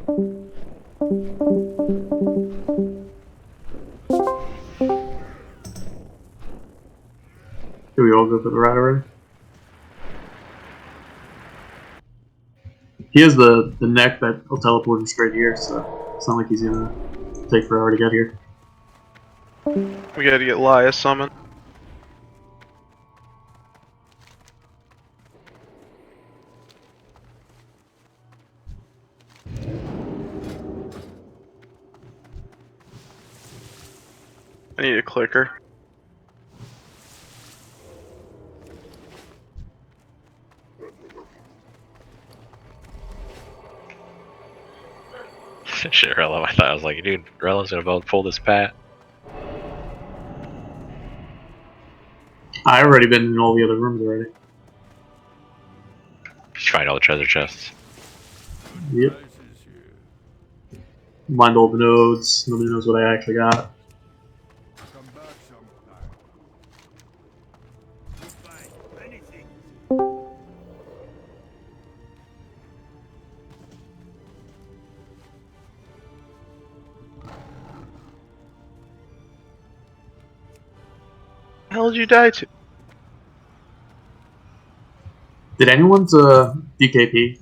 Do we all go for the rat already? He has the neck that will teleport him straight here, so it's not like he's gonna take forever to get here. We gotta get Laya summoned. I need a clicker. Shit, Rello. I thought I was like, dude, Rello's gonna pull this pat. I already been in all the other rooms already. Just find all the treasure chests. Yep. Mind all the nodes. Nobody knows what I actually got. How did you die to? Did anyone's DKP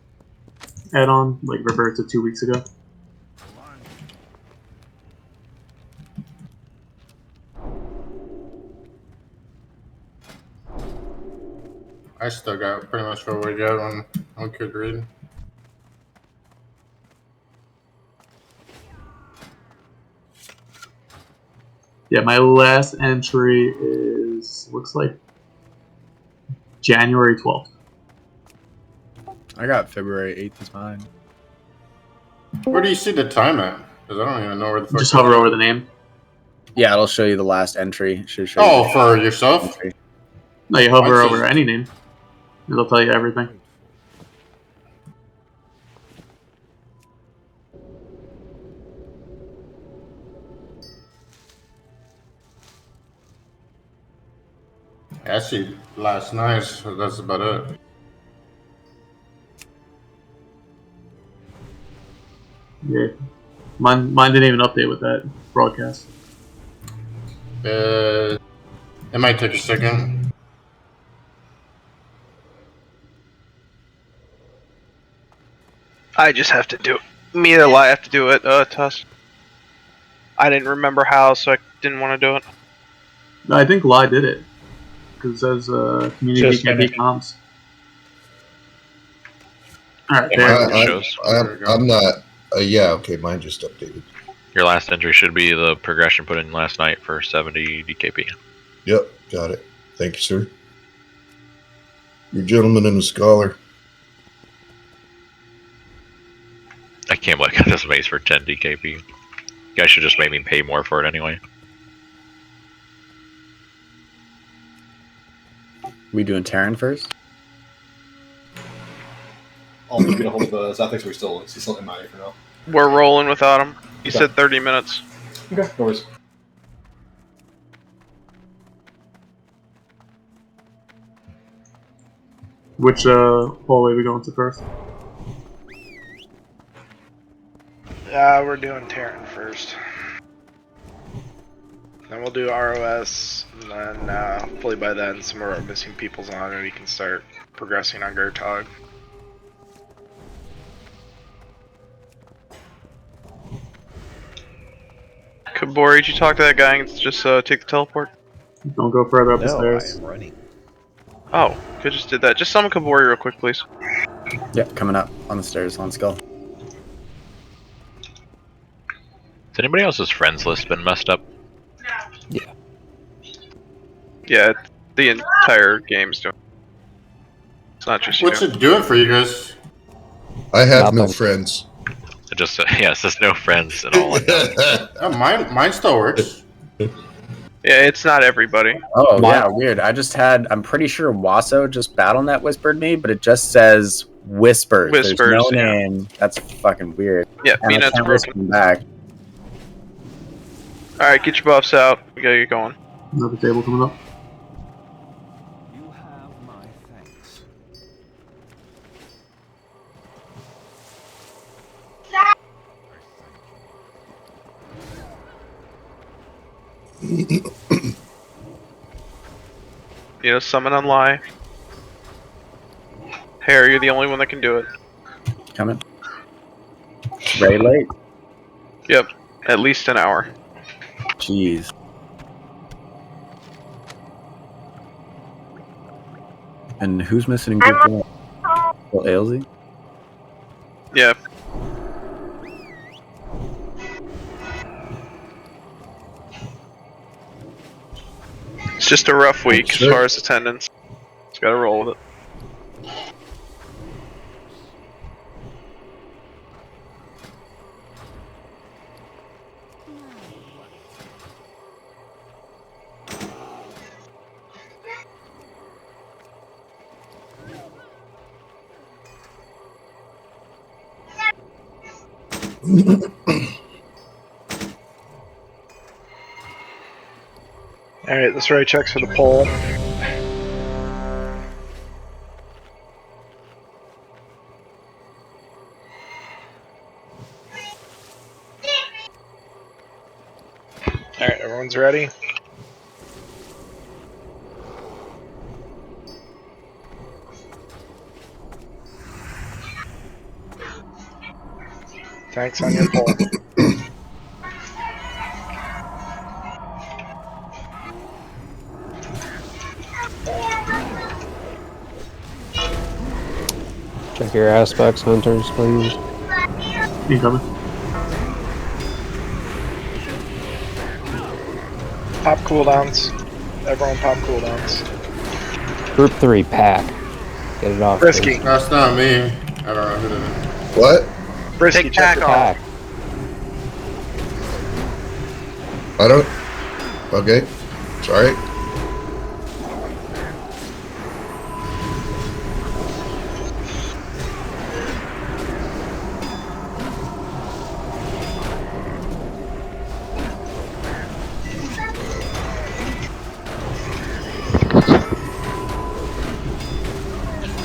add-on like revert to 2 weeks ago? I still got pretty much what we got on Good Read. Yeah, my last entry is looks like January 12th. I got February 8th as mine. Where do you see the time at? Because I don't even know where the fuck. Just hover over the name. Yeah, it'll show you the last entry. It should show you Oh, the for yourself? entry. No, you hover Mine over says- any name. It'll tell you everything. I see last night, so that's about it. Yeah. Mine didn't even update with that broadcast. It might take a second. I just have to do it. Me or Laya have to do it, Tuss. I didn't remember how, so I didn't want to do it. No, I think Lie did it. Because it says community Just can be finished. comms. Alright, Yeah, there. mine shows. I'm not. Yeah, okay, mine just updated. Your last entry should be the progression put in last night for 70 DKP. Yep, got it. Thank you, sir. You're a gentleman and a scholar. I can't believe I got this base for 10 DKP. You guys should just make me pay more for it anyway. We doing Terran first? I'll get a hold of Zach thinks he's still in my for now. We're rolling without him. He Okay. said 30 minutes. Okay, no worries. Which hallway are we going to first? We're doing Terran first. Then we'll do ROS, and then hopefully by then some of our missing people's on and we can start progressing on Gertog. Kabori, did you talk to that guy and just take the teleport? Don't go further up the stairs. running. Oh, could just did that. Just summon Kabori real quick, please. Yep, coming up on the stairs on Skull. Has anybody else's friends list been messed up? Yeah, the entire game's doing. It's not just you. What's it doing for you guys? I have no Nothing. friends. It just yeah, it says no friends and all like that. Oh, mine still works. Yeah, it's not everybody. Oh, My- yeah, weird. I'm pretty sure Wasso just BattleNet whispered me, but it just says Whispers. Whispers, There's no yeah. name. That's fucking weird. Yeah, And I VNet's can't broken. whisper him back. Alright, get your buffs out. We gotta get going. Another table coming up. You have my thanks. You know, summon on lie. Harry, you're the only one that can do it. Coming. Very late. Yep, at least an hour. Jeez. And who's missing in group one? Well, Ailsy? Yeah. It's just a rough week as Sure. far as attendance. Just gotta roll with it. Alright, this right checks for the pole. Alright, everyone's ready? Tanks on your pole. Check your aspects, hunters, please. Incoming. Pop cooldowns. Everyone pop cooldowns. Group 3, pack. Get it off. Frisky. That's not me. I don't know who did it. What? Frisky, Take check pack your off. Pack. I don't. Okay. Sorry.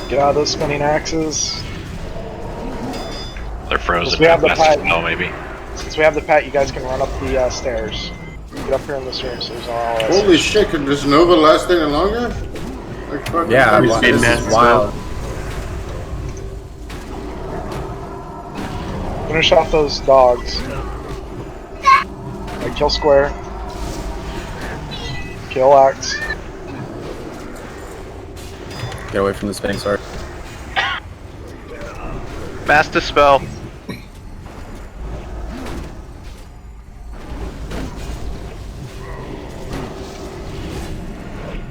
Get out of those spinning axes. They're frozen. We have the That's pipe. no, maybe. Since we have the pet, you guys can run up the stairs. Get up here in this room so there's all that Holy shit, could this Nova last any longer? Like, fucking Yeah, He's this being is nasty. wild. Finish off those dogs. Like, kill square. Kill X. Get away from the spinning sword. Mass Dispel.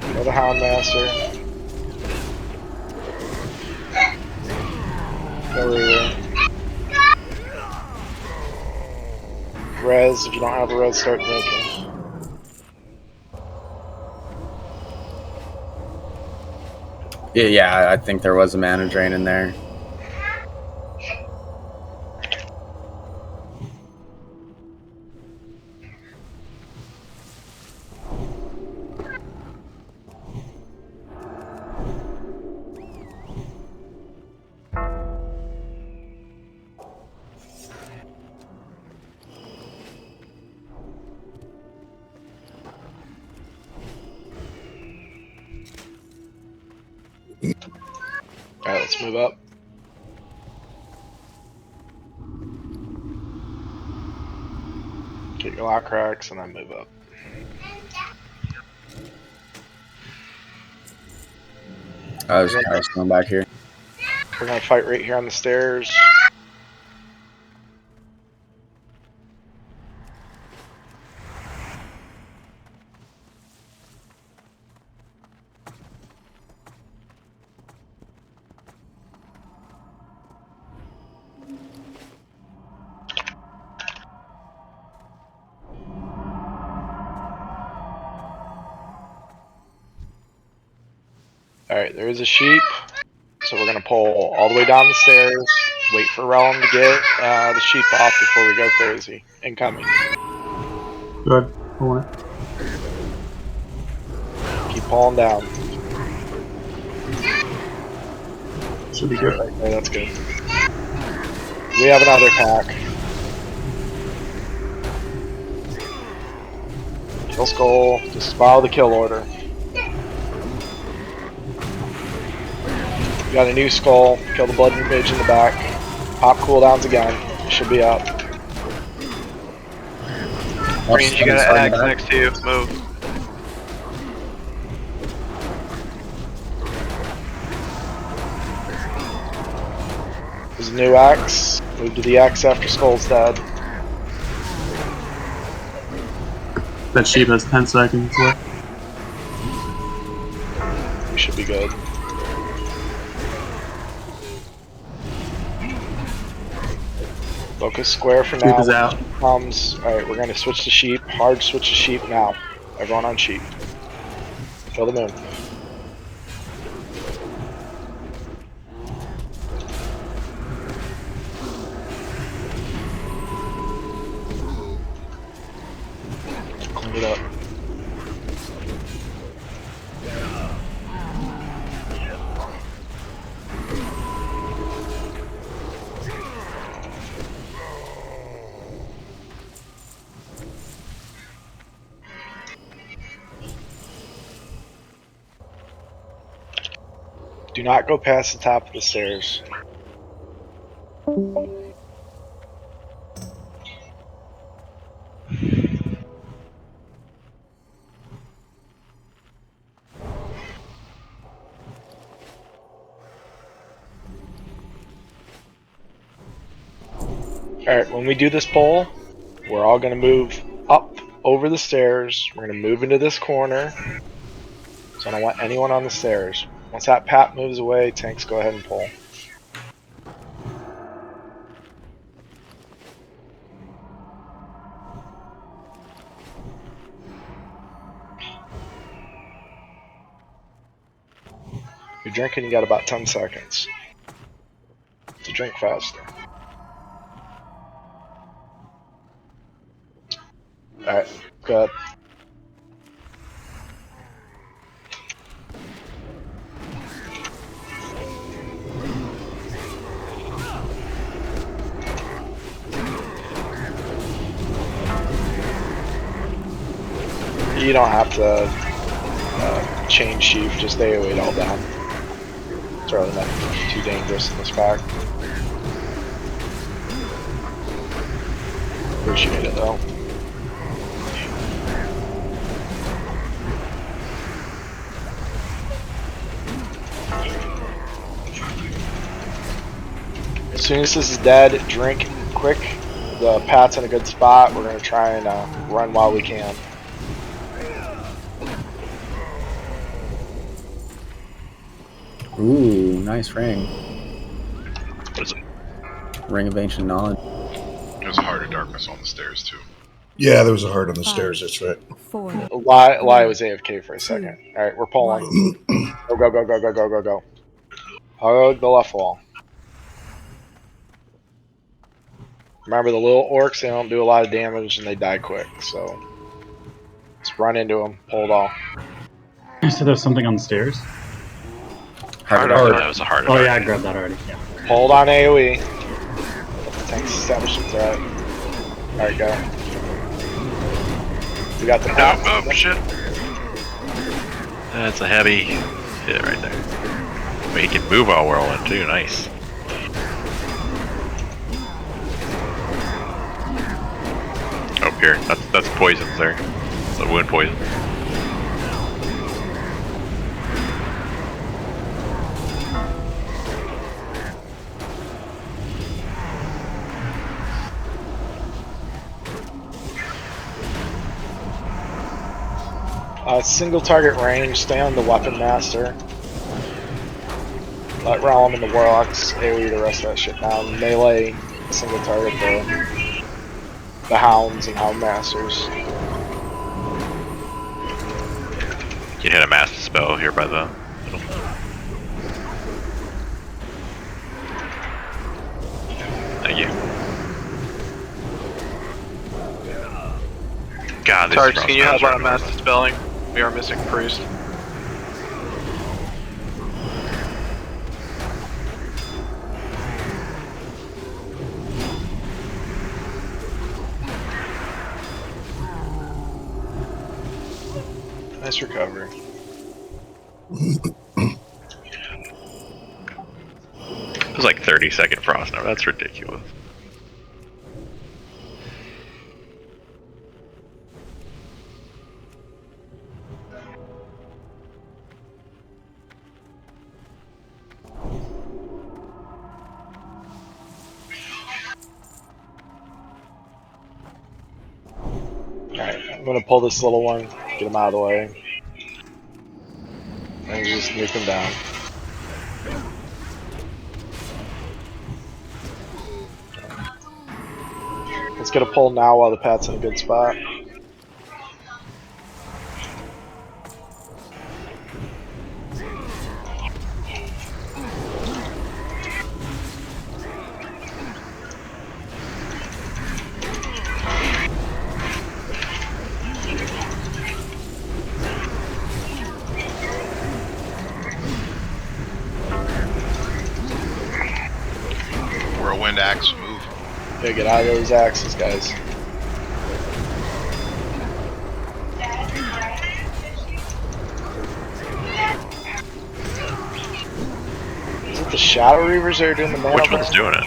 Kill the Hound Master. Kill Reaver. Res, if you don't have a res, start making. Yeah, I think there was a mana drain in there. Alright, let's move up. Get your lock cracks and then move up. There's cars going back here. We're gonna fight right here on the stairs. Alright, there is a sheep. So we're gonna pull all the way down the stairs, wait for Realm to get the sheep off before we go crazy. Incoming. Good. Pulling it. Keep pulling down. Should be good. Okay, that's good. We have another pack. Kill Skull. Just follow the kill order. You got a new Skull. Kill the Blood Mage in the back. Pop cooldowns again. It should be up. Range, you got an axe next to you. Move. There's a new axe. Move to the axe after Skull's dead. That sheep has 10 seconds left. We should be good. Focus square for now. Sheep is out. Alright, we're gonna switch to sheep. Hard switch to sheep now. Everyone on sheep. Kill the moon. Clean it up. Do not go past the top of the stairs. Alright, when we do this poll, we're all going to move up over the stairs. We're going to move into this corner. So I don't want anyone on the stairs. Once that Pat moves away, tanks go ahead and pull. If you're drinking, you got about 10 seconds to drink faster. Alright, good. You don't have to chain sheaf, just AoE it all down. It's really not too dangerous in this pack. Appreciate it though. As soon as this is dead, drink quick. The Pat's in a good spot. We're gonna try and run while we can. Ooh, nice ring. What is it? Ring of Ancient Knowledge. There's a Heart of Darkness on the stairs too. Yeah, there was a heart on the stairs. That's right. Lie was AFK for a second. Alright, we're pulling. Go, go, go, go, go, go, go, go. Hug the left wall. Remember the little orcs, they don't do a lot of damage and they die quick, so let's run into them, pull it off. You said there's something on the stairs? Heart of That was a Heart of Oh yeah, I grabbed that already. Yeah. Hold on AoE. Tanks establish the threat. Alright, go. We got the Oh shit. That's a heavy hit right there. But he can move while whirling too, nice. Oh, here. That's poisons there. It's a wound poison. Single target range, stay on the Weapon Master. Let Realm and the Warlocks AoE the rest of that shit down. Melee, single target the Hounds and Hound Masters. You can hit a master spell here by the middle. Thank you. God, this Tarks, can you help our master spelling? We are missing priest. Nice recovery. It was like 30-second frost now. That's ridiculous. Alright, I'm gonna pull this little one, get him out of the way. And just nuke him down. Let's get a pull now while the Pat's in a good spot. Whirlwind axe, move. Yeah, get out of those axes, guys. Is it the Shadow Reavers that are doing the mana? Which one's doing it?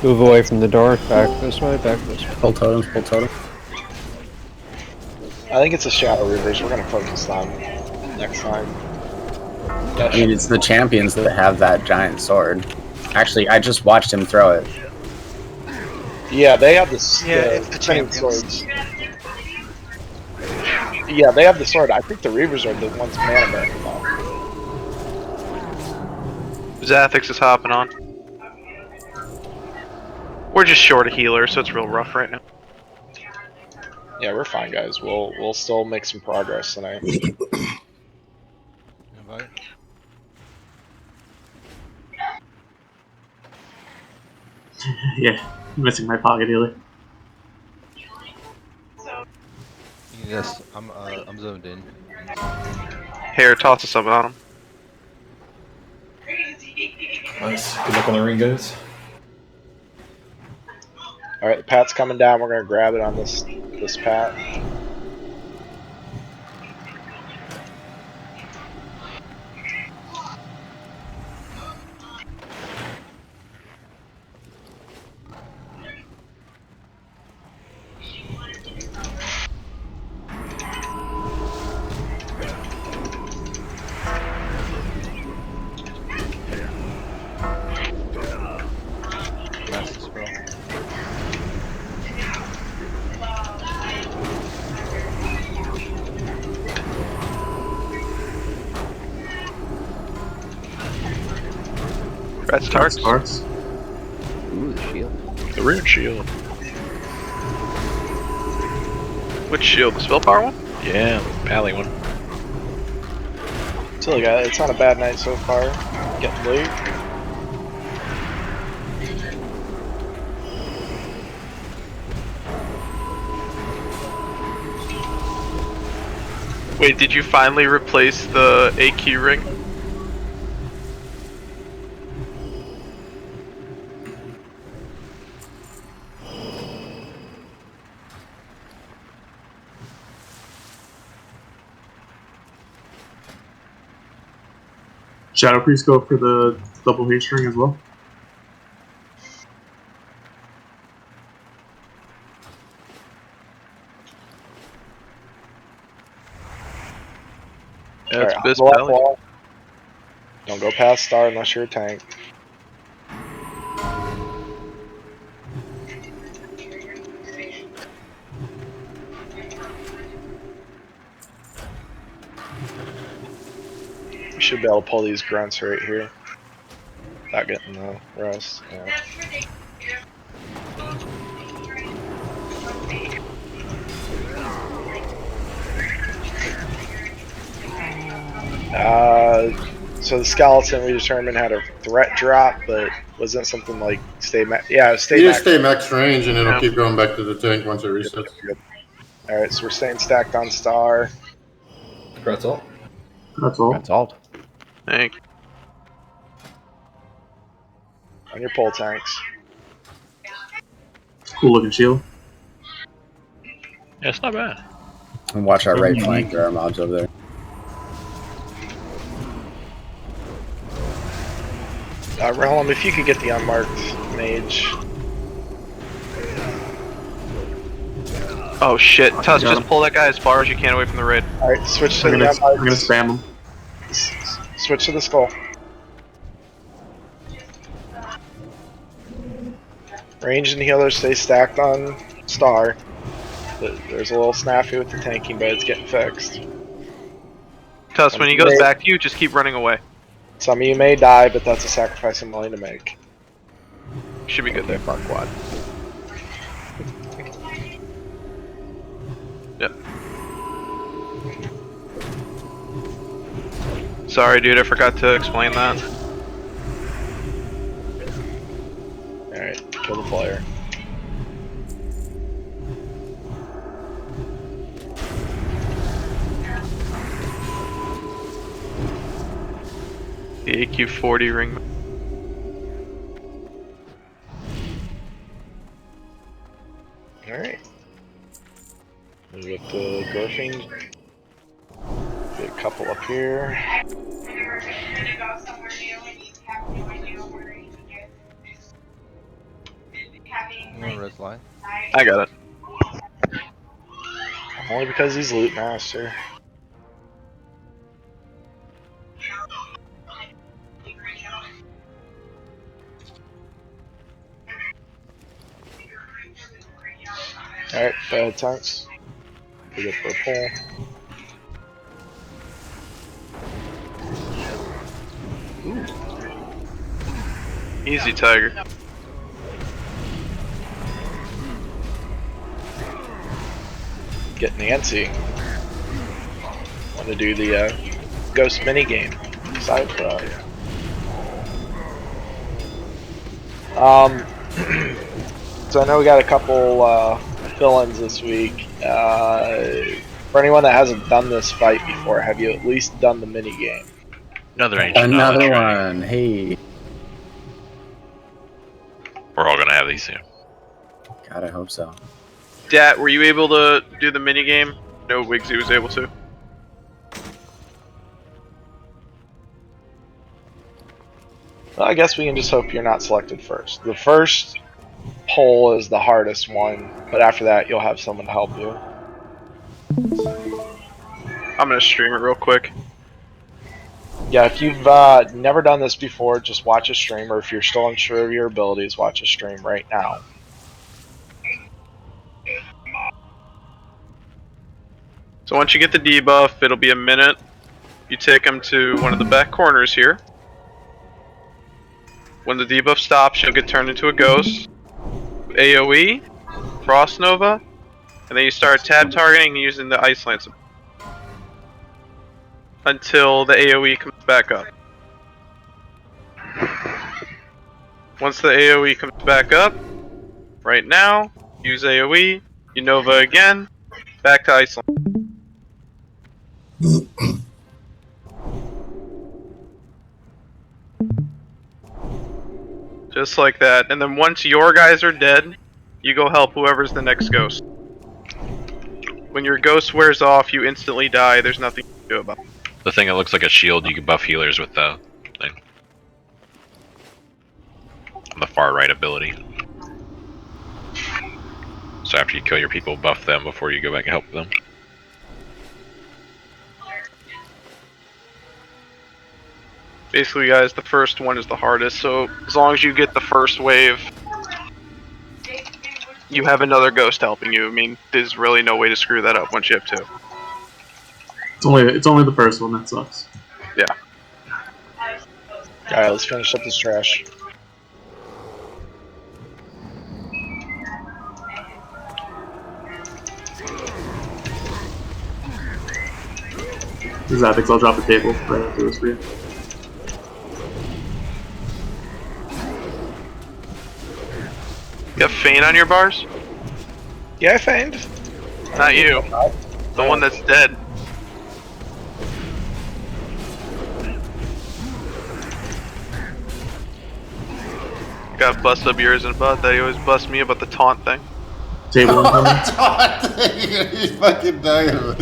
Move away from the door. Back this way. Back this way. Pull totems, pull totems. I think it's the Shadow Reavers. We're gonna focus on next time. I mean, it's the champions that have that giant sword. Actually, I just watched him throw it. Yeah, they have the it's the spinning champions. swords. Yeah, they have the sword. I think the Reavers are the ones mana burning though. Zathix is hopping on. We're just short a healer, so it's real rough right now. Yeah, we're fine, guys. We'll still make some progress tonight. Yeah, missing my pocket healer. Yes, I'm zoned in. Here, toss us up on him. Nice. Good luck on the ring, guys. Alright, the Pat's coming down. We're gonna grab it on this Pat. Red starts. Ooh, the shield. The rune shield. Which shield? The spellpower one? Yeah, the pally one. So, guys, it's not a bad night so far. Getting late. Wait, did you finally replace the AQ ring? Shadow Priest go for the double haste ring as well. Yeah, it's Alright, Biz I'll go up Pally. wall. Don't go past Star unless you're a tank. We should be able to pull these grunts right here. Not getting the rest. Yeah. So the skeleton we determined had a threat drop, but wasn't something like stay max. Yeah, stay You max. just stay max range and it'll keep going back to the tank once it resets. All right, so we're staying stacked on Star. That's all. That's all. That's all. Thank you. On your pole tanks. Cool looking shield. Yeah, it's not bad. And watch our right flank. There are mobs over there. Realm, if you could get the unmarked mage. Oh shit, Tusk, got just him. pull that guy as far as you can away from the raid. Alright, switch to I'm the gonna unmarked. spam him. Switch to the skull. Ranged and healers stay stacked on Star. There's a little snafu with the tanking, but it's getting fixed. Tusk, when he goes back to you, just keep running away. Some of you may die, but that's a sacrifice I'm willing to make. Should be good there. Fuck quad. Yep. Sorry, dude, I forgot to explain that. Alright, kill the player. The AQ-40 ring. Alright. We got the Gorfing. Get a couple up here. Res line. I got it. Only because he's loot master. Alright, bad tanks. We get the pull. Easy, Tiger. Get Nancy. Want to do the ghost mini game side pro. So I know we got a couple fill-ins this week. For anyone that hasn't done this fight before, have you at least done the mini game? Another ancient Another knowledge. one. Hey. We're all gonna have these soon. God, I hope so. Dat, were you able to do the minigame? No, Wigsy was able to. Well, I guess we can just hope you're not selected first. The first poll is the hardest one, but after that you'll have someone to help you. I'm gonna stream it real quick. Yeah, if you've never done this before, just watch a stream, or if you're still unsure of your abilities, watch a stream right now. So once you get the debuff, it'll be a minute. You take them to one of the back corners here. When the debuff stops, you'll get turned into a ghost. AoE, Frost Nova, and then you start tab targeting using the Ice Lance until the AoE comes back up. Once the AoE comes back up, right now, use AoE, you Nova again, back to Iceland. Just like that, and then once your guys are dead, you go help whoever's the next ghost. When your ghost wears off, you instantly die, there's nothing you can do about it. The thing that looks like a shield, you can buff healers with the thing. On the far right ability. So after you kill your people, buff them before you go back and help them. Basically, guys, the first one is the hardest, so as long as you get the first wave, you have another ghost helping you. I mean, there's really no way to screw that up once you have two. It's only the first one that sucks. Yeah. Alright, let's finish up this trash. Zapix, I'll drop the table right after this for you. You have Feint on your bars? Yeah, I feigned. Not you. The one that's dead. Got bust up yours and butt that he always busts me about the taunt thing. Table incoming. He's fucking dying.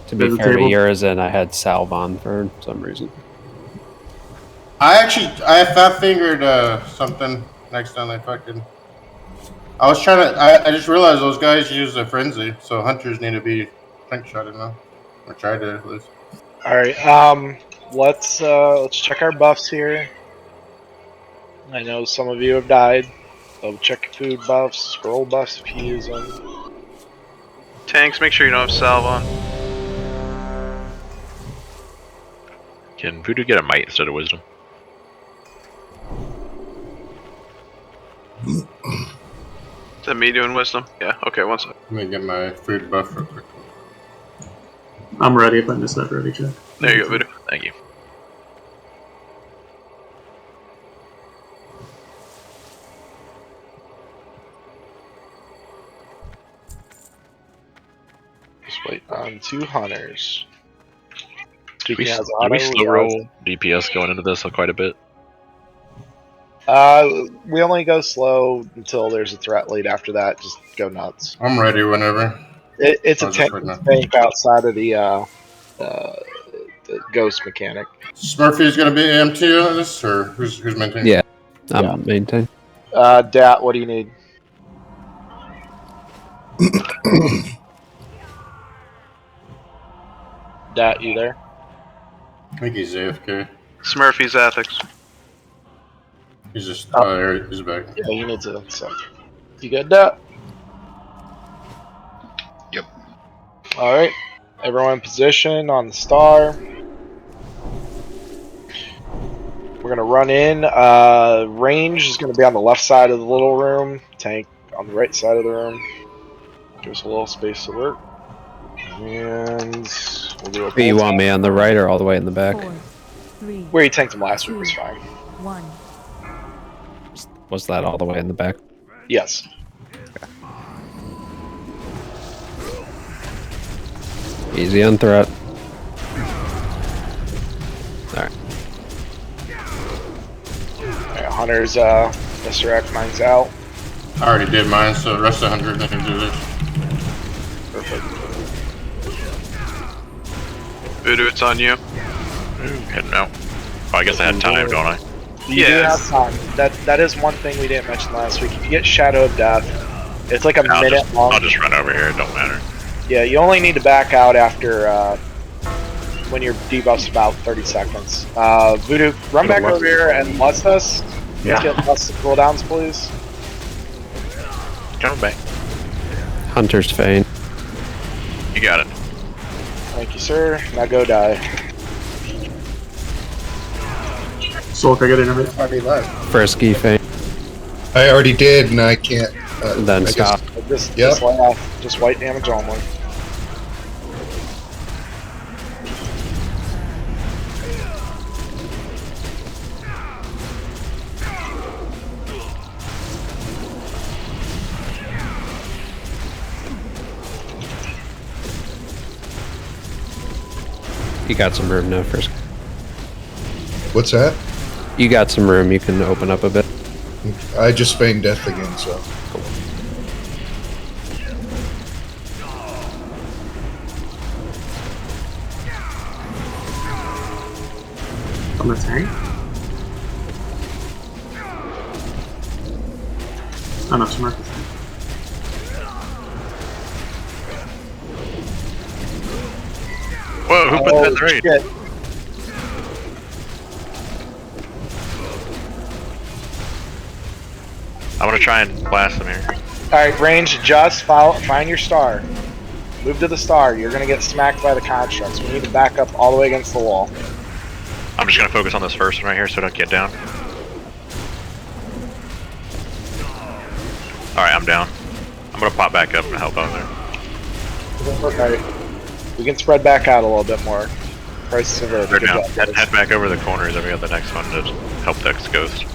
To be There's a fair to table. yours, and I had Salve on for some reason. I fat fingered something next time I fucking. I was trying to. I just realized those guys use a frenzy, so hunters need to be tank shotted now, or try to at least. All right. Let's check our buffs here. I know some of you have died. So check your food buffs, scroll buffs if you use them. Tanks, make sure you don't have salve on. Can Voodoo get a might instead of wisdom? Is that me doing wisdom? Yeah, okay, one sec. Let me get my food buff real quick. I'm ready if I missed that ready check. There you go, Voodoo. Thank you. Just wait on 2 hunters. Do we Speaking as slow auto, roll DPS going into this quite a bit? We only go slow until there's a threat lead. After that, just go nuts. I'm ready whenever. It's a I'll just tank wait now. outside of the ghost mechanic. Smurfy's gonna be AMT on this, or who's maintaining? Yeah, I'm maintain. Dat, what do you need? Dat, you there? I think he's AFK. Smurfy's ethics. He's just. He's back. Yeah, you need to. So, you good, Dat? Yep. All right, everyone in position on the star. We're gonna run in. Range is gonna be on the left side of the little room. Tank on the right side of the room. Give us a little space to work. And we'll do a. Do you want me on the right or all the way in the back? 4, 3, Where you tanked him last week was fine. 1. Was that all the way in the back? Yes. Easy on threat. Alright. Alright, Hunter's Misdirect, mine's out. I already did mine, so the rest of the 100 can do this. Perfect. Voodoo, it's on you. Heading out. Oh, I guess I had time, don't I? You do have time. That is one thing we didn't mention last week. If you get Shadow of Death, it's like a minute long. I'll just run over here, it don't matter. Yeah, you only need to back out after when your debuff's about 30 seconds. Voodoo, run back over here and lust us. Yeah. Let's get lust cooldowns, please. Coming back. Hunter's Fane. You got it. Thank you, sir. Now go die. Soul, can I get in a bit? Already left. Frisky Fane. I already did, and I can't. Then I stop. guess- Just lay off. Just white damage only. You got some room now, Frisky. What's that? You got some room. You can open up a bit. I just feigned death again, so. On the tank? Oh no, Smurf is tank. Whoa, who put that in the raid? Shit. I'm gonna try and blast them here. Alright, range, just find your star. Move to the star. You're gonna get smacked by the constructs. We need to back up all the way against the wall. I'm just gonna focus on this first one right here so I don't get down. Alright, I'm down. I'm gonna pop back up and help out there. Alright. We can spread back out a little bit more. Prices are They're down. Head back over the corners and we got the next one to help Dex Ghost.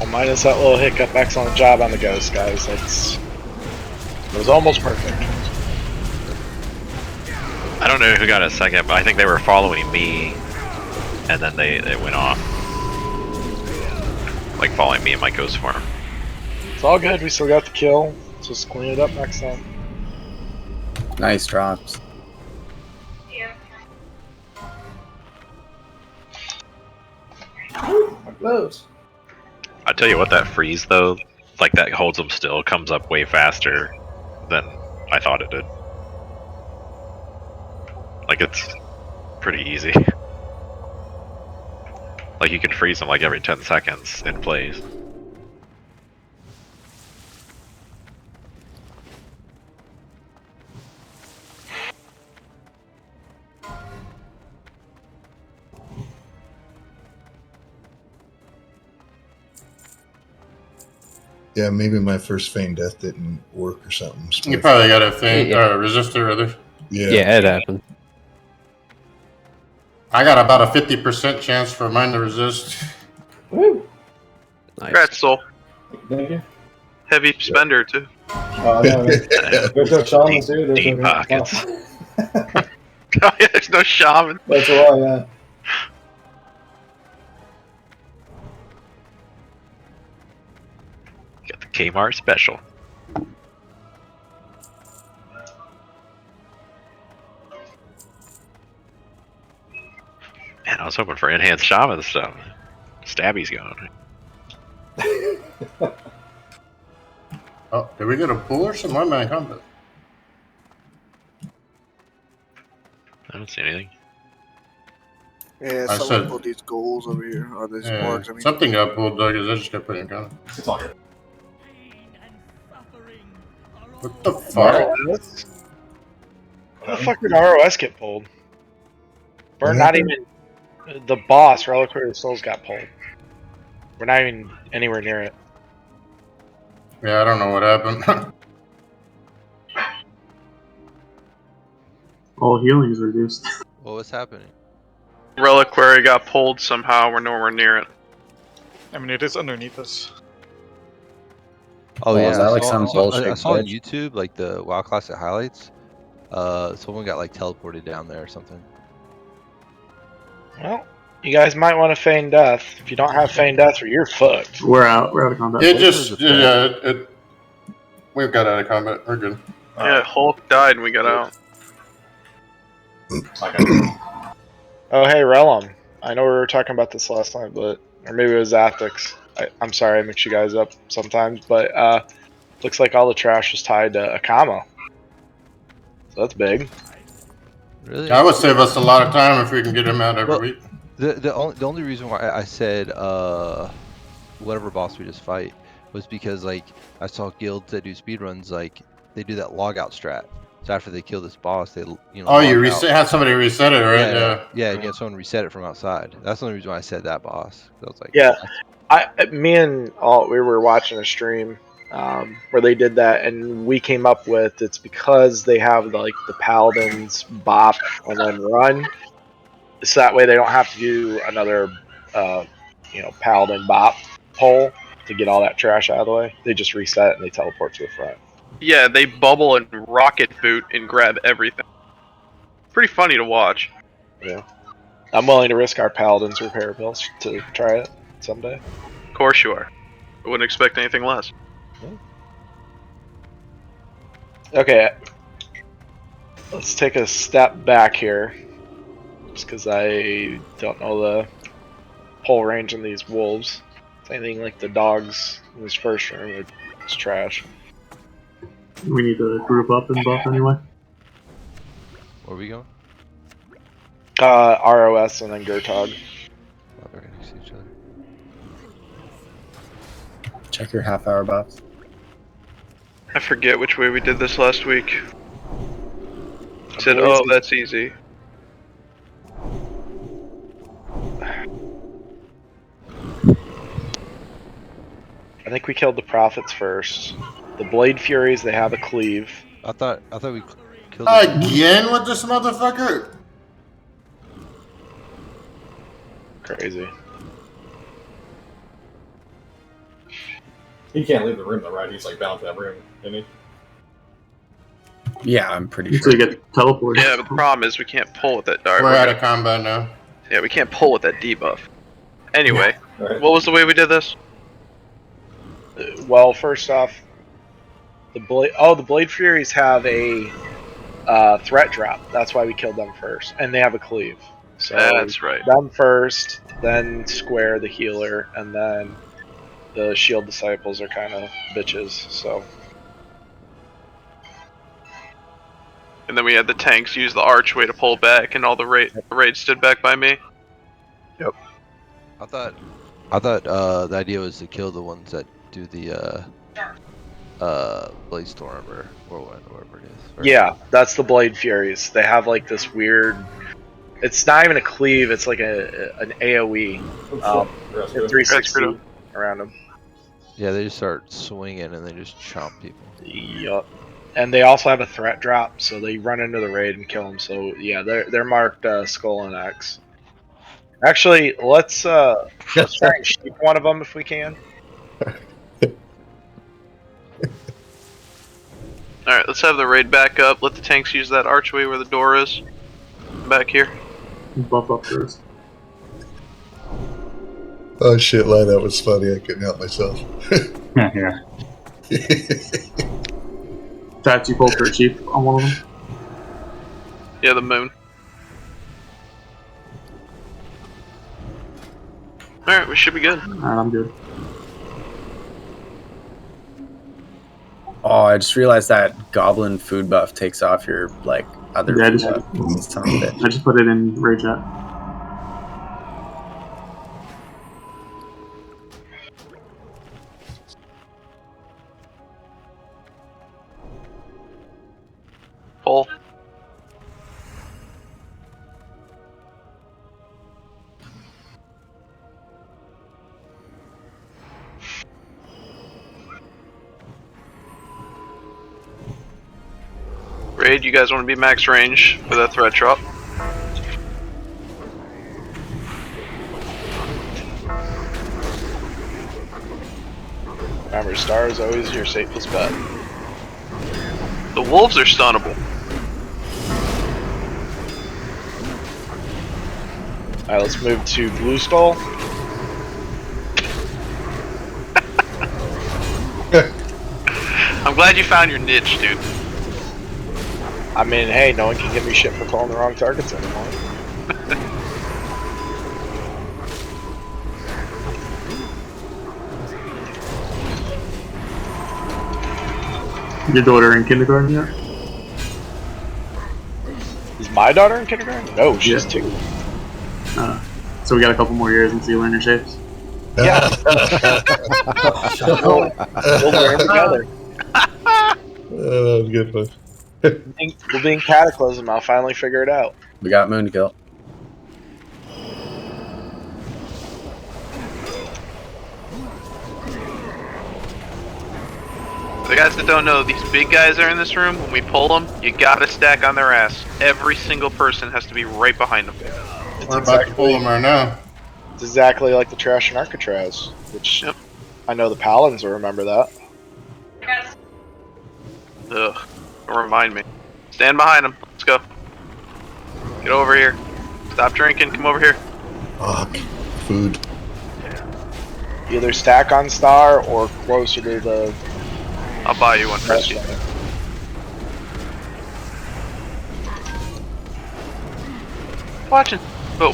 Well, minus that little hiccup, excellent job on the ghost, guys. It was almost perfect. I don't know who got a second, but I think they were following me, and then they went off. Like following me in my ghost form. It's all good. We still got the kill. Let's just clean it up next time. Nice drops. My gloves. I tell you what, that freeze though, like that holds them still, comes up way faster than I thought it did. Like it's pretty easy. Like you can freeze them like every 10 seconds in place. Yeah, maybe my first feign death didn't work or something. You probably got a feign resistor, rather. Yeah, it happened. I got about a 50% chance for mine to resist. Woo! Nice. Congrats, Soul. Thank you. Heavy spender, too. Oh, no, there's no shamans, dude. Deep pockets. Oh, yeah, there's no shaman. That's why, yeah. Got the Kmart special. Man, I was hoping for enhanced shaman stuff. Stabby's gone. Oh, did we get a pull or something? Why am I in combat? I don't see anything. Yeah, I someone said- put these goals over here, or these Yeah, sparks. I mean, something got pulled, Doug, because I just got put in combat. It's all good. What the fuck? How the fuck did ROS get pulled? We're not even. The boss, Reliquary of Souls, got pulled. We're not even anywhere near it. Yeah, I don't know what happened. All healing is reduced. What was happening? Reliquary got pulled somehow. We're nowhere near it. I mean, it is underneath us. Oh Oh, yeah, is that like I saw, some I saw bullshit on glitch? YouTube like the WoW Classic highlights. Someone got like teleported down there or something. Well, you guys might want to feign death. If you don't have feign death, you're fucked. We're out. We're out of combat. It just, we've got out of combat. We're good. Yeah, Hulk died and we got out. Oh, hey, Relum. I know we were talking about this last night, but or maybe it was Athics. I'm sorry, I mix you guys up sometimes, but looks like all the trash is tied to Akama. So that's big. Really? That would save us a lot of time if we can get him out every Well, week. The only reason why I said whatever boss we just fight was because like I saw guilds that do speedruns, like they do that logout strat. So after they kill this boss, they Oh, you log out. had somebody reset it, right? Yeah, and get someone reset it from outside. That's the only reason why I said that boss. I was like, Yeah, me and Alt, we were watching a stream where they did that, and we came up with it's because they have the paladins bop and then run, so that way they don't have to do another paladin bop pull to get all that trash out of the way. They just reset it and they teleport to the front. Yeah, they bubble and rocket boot and grab everything. Pretty funny to watch. Yeah, I'm willing to risk our paladins repair bills to try it someday. Of course you are. I wouldn't expect anything less. Okay, let's take a step back here, just because I don't know the pull range on these wolves. If anything like the dogs in this first room, it's trash. We need to group up and buff anyway. Where are we going? ROS and then Gertog. Oh, they're next to each other. Check your half-hour buffs. I forget which way we did this last week. Said, oh, that's easy. I think we killed the Prophets first. The Blade Furies, they have a cleave. I thought we killed Again with this motherfucker? Crazy. He can't leave the room though, right? He's like bound to that room, isn't he? Yeah, I'm pretty So sure. you get teleported. Yeah, but the problem is we can't pull with that dart. We're out of combat now. Yeah, we can't pull with that debuff. Anyway, Alright. what was the way we did this? Well, first off, the Blade Furies have a threat drop. That's why we killed them first, and they have a cleave. So That's right. them first, then Square the healer, and then the Shield Disciples are kind of bitches. So And then we had the tanks use the archway to pull back, and all the raid stood back by me. I thought the idea was to kill the ones that do the Blaze Storm or whatever it is. Or- yeah, that's the Blade Furies. They have like this weird. It's not even a cleave. It's like an AOE. 360 around them. Yeah, they just start swinging and they just chomp people. Yup. And they also have a threat drop, so they run into the raid and kill them. So yeah, they're marked Skull and X. Actually, let's try and sheep one of them if we can. Alright, let's have the raid back up. Let the tanks use that archway where the door is. Back here. Buff up first. Oh shit, lie, that was funny. I couldn't help myself. Yeah. Tats, you pulled for a chief on one of them. Yeah, the moon. Alright, we should be good. Alright, I'm good. Oh, I just realized that Goblin food buff takes off your like other. Yeah, food buff. Son of a bitch. I just put it in raid chat. Pull. Raid, you guys want to be max range for that threat drop? Remember, Star is always your safest bet. The wolves are stunnable. Alright, let's move to Blue Skull. I'm glad you found your niche, dude. I mean, hey, no one can give me shit for calling the wrong targets anymore. Your daughter in kindergarten yet? Is my daughter in kindergarten? No, she's 2. So we got a couple more years until you learn your shapes. Yeah. we'll learn together. Oh, that was good fun. We'll be in Cataclysm. I'll finally figure it out. We got Moon Kill. The guys that don't know, these big guys are in this room. When we pull them, you gotta stack on their ass. Every single person has to be right behind them. We're about to pull them right now. It's exactly like the trash in Alcatraz, which I know the Paladins will remember that. Ugh. Don't remind me. Stand behind them. Let's go. Get over here. Stop drinking. Come over here. Fuck. Food. Either stack on Star or closer to the. I'll buy you one, Frisky. Watching. Oh,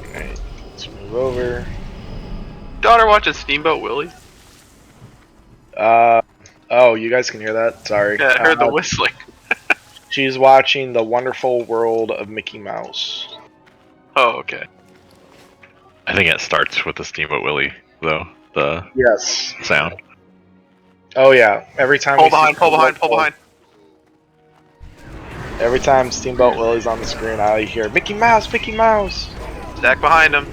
Alright, let's move over. daughter watching Steamboat Willie? Oh, you guys can hear that? Sorry. Yeah, I heard the whistling. She's watching The Wonderful World of Mickey Mouse. Oh, okay. I think it starts with the Steamboat Willie, though. The Yes. sound. Oh yeah. Every time. Pull behind, pull behind, pull behind. Every time Steamboat Willie's on the screen, I hear Mickey Mouse, Mickey Mouse. Stack behind him.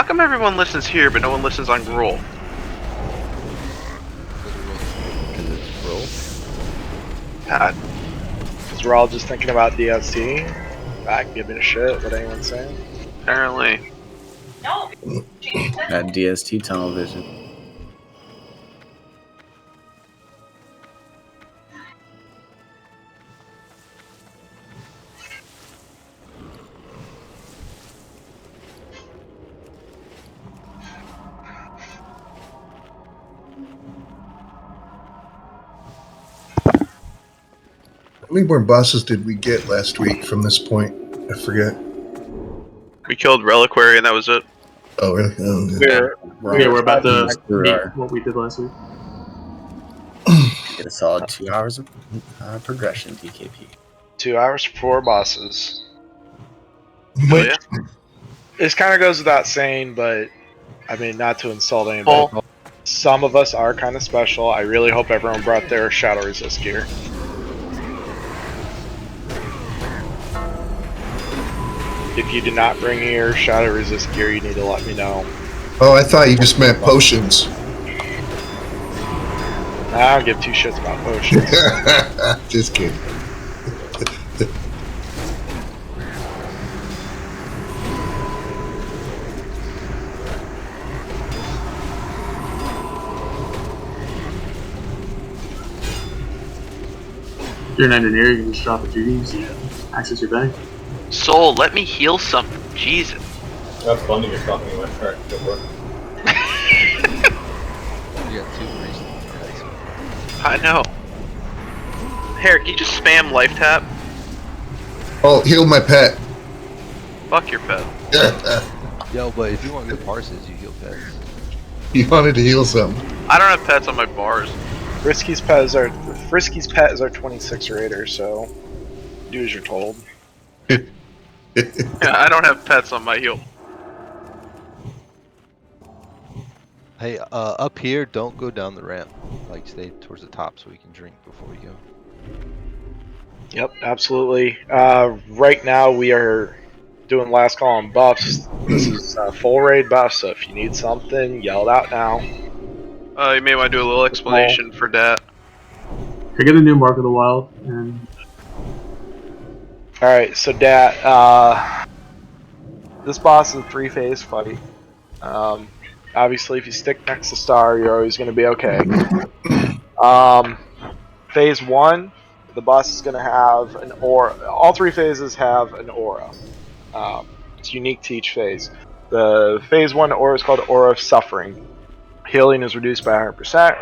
come everyone listens here, but no one listens on Gruul? Because it's Gruul. God. Because we're all just thinking about DST. Not giving a shit what anyone's saying. Apparently. That DST tunnel vision. How many more bosses did we get last week from this point? I forget. We killed Reliquary and that was it. Oh, really? Oh, okay. We're about to We're- meet what we did last week. Get a solid 2 hours of progression, DKP. 2 hours for 4 bosses. Oh, yeah. This kind of goes without saying, but I mean, not to insult anybody. Paul. Some of us are kind of special. I really hope everyone brought their Shadow Resist gear. If you did not bring your Shadow Resist gear, you need to let me know. Oh, I thought you just meant potions. I don't give 2 shits about potions. Just kidding. If you're an engineer, you can just drop a duties and access your bank. Soul, let me heal something. Jesus. That's fun to get stuff anyway. Alright, go for it. You got 2 priests. I know. Herrick, you just spam life tap? Oh, heal my pet. Fuck your pet. Yo, but if you want good parses, you heal pets. You wanted to heal something. I don't have pets on my bars. Frisky's pet is our 26 raider, so do as you're told. Yeah, I don't have pets on my heal. Hey, up here, don't go down the ramp. Like, stay towards the top so we can drink before we go. Yep, absolutely. Right now we are doing last call on buffs. This is full raid buff, so if you need something, yell it out now. You may want to do a little explanation for that. I get a new Mark of the Wild, and Alright, so Dat, this boss is a 3-phase fight. Obviously, if you stick next to Star, you're always going to be okay. Phase 1, the boss is going to have an aura. All 3 phases have an aura. It's unique to each phase. The Phase 1 aura is called Aura of Suffering. Healing is reduced by 100%,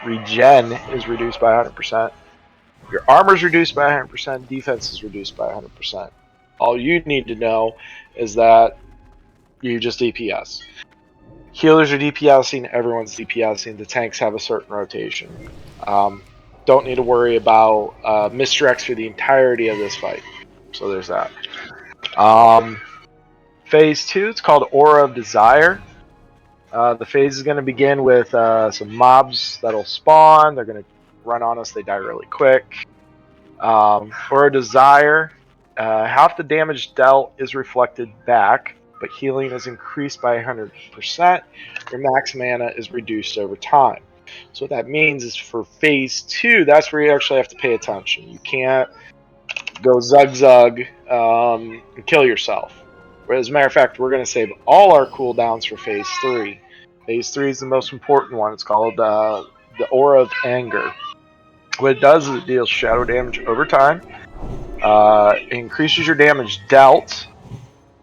regen is reduced by 100%. Your armor is reduced by 100%, defense is reduced by 100%. All you need to know is that you just DPS. Healers are DPSing, everyone's DPSing, the tanks have a certain rotation. Don't need to worry about misdirects for the entirety of this fight. So there's that. Phase 2, it's called Aura of Desire. The phase is going to begin with some mobs that'll spawn. They're going to run on us. They die really quick. For a Desire, half the damage dealt is reflected back, but healing is increased by 100%. Your max mana is reduced over time. So what that means is for Phase 2, that's where you actually have to pay attention. You can't go zug and kill yourself. As a matter of fact, we're going to save all our cooldowns for Phase 3. Phase 3 is the most important one. It's called the Aura of Anger. What it does is it deals shadow damage over time. It increases your damage dealt,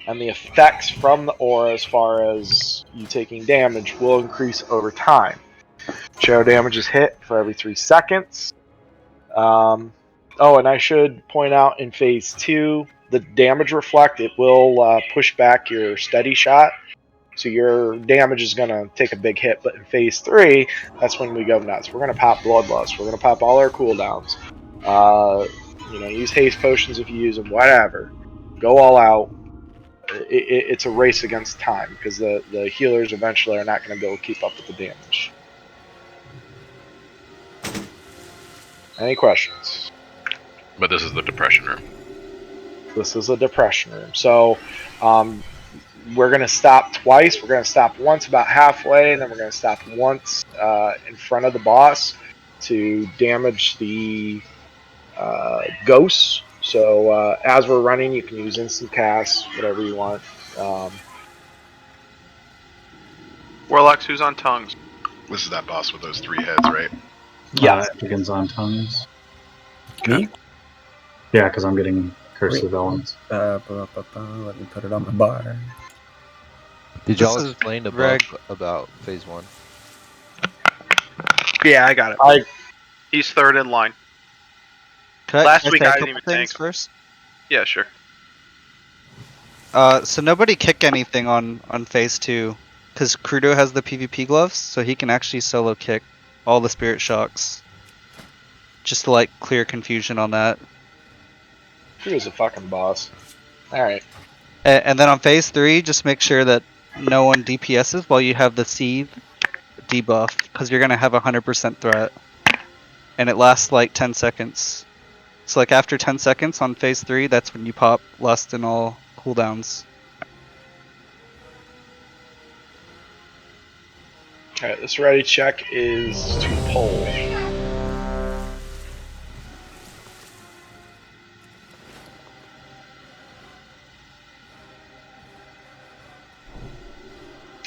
and the effects from the aura as far as you taking damage will increase over time. Shadow damage is hit for every 3 seconds. Oh, and I should point out in Phase 2, the damage reflect, it will push back your steady shot. So your damage is going to take a big hit. But in Phase 3, that's when we go nuts. We're going to pop Bloodlust. We're going to pop all our cooldowns. Use haste potions if you use them, whatever. Go all out. It's a race against time because the healers eventually are not going to be able to keep up with the damage. Any questions? But this is the depression room. This is a depression room. So, we're gonna stop twice. We're gonna stop once about halfway, and then we're gonna stop once in front of the boss to damage the ghosts. So as we're running, you can use instant cast, whatever you want. Warlocks, who's on tongues? This is that boss with those 3 heads, right? Yeah. Begins on tongues. Me? Yeah, because I'm getting cursive Wait. elements. Let me put it on my bar. Did y'all This is explain above Reg. about phase 1? Yeah, I got it. He's third in line. Last week say a I couple didn't even things tank. first. Yeah, sure. So nobody kick anything on phase 2, because Crudo has the PvP gloves, so he can actually solo kick all the spirit shocks. Just to like clear confusion on that. He was a fucking boss. All right. And then on phase 3, just make sure that no one DPSs while you have the Seethe debuff, because you're gonna have 100% threat, and it lasts like 10 seconds. So like after 10 seconds on phase 3, that's when you pop Lust and all cooldowns. Alright, this ready check is to pull.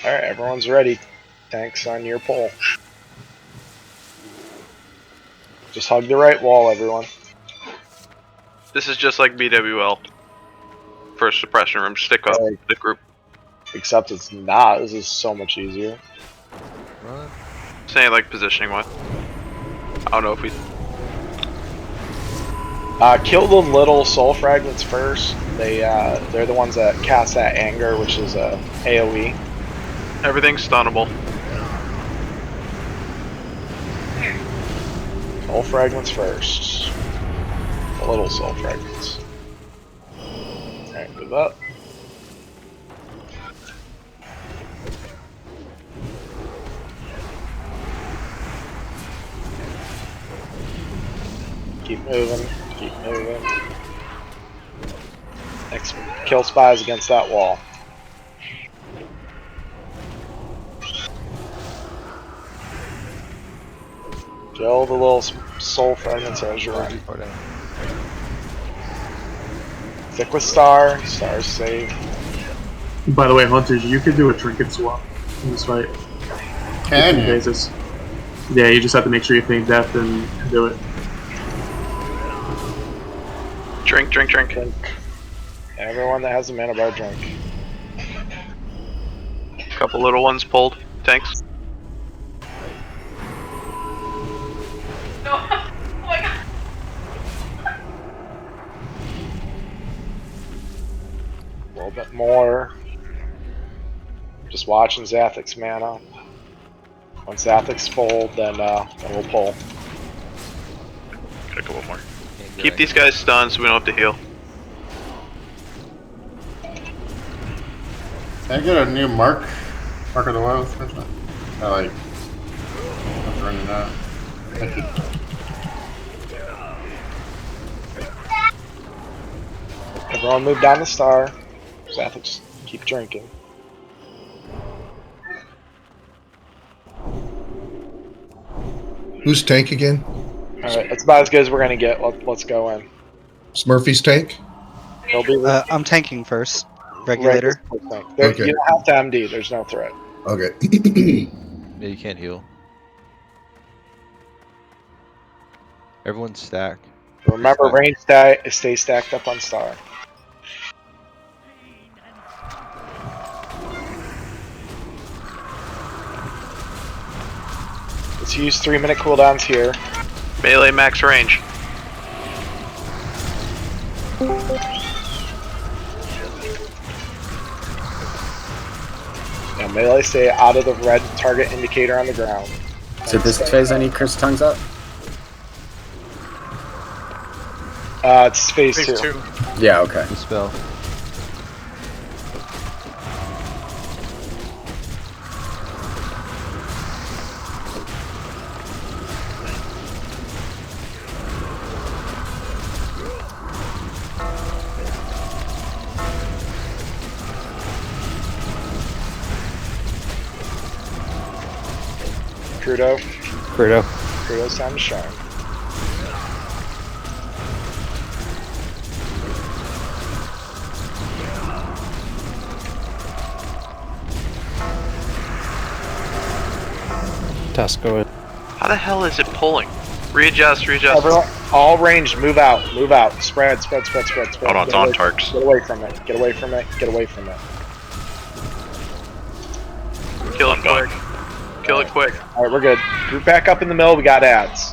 Alright, everyone's ready. Thanks on your pull. Just hug the right wall, everyone. This is just like BWL. First suppression room, stick up the group. Except it's not. This is so much easier. What? Saying like positioning what? I don't know if we. Kill the little soul fragments first. They're the ones that cast that anger, which is a AOE. Everything's stunnable. Soul fragments first. The little soul fragments. Alright, move up. Keep moving, keep moving. Next, kill spies against that wall. Kill the little soul fragments as you're running. Stick with Star. Star's safe. By the way, Hunters, you could do a trinket swap in this fight. Can you? Basis. Yeah, you just have to make sure you feign death and do it. Drink, drink, drink. Everyone that has a mana bar, drink. Couple little ones pulled. Tanks. A little bit more. Just watching Zathic's mana. Once Zathic's full, then we'll pull. Got a couple more. Keep these guys stunned so we don't have to heal. Can I get a new mark? Mark of the Wild or something? I like. I'm running out. Thank you. Everyone move down the Star. Zathix, just keep drinking. Who's tank again? Alright, that's about as good as we're gonna get. Let's go in. Smurfy's tank? He'll be I'm tanking first. Regulator. Okay. You don't have to MD, there's no threat. Okay. Yeah, you can't heal. Everyone's stacked. Remember, range stay stacked up on Star. Let's use 3-minute cooldowns here. Melee max range. Yeah, melee stay out of the red target indicator on the ground. So this phase I need Curse Tongues up? It's phase 2. Yeah, okay. Dispel. Crudo. Crudo. Crudo's time to shine. Tesco. How the hell is it pulling? Readjust, readjust. Everyone, all ranged, move out, move out. Spread, spread, spread, spread, spread. Hold on, it's on Tarks. Get away from it, get away from it, get away from it. Kill it quick. Kill it quick. Alright, we're good. Group back up in the middle, we got ads.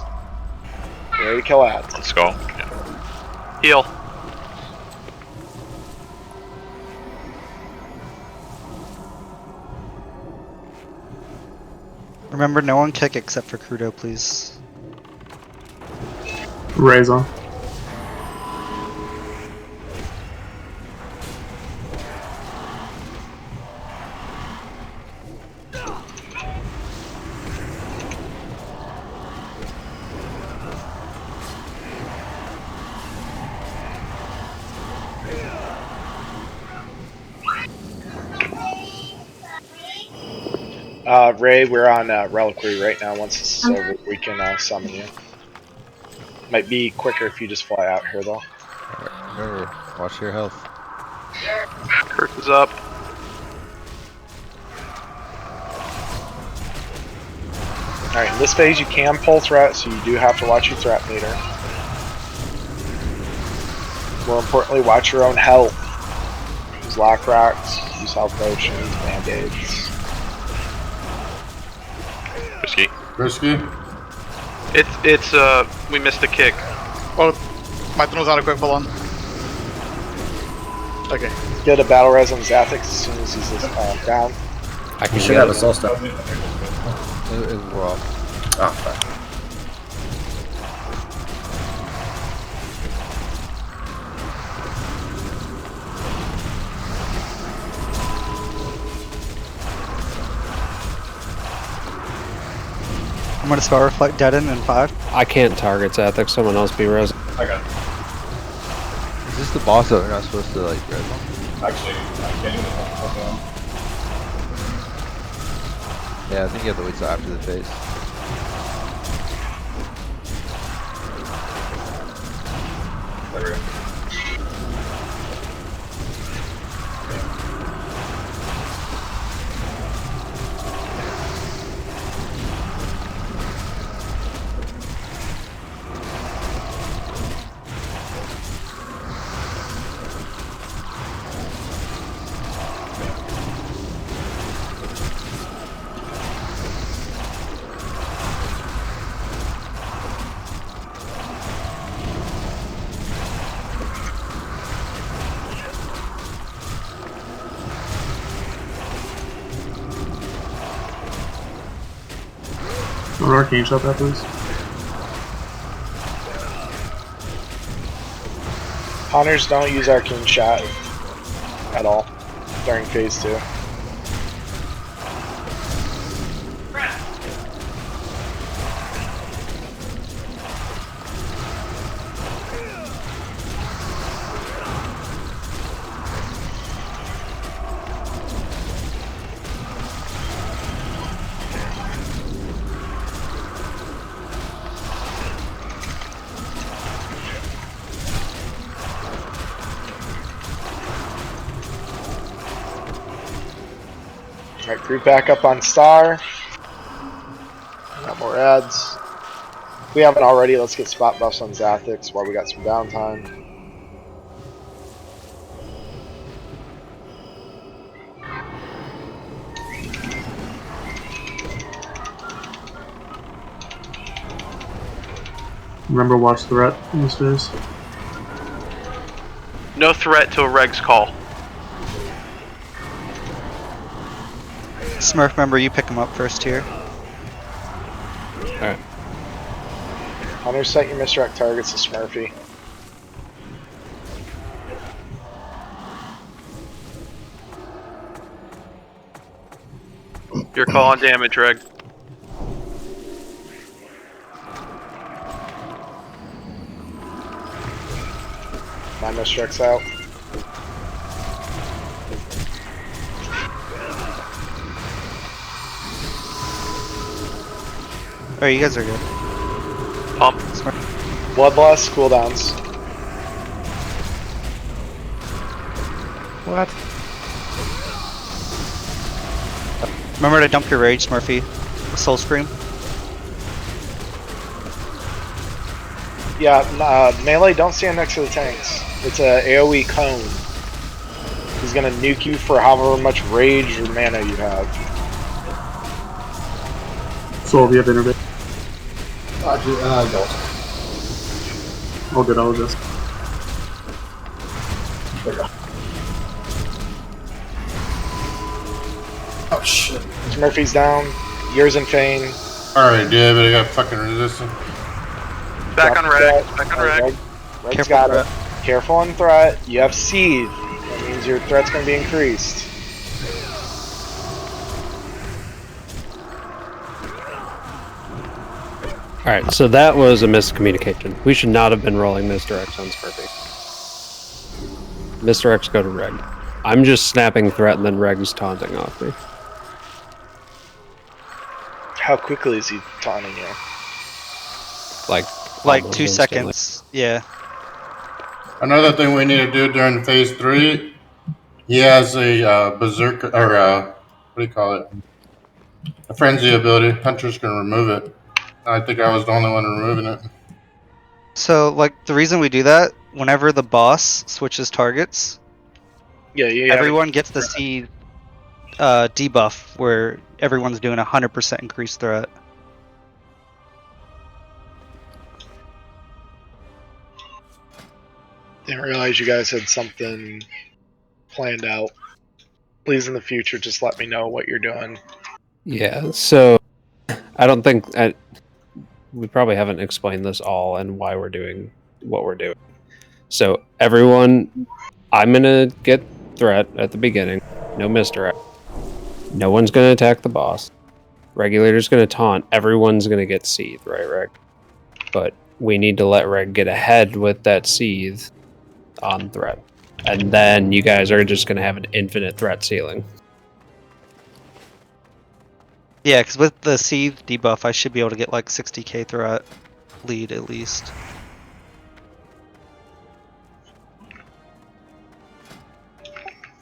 We're ready to kill ads. Let's go. Heal. Remember, no one kick except for Crudo, please. Raise on. Ray, we're on Reliquary right now. Once this is over, we can summon you. Might be quicker if you just fly out here, though. Remember, watch your health. Kirk is up. Alright, in this phase you can pull threat, so you do have to watch your threat meter. More importantly, watch your own health. Use lock rocks, use health potions, band-aids. Risky. Risky. It's we missed a kick. Oh, my turn was out of quick, hold on. Okay. Get a battle res on Zathix as soon as he's down. You should have a soul stone. It was off. Oh, fuck. I'm gonna spell reflect dead in 5. I can't target Zathix, someone else be res. I got it. Is this the boss that we're not supposed to like res on? Actually, I can't even hold on. Yeah, I think you have to wait till after the phase. There we go. An arcane shot that, please. Hunters don't use Arcane Shot at all during phase 2. Alright, group back up on Star. Got more ads. If we haven't already, let's get spot buffs on Zathix while we got some downtime. Remember, watch threat in this phase. No threat till Reg's call. Smurf, remember you pick him up first here. Alright. Hunter, set your misdirect targets to Smurfy. Your call on damage, Reg. My misdirect's out. Alright, you guys are good. Pump. Bloodlust cooldowns. What? Remember to dump your rage, Smurfy. Soul Scream. Yeah, melee, don't stand next to the tanks. It's a AoE cone. He's gonna nuke you for however much rage or mana you have. So we have innervate. Go. All good, all just. Oh shit. Murphy's down. Yours and Fane. Alright, yeah, but I got fucking resistant. Back on reg. Back on reg. Reg's Careful got threat. it. Careful on threat. You have Seethe. That means your threat's gonna be increased. Alright, so that was a miscommunication. We should not have been rolling Mr. X on Smurfy. Mr. X, go to Reg. I'm just snapping threat and then Reg's taunting off me. How quickly is he taunting you? Like Like 2 instantly. seconds. Yeah. Another thing we need to do during phase 3, he has a berserker, or what do you call it? A frenzy ability. Hunter's gonna remove it. I think I was the only one removing it. So, like, the reason we do that, whenever the boss switches targets, Yeah, everyone gets the Seethe debuff where everyone's doing 100% increased threat. Didn't realize you guys had something planned out. Please, in the future, just let me know what you're doing. Yeah, so I don't think we probably haven't explained this all and why we're doing what we're doing. So everyone, I'm gonna get threat at the beginning. No misdirect. No one's gonna attack the boss. Regulator's gonna taunt. Everyone's gonna get Seethe, right, Reg? But we need to let Reg get ahead with that Seethe on threat. And then you guys are just gonna have an infinite threat ceiling. Yeah, because with the Seethe debuff, I should be able to get like 60k threat lead at least.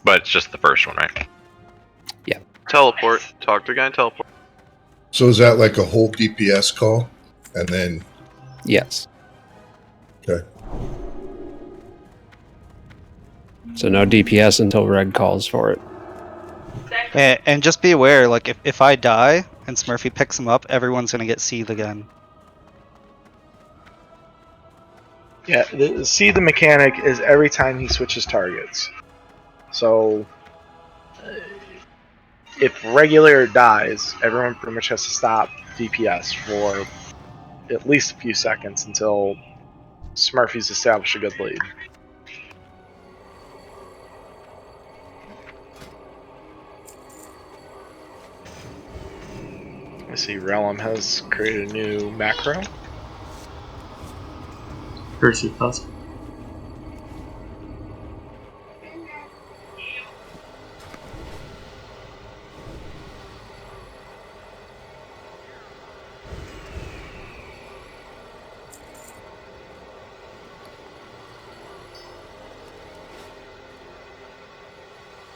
But it's just the first one, right? Yeah. Teleport. Talk to the guy and teleport. So is that like a whole DPS call? And then... Yes. Okay. So no DPS until Reg calls for it. And just be aware, like, if I die and Smurfy picks him up, everyone's gonna get Seethe again. Yeah, see, the mechanic is every time he switches targets. So, if Regulator dies, everyone pretty much has to stop DPS for at least a few seconds until Smurfy's established a good lead. I see Realm has created a new macro. Percy Tusk.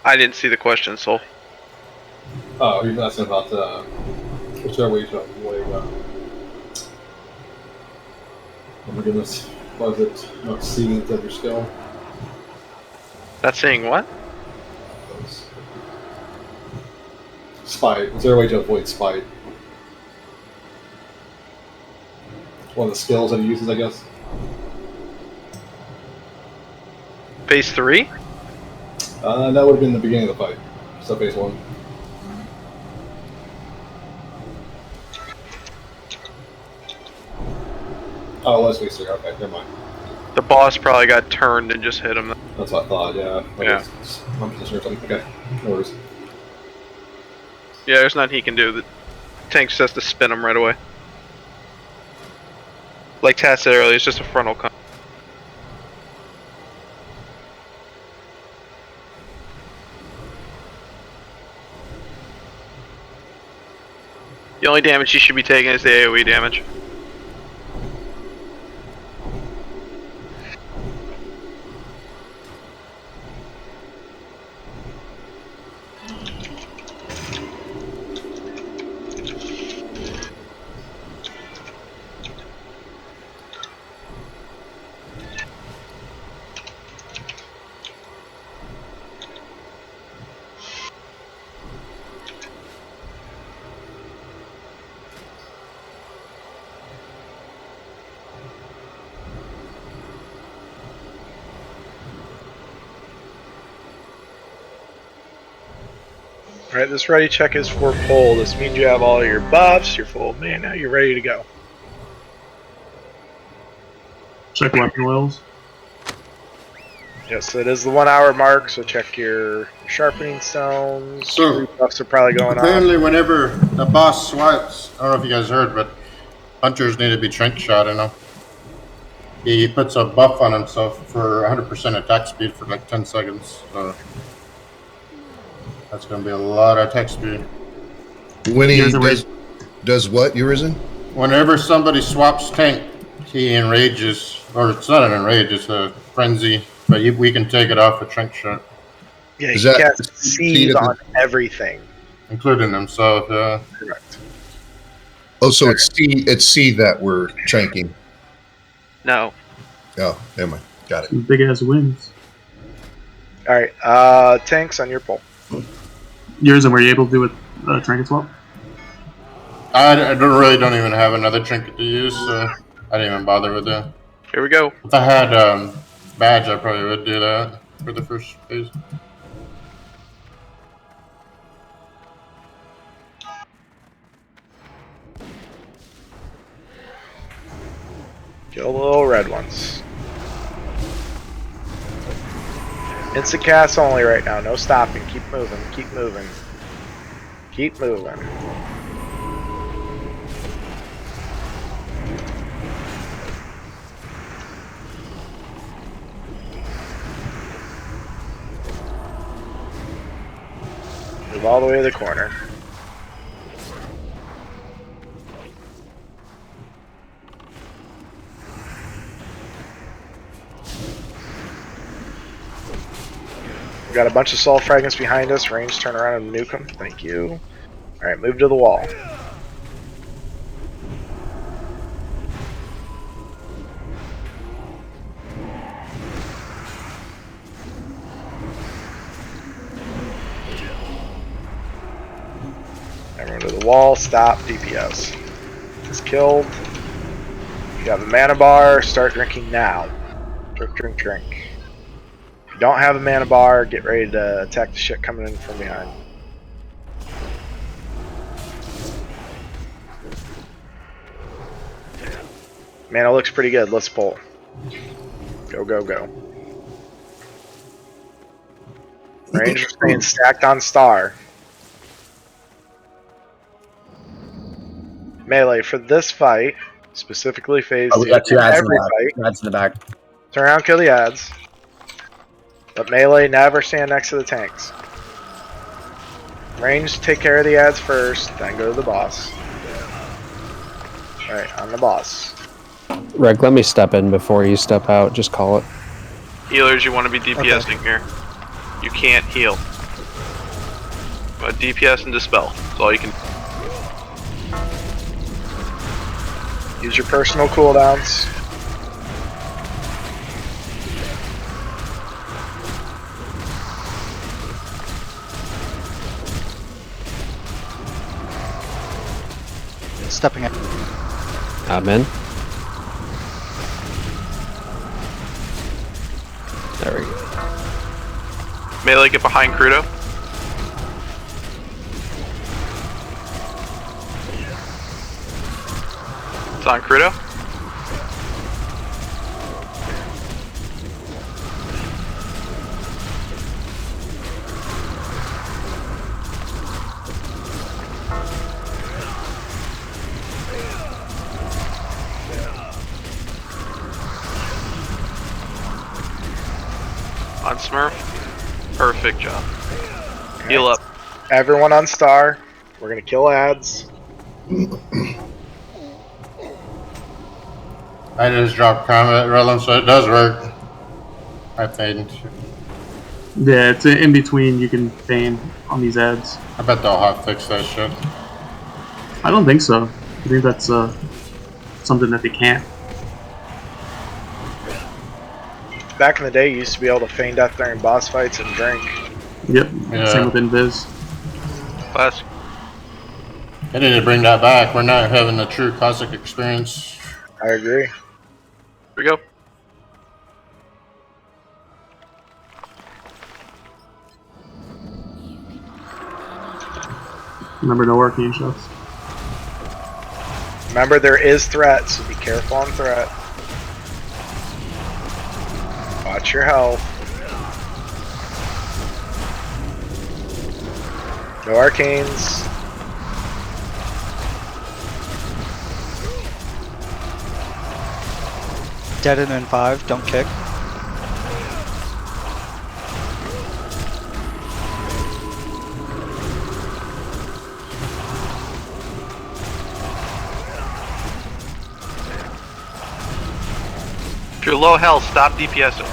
I didn't see the question, Soul. Oh, you're asking about which are we avoid? Oh my goodness, what is it? Not seeing of your skill. That's saying what? Spite. Is there a way to avoid spite? One of the skills that he uses, I guess. Phase 3? That would have been the beginning of the fight. So phase 1. Oh, it was phase 3. Okay, never mind. The boss probably got turned and just hit him. That's what I thought, yeah. Yeah. I'm position or something. Okay, no worries. Yeah, there's nothing he can do. The tank just has to spin him right away. Like Tat said earlier, it's just a frontal con. The only damage you should be taking is the AoE damage. Alright, this ready check is for pull. This means you have all your buffs, you're full of mana, you're ready to go. Check weapon oils. Yes, it is the 1 hour mark, so check your sharpening stones. So, buffs are probably going apparently on. whenever the boss swipes, I don't know if you guys heard, but hunters need to be trank shot, you know. He puts a buff on himself for 100% attack speed for like 10 seconds. So that's going to be a lot of attack speed. When he does what, Urizen? Whenever somebody swaps tank, he enrages. Or it's not an enrage, it's a frenzy. But we can take it off with trank shot. Yeah, he casts seed on everything. Including himself, yeah. Correct. Oh, so it's C that we're tranking. No. Oh, never mind. Got it. Big ass wings. Alright, tanks on your pull. Yours, and were you able to do a trinket swap? I don't even have another trinket to use, so I didn't even bother with that. Here we go. If I had badge, I probably would do that for the first phase. Kill the little red ones. Instant cast only right now, no stopping. Keep moving, keep moving. Keep moving. Move all the way to the corner. We got a bunch of soul fragments behind us. Range, turn around and nuke them. Thank you. Alright, move to the wall. Everyone to the wall. Stop. DPS. It's killed. You got the mana bar. Start drinking now. Drink, drink, drink. Don't have a mana bar, get ready to attack the shit coming in from behind. Mana looks pretty good, let's pull. Go, go, go. Ranger staying stacked on star. Melee, for this fight, specifically phase we got two ads in the back. fight, Two ads in the back. turn around, kill the ads. But melee, never stand next to the tanks. Range, take care of the ads first, then go to the boss. Alright, on the boss. Reg, let me step in before you step out. Just call it. Healers, you want to be DPSing here. You can't heal. But DPS and dispel. That's all you can. Use your personal cooldowns. Stepping in. I'm in. There we go. Melee, get behind Crudo. It's on Crudo. On Smurf. Perfect job. Heal up. Everyone on star. We're gonna kill ads. I just dropped combat relic, so it does work. I think. Yeah, it's in between. You can feign on these ads. I bet they'll hot fix that shit. I don't think so. I think that's something that they can't. Back in the day, you used to be able to feign death during boss fights and drink. Yep. Yeah. Same with Invis. Classic. They need to bring that back. We're not having the true classic experience. I agree. Here we go. Remember, no arcane shots. Remember, there is threat, so be careful on threat. Watch your health. No arcanes. Dead in 5, don't kick. If you're low health, stop DPSing.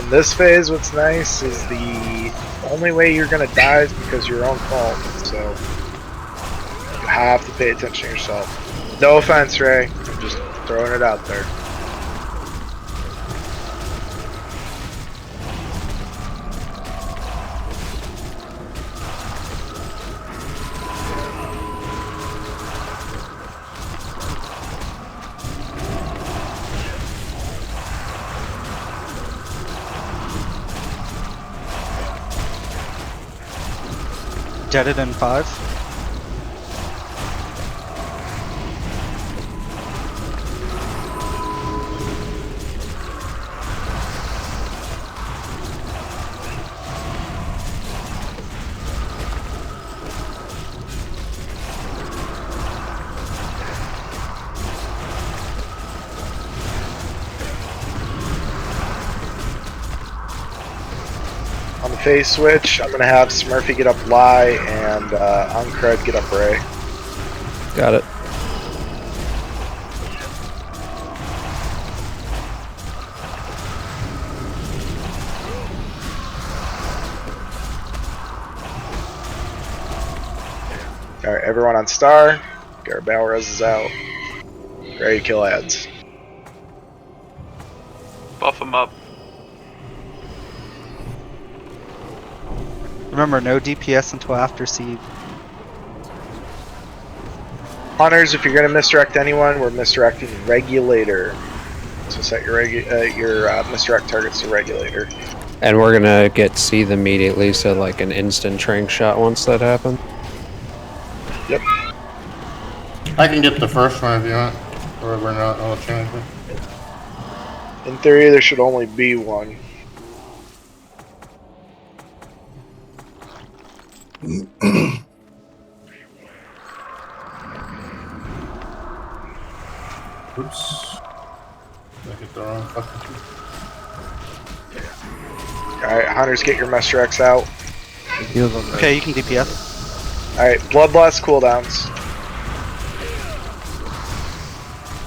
In this phase, what's nice is the only way you're gonna die is because of your own fault, so you have to pay attention to yourself. No offense, Ray, I'm just throwing it out there. Dead in 5. On the phase switch, I'm gonna have Smurfy get up Lie and Uncred get up Ray. Got it. Alright, everyone on Star. Garrett Balrez is out. Ready to kill ads. Buff them up. Remember, no DPS until after Seed. Hunters, if you're gonna misdirect anyone, we're misdirecting Regulator. So set your misdirect targets to Regulator. And we're gonna get Seethe immediately, so like an instant trank shot once that happens. Yep. I can get the first one if you want. Or we're not all changing. In theory, there should only be one. Oops. I hit the wrong fucking key. Alright, Hunters, get your misdirects out. Okay, you can DPS. Alright, Bloodlust cooldowns.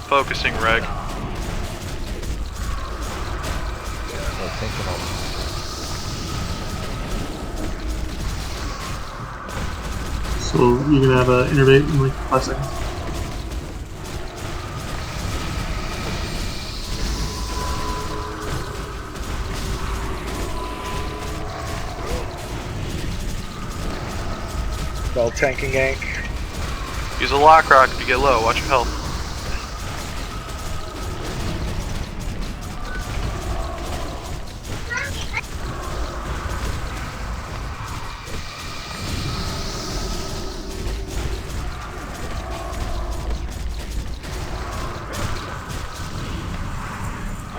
Focusing Reg. So you can have an innervate in like 5 seconds. Spell tanking gank. Use a lock rock if you get low. Watch your health.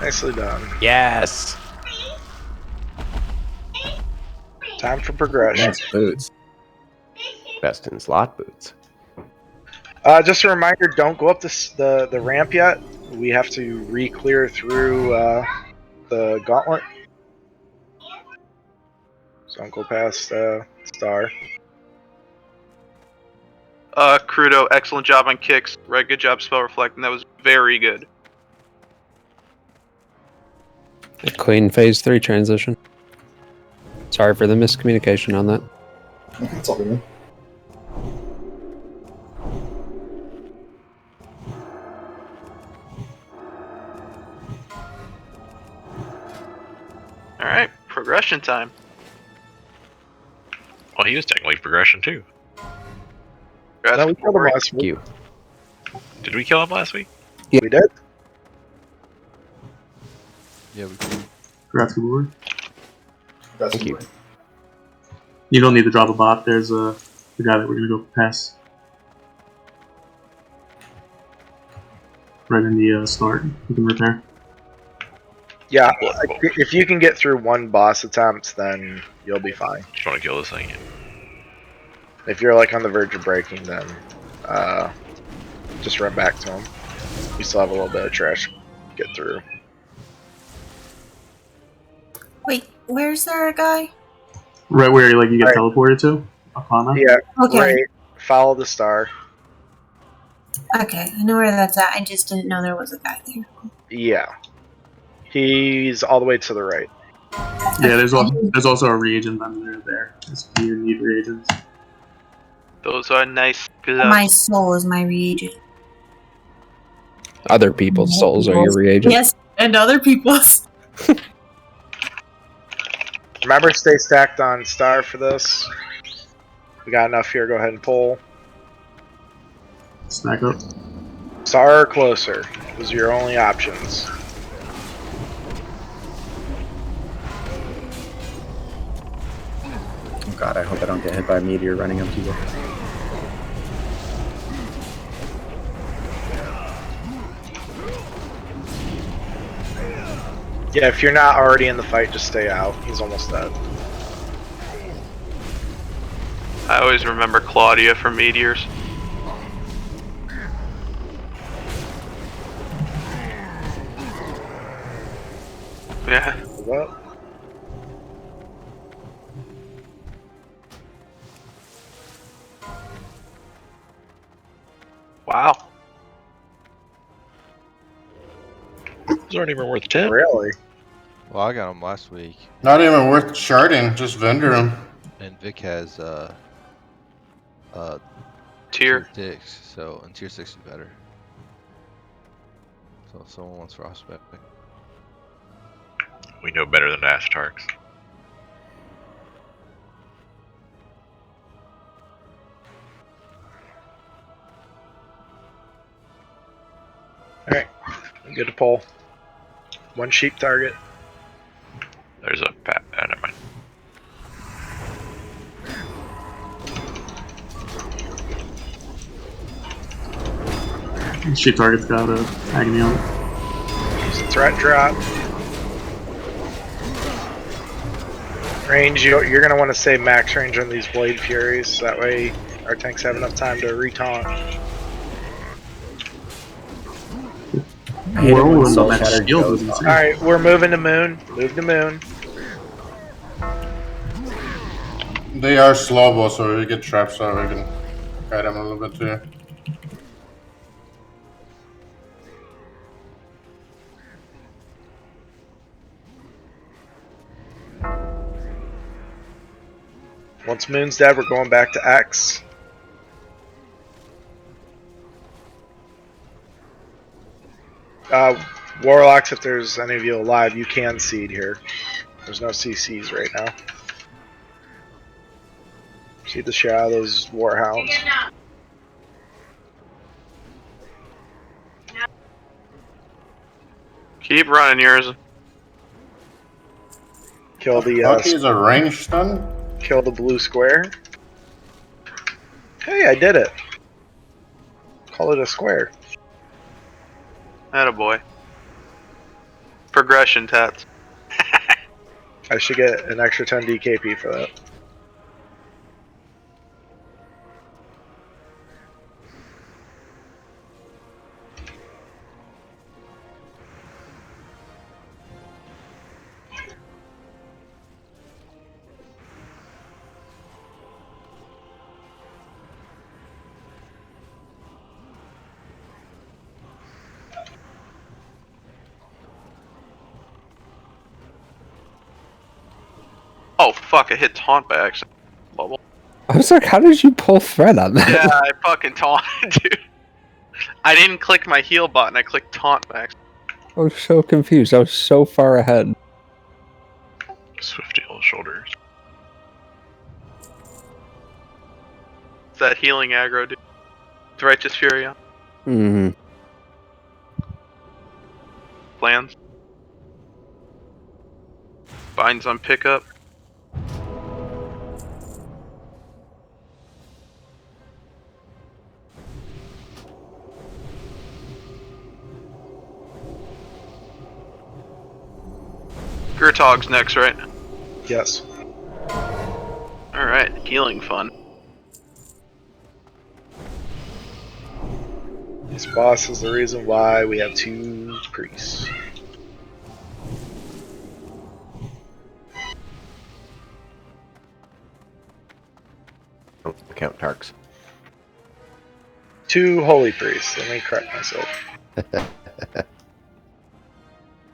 Nicely done. Yes. Time for progression. Best boots. Best in slot boots. Just a reminder, don't go up the ramp yet. We have to re-clear through the gauntlet. So don't go past Star. Crudo, excellent job on kicks. Right, good job spell reflecting. That was very good. A clean phase 3 transition. Sorry for the miscommunication on that. It's all good. Alright, progression time. Well, he was technically progression too. No, we killed him last week. You. Did we kill him last week? Yeah. We did. Yeah, we can. Congrats, good board. Thank you. You don't need to drop a bot. There's the guy that we're gonna go past. Right in the start. You can repair. Yeah, if you can get through one boss attempt, then you'll be fine. Just want to kill this thing. If you're like on the verge of breaking, then just run back to him. We still have a little bit of trash to get through. Wait, where's there a guy? Right where like you get teleported to? Apana? Yeah. Okay. Right, follow the star. Okay, I know where that's at. I just didn't know there was a guy there. Yeah. He's all the way to the right. Yeah, there's also a reagent vendor there. If you need reagents. Those are nice gloves. My soul is my reagent. Other people's souls are your reagent. Yes, and other people's. Remember, stay stacked on star for this. We got enough here. Go ahead and pull. Stack up. Star or closer. Those are your only options. Oh god, I hope I don't get hit by a meteor running up to you. Yeah, if you're not already in the fight, just stay out. He's almost dead. I always remember Claudia from Meteors. Yeah. What? Wow. Those aren't even worth 10. Really? Well, I got him last week. Not even worth sharding, just vendor them. And Vic has tier 6, so and tier 6 is better. So if someone wants Frostbite. We know better than Astarks. Alright, good to pull. One sheep target. There's a pat. Never mind. Sheep target's got a agony on it. Use a threat drop. Range, you're going to want to save max range on these Blade Furies, so that way our tanks have enough time to retaunt. Alright, we're moving to moon. Move to moon. They are slowable, so we get trapped, so we can guide them a little bit too. Once moon's dead, we're going back to X. Warlocks, if there's any of you alive, you can seed here. There's no CCs right now. See the shot of those warhounds. Keep running yours. Kill the Bucky's a range stun? Kill the blue square. Hey, I did it. Call it a square. Attaboy. Progression tats. I should get an extra 10 DKP for that. Oh fuck! I hit taunt by accident. Bubble. I was like, how did you pull Fred on that? Yeah, I fucking taunted, dude. I didn't click my heal button. I clicked taunt by accident. I was so confused. I was so far ahead. Swift heal shoulders. It's that healing aggro, dude. It's Righteous Fury on. Mm-hmm. Plans. Binds on pickup. Gurtog's next, right? Yes. Alright, healing fun. This boss is the reason why we have 2 priests. Don't count Tarks. 2 holy priests. Let me correct myself.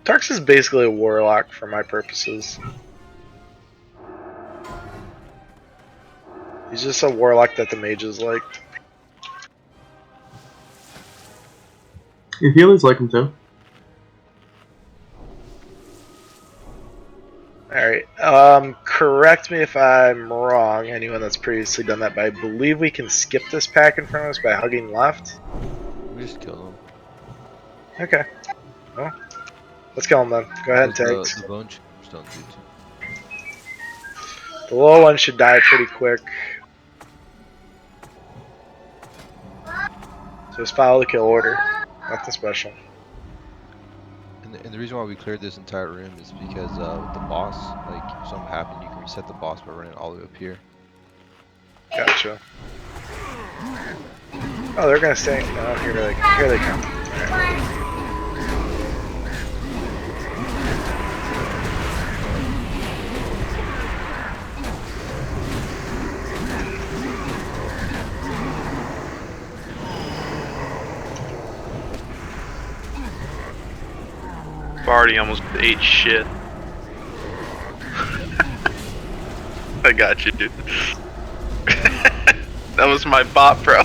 Tarks is basically a warlock for my purposes. He's just a warlock that the mages like. Your healers like him too. Alright, correct me if I'm wrong, anyone that's previously done that, but I believe we can skip this pack in front of us by hugging left. We just killed him. Okay. Well, let's kill him then. Go ahead and take. The bone chips don't do too. The low one should die pretty quick. So just follow the kill order. Nothing special. And the reason why we cleared this entire room is because with the boss, like if something happened, you can reset the boss by running all the way up here. Gotcha. Oh, they're gonna stay. Oh, here they come. Alright. Barty almost ate shit. I got you, dude. That was my bot, bro.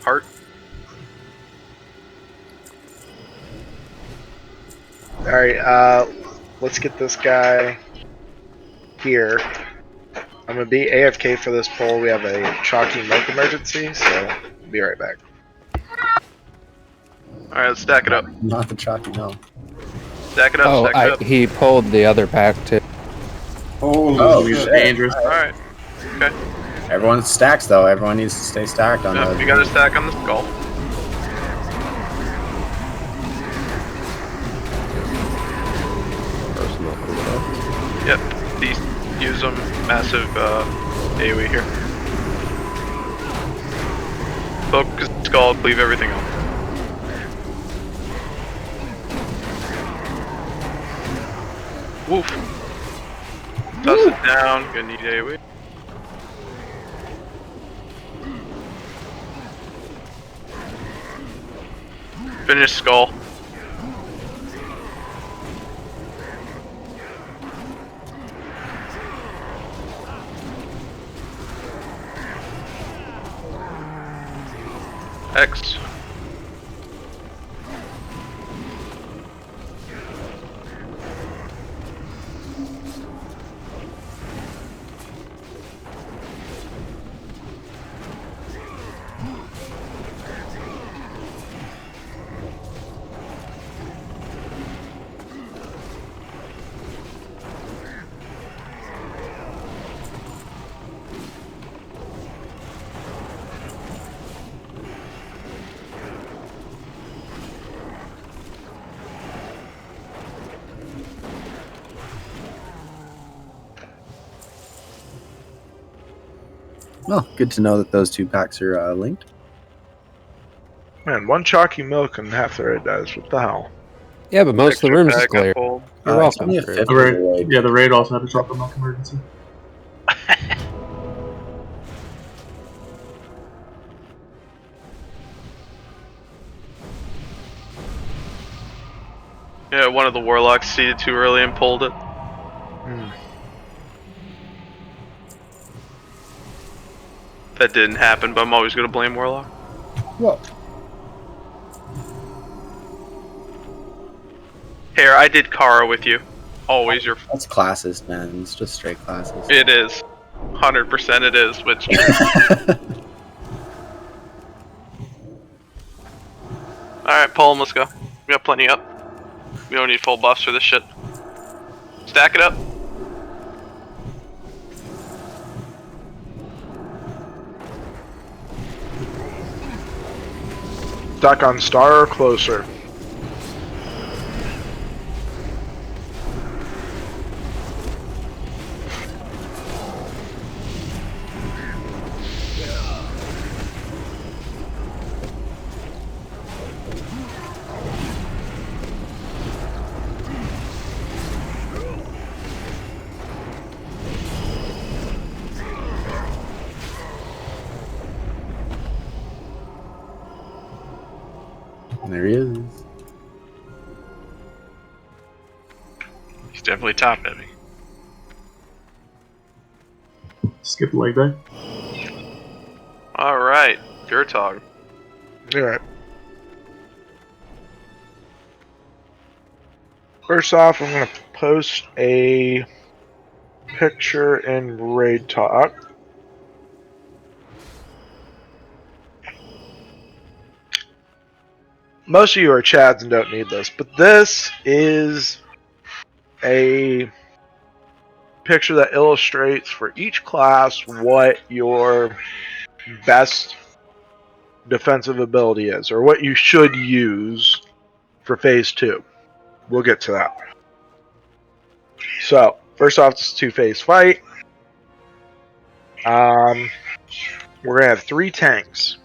Heart. Alright, let's get this guy here. I'm gonna be AFK for this poll. We have a chalky milk emergency, so be right back. Alright, let's stack it up. Not the chalky milk. Stack it up, Oh, stack it up. he pulled the other pack too. Holy shit. Dangerous. Alright. Okay. Everyone stacks though. Everyone needs to stay stacked on Yep, the. you got a stack on the skull. Yep, these use them massive AoE here. Focus skull, cleave everything else. Woof. Toss it down, gonna need AoE. Finish skull. X. Well, good to know that those 2 packs are linked. Man, 1 chalky milk and half the raid dies. What the hell? Yeah, but most of the rooms is clear. It's You're welcome. only a Chris. fifth The of the raid, raid. yeah, the raid also had a chocolate milk emergency. Yeah, one of the warlocks seeded too early and pulled it. That didn't happen, but I'm always gonna blame warlock. What? Here, I did Kara with you. Always your. That's classes, man. It's just straight classes. It is. 100% it is, which. Alright, pull him, let's go. We got plenty up. We don't need full buffs for this shit. Stack it up. Duck on star or closer? There he is. He's definitely top heavy. Skip leg day. Alright, Gurtog. Alright. First off, I'm going to post a picture in Raid Talk. Most of you are Chads and don't need this, but this is a picture that illustrates for each class what your best defensive ability is, or what you should use for Phase 2. We'll get to that. So, first off, it's a two-phase fight. We're going to have 3 tanks.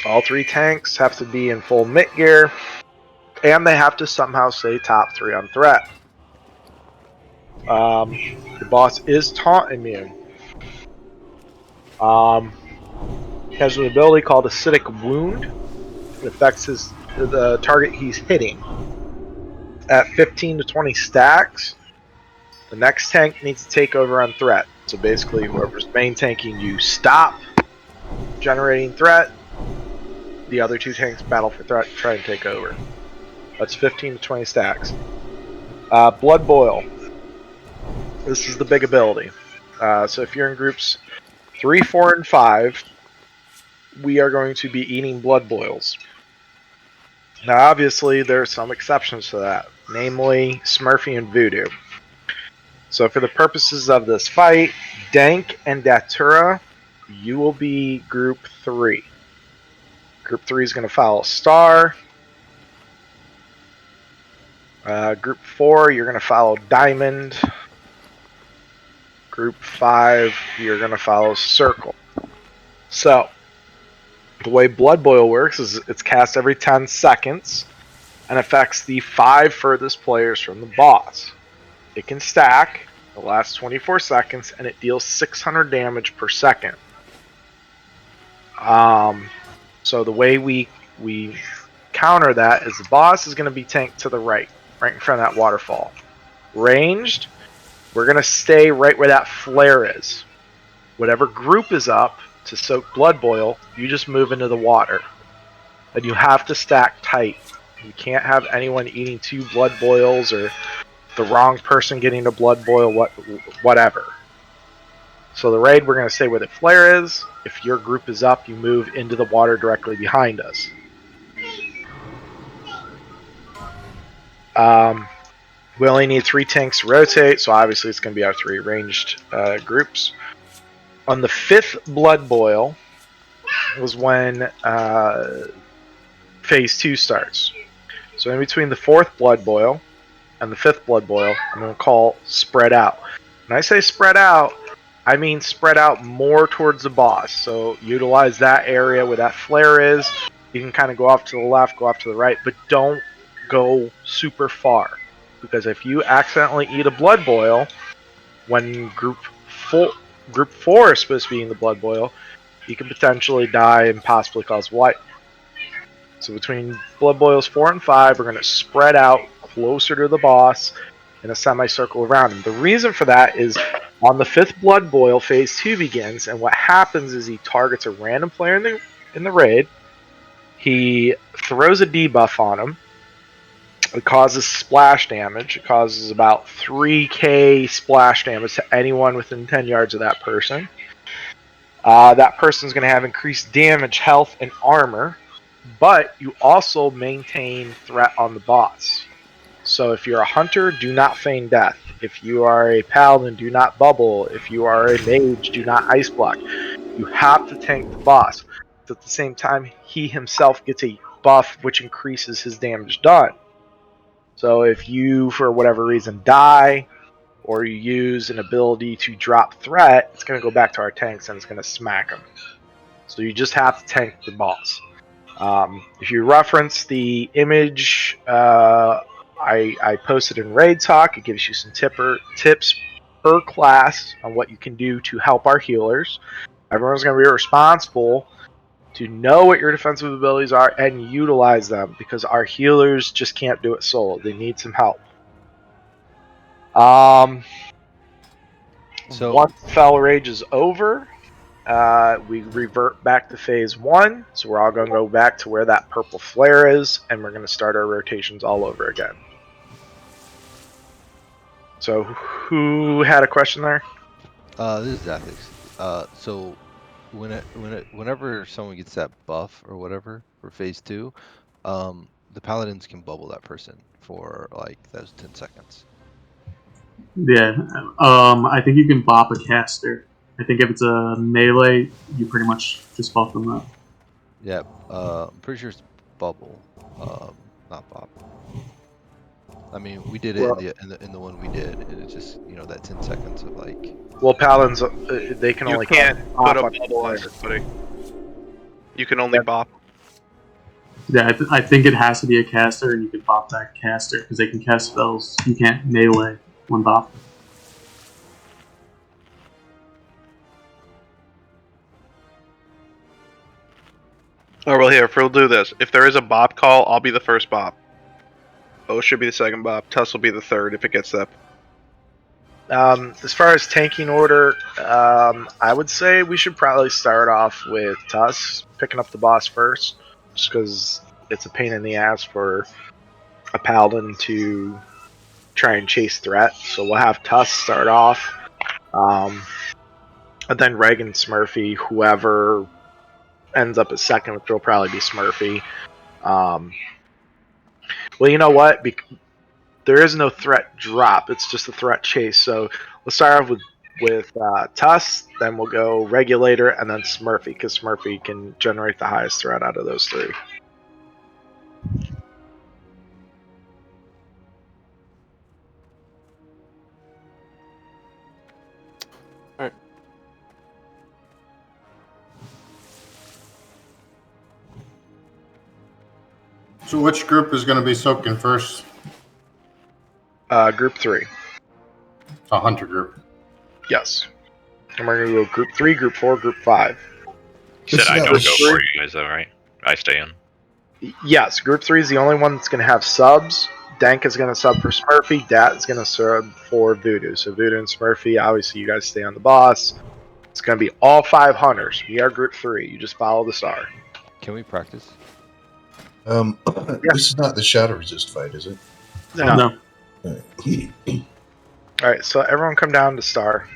All 3 tanks have to be in full mitt gear, and they have to somehow stay top 3 on threat. The boss is taunt immune. He has an ability called Acidic Wound. It affects the target he's hitting. At 15 to 20 stacks, the next tank needs to take over on threat. So basically, whoever's main tanking you stop generating threat. The other 2 tanks battle for threat and try and take over. That's 15 to 20 stacks. Blood Boil. This is the big ability. So if you're in groups 3, 4, and 5, we are going to be eating blood boils. Now obviously there are some exceptions to that, namely Smurfy and Voodoo. So for the purposes of this fight, Dank and Datura, you will be group 3. Group 3 is going to follow Star. Group 4, you're going to follow Diamond. Group 5, you're going to follow Circle. So, the way Blood Boil works is it's cast every 10 seconds and affects the 5 furthest players from the boss. It can stack, it lasts 24 seconds, and it deals 600 damage per second. So the way we counter that is the boss is going to be tanked to the right in front of that waterfall. Ranged, we're going to stay right where that flare is. Whatever group is up to soak Blood Boil, you just move into the water. And you have to stack tight. You can't have anyone eating 2 Blood Boils or the wrong person getting a Blood Boil, whatever. So the raid, we're going to stay where the flare is. If your group is up, you move into the water directly behind us. We only need 3 tanks to rotate, so obviously it's going to be our 3 ranged groups. On the 5th Blood Boil was when Phase 2 starts. So in between the 4th Blood Boil and the 5th Blood Boil, I'm going to call Spread Out. When I say Spread Out, I mean spread out more towards the boss. So utilize that area where that flare is. You can kind of go off to the left, go off to the right, but don't go super far. Because if you accidentally eat a Blood Boil, when Group 4 is supposed to be in the Blood Boil, you can potentially die and possibly cause wipe. So between Blood Boils 4 and 5, we're going to spread out closer to the boss in a semicircle around him. The reason for that is on the 5th Blood Boil, Phase 2 begins, and what happens is he targets a random player in the raid. He throws a debuff on him. It causes splash damage. It causes about 3k splash damage to anyone within 10 yards of that person. That person's going to have increased damage, health, and armor, but you also maintain threat on the boss. So if you're a hunter, do not feign death. If you are a paladin, do not bubble. If you are a mage, do not ice block. You have to tank the boss. But at the same time, he himself gets a buff which increases his damage done. So if you, for whatever reason, die, or you use an ability to drop threat, it's going to go back to our tanks and it's going to smack them. So you just have to tank the boss. If you reference the image I posted in Raid Talk, it gives you some tips per class on what you can do to help our healers. Everyone's going to be responsible to know what your defensive abilities are and utilize them, because our healers just can't do it solo. They need some help. So once Fel Rage is over, we revert back to Phase 1. So we're all going to go back to where that purple flare is, and we're going to start our rotations all over again. So who had a question there? This is Ethics. So whenever someone gets that buff or whatever for Phase 2, the paladins can bubble that person for like those 10 seconds. Yeah, I think you can bop a caster. I think if it's a melee, you pretty much just buff them up. Yeah, I'm pretty sure it's bubble, not bop. I mean, we did it in the one we did. It's just, you know, that 10 seconds of like. Well, paladins, they can only. You can't put a bubble on everybody. You can only bop. Yeah, I think it has to be a caster, and you can bop that caster because they can cast spells. You can't melee one bop. Oh, well, here, we'll do this. If there is a bop call, I'll be the first bop. O should be the second bop. Tuss will be the third if it gets that. As far as tanking order, I would say we should probably start off with Tuss picking up the boss first, just because it's a pain in the ass for a paladin to try and chase threat. So we'll have Tuss start off, and then Reagan, Smurfy, whoever ends up at second, which will probably be Smurfy. Well, you know what? There is no threat drop. It's just a threat chase. So let's start off with Tuss, then we'll go Regulator, and then Smurfy, because Smurfy can generate the highest threat out of those three. Alright. So which group is going to be soaking first? Group 3. A hunter group. Yes. And we're going to go Group 3, Group 4, Group 5. You said I don't go for you guys though, right? I stay in. Yes, Group 3 is the only one that's going to have subs. Dank is going to sub for Smurfy. Dat is going to sub for Voodoo. So Voodoo and Smurfy, obviously you guys stay on the boss. It's going to be all 5 hunters. We are Group 3. You just follow the star. Can we practice? This is not the Shadow Resist fight, is it? No. Alright, so everyone come down to star.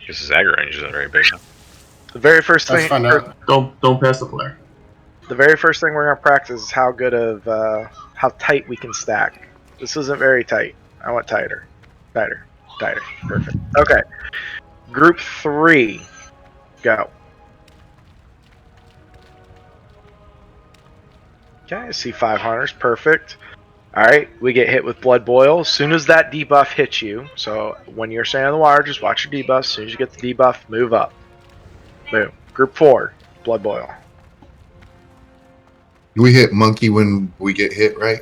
This is aggro range isn't very big. The very first Let's thing. find out. Don't pass the flare. The very first thing we're going to practice is how good of how tight we can stack. This isn't very tight. I want tighter. Tighter. Perfect. Okay. Group 3. Go. Okay, I see 5 hunters. Perfect. Alright, we get hit with Blood Boil. As soon as that debuff hits you, so when you're standing on the wire, just watch your debuff. As soon as you get the debuff, move up. Boom. Group 4. Blood Boil. We hit monkey when we get hit, right?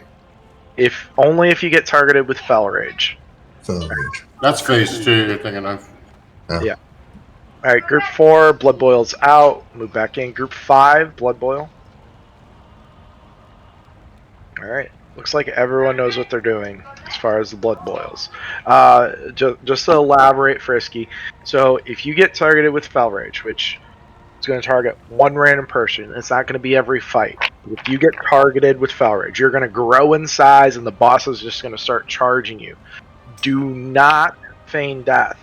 Only if you get targeted with Fel Rage. Fel Rage. That's Phase 2 you're thinking of. Yeah. Alright, group 4, Blood Boil's out. Move back in. Group 5, Blood Boil. Alright. Looks like everyone knows what they're doing as far as the Blood Boils. Just to elaborate, Frisky. So, if you get targeted with Fel Rage, which is going to target one random person, it's not going to be every fight. If you get targeted with Fel Rage, you're going to grow in size and the boss is just going to start charging you. Do not feign death.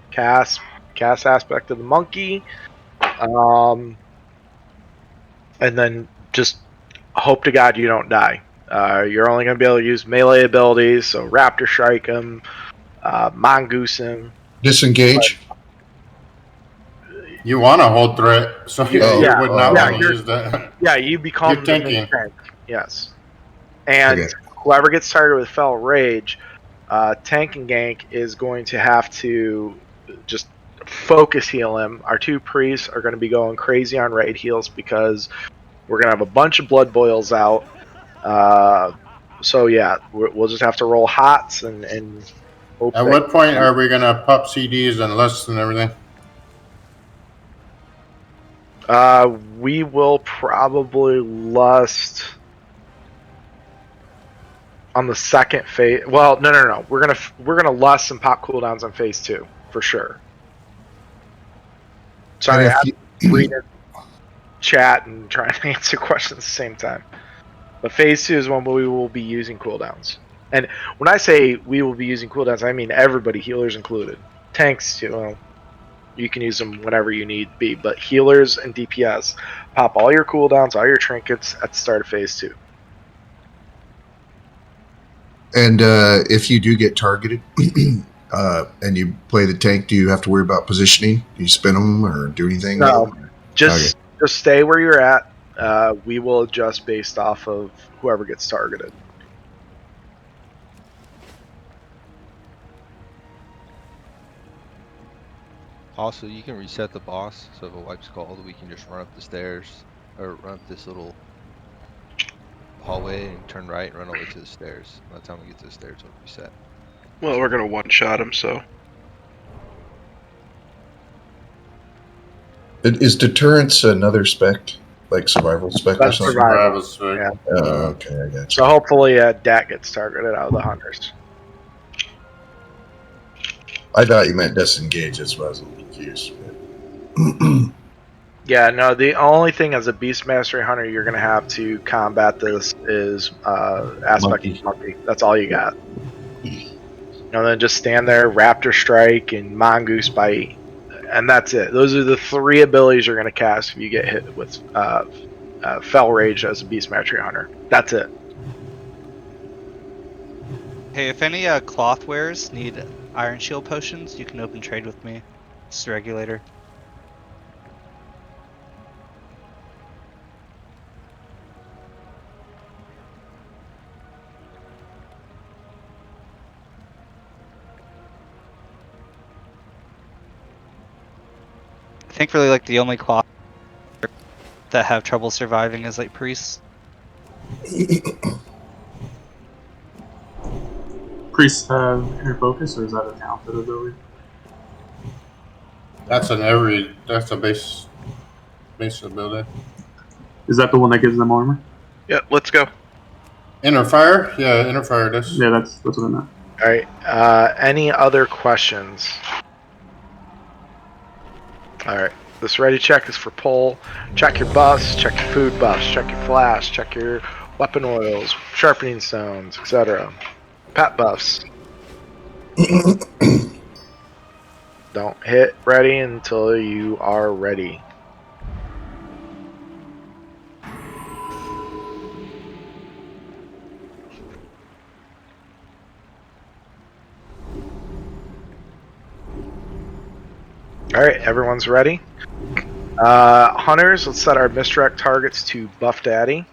Cast aspect of the monkey, and then just hope to God you don't die. You're only going to be able to use melee abilities, so Raptor Strike him, Mongoose him. Disengage. You want to hold threat, so you would not want to you're- use that. Yeah, you become You're the main tanking. tank. Yes. And Okay. whoever gets targeted with Fel Rage, Tank and Gank is going to have to just focus heal him. Our 2 priests are going to be going crazy on raid heals because we're going to have a bunch of Blood Boils out. So yeah, we'll just have to roll hots and hope At that- what point are we gonna pop CDs and lists and everything? We will probably lust on the second phase. Well, no. We're gonna lust and pop cooldowns on phase 2 for sure. Sorry, And I if have to read it, chat and try and answer questions at the same time. But phase 2 is when we will be using cooldowns. And when I say we will be using cooldowns, I mean everybody, healers included. Tanks too. Well, you can use them whenever you need be, but healers and DPS pop all your cooldowns, all your trinkets at the start of phase 2. And if you do get targeted and you play the tank, do you have to worry about positioning? Do you spin them or do anything? No, just Okay. just stay where you're at. We will adjust based off of whoever gets targeted. Also, you can reset the boss, so if a wipe's called, we can just run up the stairs, or run up this little hallway and turn right and run all the way to the stairs. By the time we get to the stairs, it'll reset. Well, we're gonna one-shot him, so. Is deterrence another spec, like survival spec or That's something? survival. Survival spec. Yeah. Okay, I got you. So hopefully Dat gets targeted out of the hunters. I thought you meant disengage. That's why I was a little confused. Yeah, no, the only thing as a Beast Mastery Hunter you're going to have to combat this is Aspect of Monkey. That's all you got. And then just stand there, Raptor Strike, and Mongoose Bite. And that's it. Those are the 3 abilities you're going to cast if you get hit with Fel Rage as a Beast Mastery Hunter. That's it. Hey, if any cloth wearers need Iron Shield potions, you can open trade with me. It's the regulator. I think really like the only cloth that have trouble surviving is like priests. Priests have inner focus, or is that a talented ability? That's a base ability. Is that the one that gives them armor? Yeah, let's go. Inner fire? Yeah, inner fire does. Yeah, that's what I meant. Alright, any other questions? Alright, this ready check is for pull. Check your buffs, check your food buffs, check your flash, check your weapon oils, sharpening stones, etc. Pat buffs. Don't hit ready until you are ready. Alright, everyone's ready. Hunters, let's set our misdirect targets to Buff Daddy.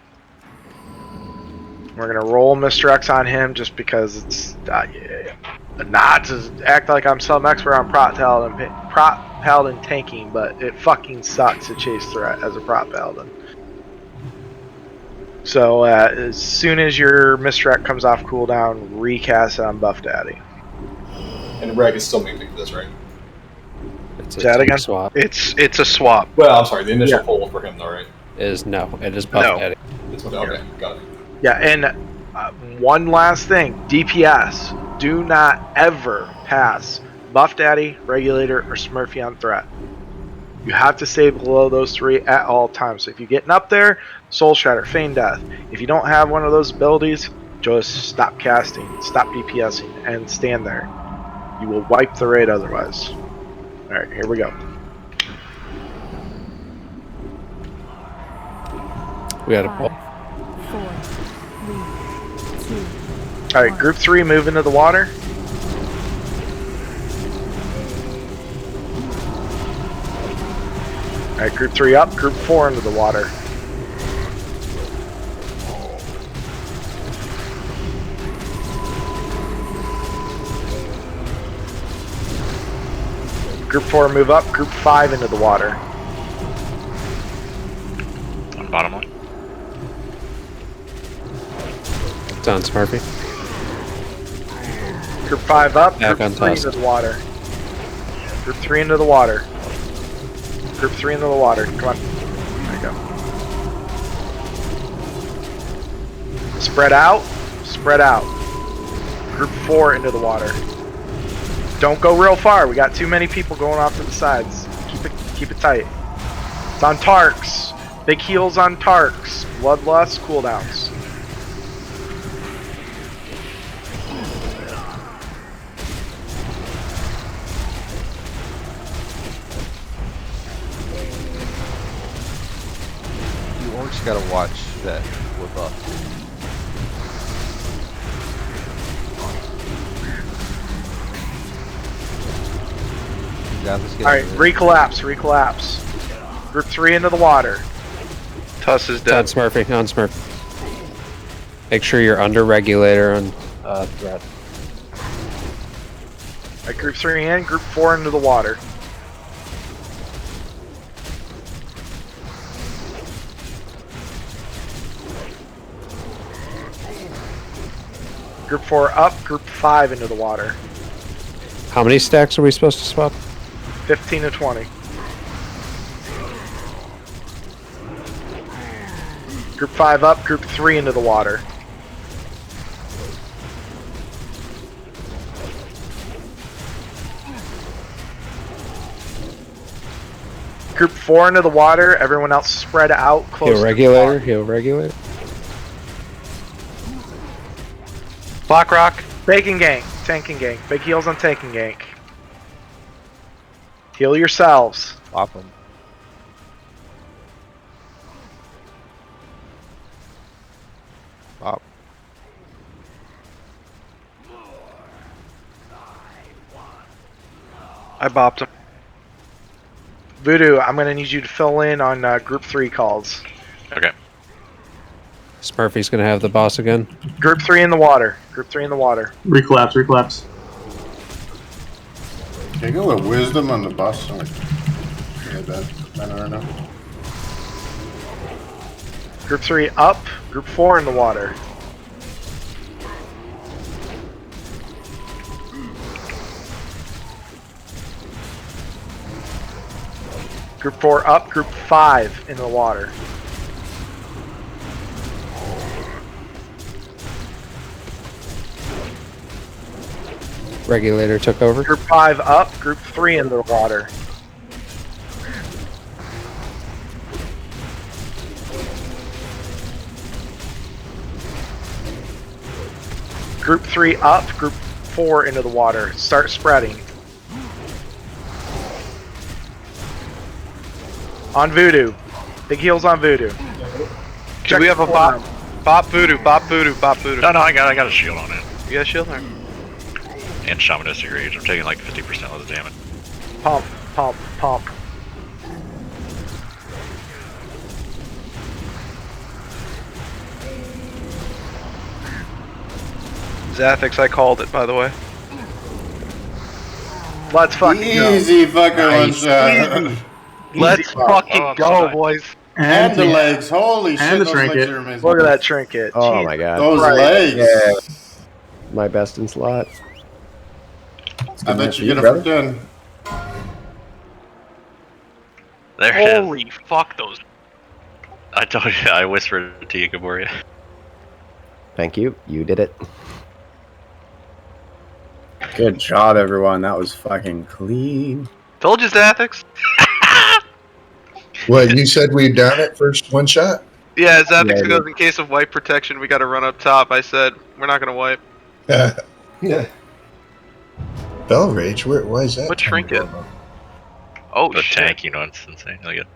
We're gonna roll misdirects on him just because it's not to act like I'm some expert on prot paladin tanking, but it fucking sucks to chase threat as a prot paladin. So as soon as your misdirect comes off cooldown, recast it on Buff Daddy. And Reg is still mainly for this, right? It's a Say that tank again? swap. It's a swap. Well, I'm sorry. The initial Yeah. poll for him, though, right? Is no, it is Buff No. Daddy. It's okay. Got it. Yeah, and one last thing, DPS, do not ever pass Buff Daddy, Regulator, or Smurfy on threat. You have to stay below those three at all times. So if you're getting up there, Soul Shatter, Feign Death. If you don't have one of those abilities, just stop casting, stop DPSing, and stand there. You will wipe the raid otherwise. Alright, here we go. We got a pull. 4, 3, 2. Alright, group 3, move into the water. Alright, group 3 up, group 4 into the water. Group 4 move up, group 5 into the water. On bottom line. It's on Smurfy. Group 5 up, Back group on 3 Tusk. into the water. Group 3 into the water. Group 3 into the water. Come on. There you go. Spread out. Spread out. Group 4 into the water. Don't go real far. We got too many people going off to the sides. Keep it tight. It's on Tarks. Big heals on Tarks. Bloodlust cooldowns. You always gotta watch that whip up. Alright, recollapse. Group 3 into the water. Tuss is It's on dead. Smurfy. On Smurfy. Make sure you're under Regulator on threat. Alright, group 3 in, group 4 into the water. Group 4 up, group 5 into the water. How many stacks are we supposed to swap? 15 to 20. Group 5 up, group 3 into the water. Group 4 into the water, everyone else spread out close Heal to the Regulator. water. Heal Regulator. Black Rock. Tank and gank, tank and gank. Big heals on tank and gank. Heal yourselves. Pop them. Pop. I bopped him. Voodoo, I'm gonna need you to fill in on group 3 calls. Okay. Smurfy's gonna have the boss again. Group 3 in the water. Group 3 in the water. Recollapse. Can you go with wisdom on the boss? Yeah, bad. I don't know. Group 3 up. Group 4 in the water. Group 4 up. Group 5 in the water. Regulator took over. Group 5 up. Group 3 in the water. Group 3 up. Group 4 into the water. Start spreading. On Voodoo. Big heals on Voodoo. Do we have a bop? Bop Voodoo, bop Voodoo, bop Voodoo. No, I got a shield on it. You got a shield there? And Shamanistic Rage. I'm taking like 50% of the damage. Pump, pump, pump. Zathix, I called it, by the way. Let's fucking go. Easy fucking one shot. Easy. Let's fucking go, boys. And the legs. Holy shit. And the those trinket. legs are amazing. Look at that trinket. Oh Jesus my god. Those Christ. legs. Yeah. My best in slot. I bet you You, get it brother? for 10. There it is. Holy fuck those. I told you, I whispered it to you, Gaboria. Thank you. You did it. Good job, everyone. That was fucking clean. Told you, Zathix. What, you said we'd down it first one shot? Yeah, Zathix Yeah, goes in case of wipe protection. We got to run up top. I said we're not gonna wipe. Yeah. Bell Rage, why is that? What turn trinket? going on? Oh The shit! tank, you know, it's insane. Look at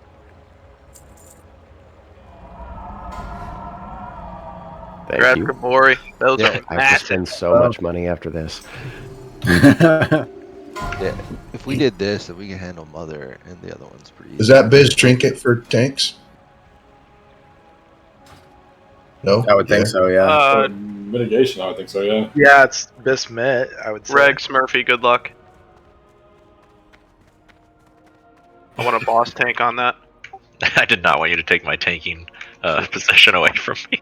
Thank Congrats, you. Gamori. Those Yeah, are I have to massive. spend so much money after this. Yeah, if we did this, then we can handle Mother, and the other one's pretty easy. Is that Biz trinket for tanks? No? I would think so, yeah. Mitigation, I would think so, yeah. Yeah, it's Bismuth, I would say. Rex Murphy, good luck. I want a boss tank on that. I did not want you to take my tanking position away from me.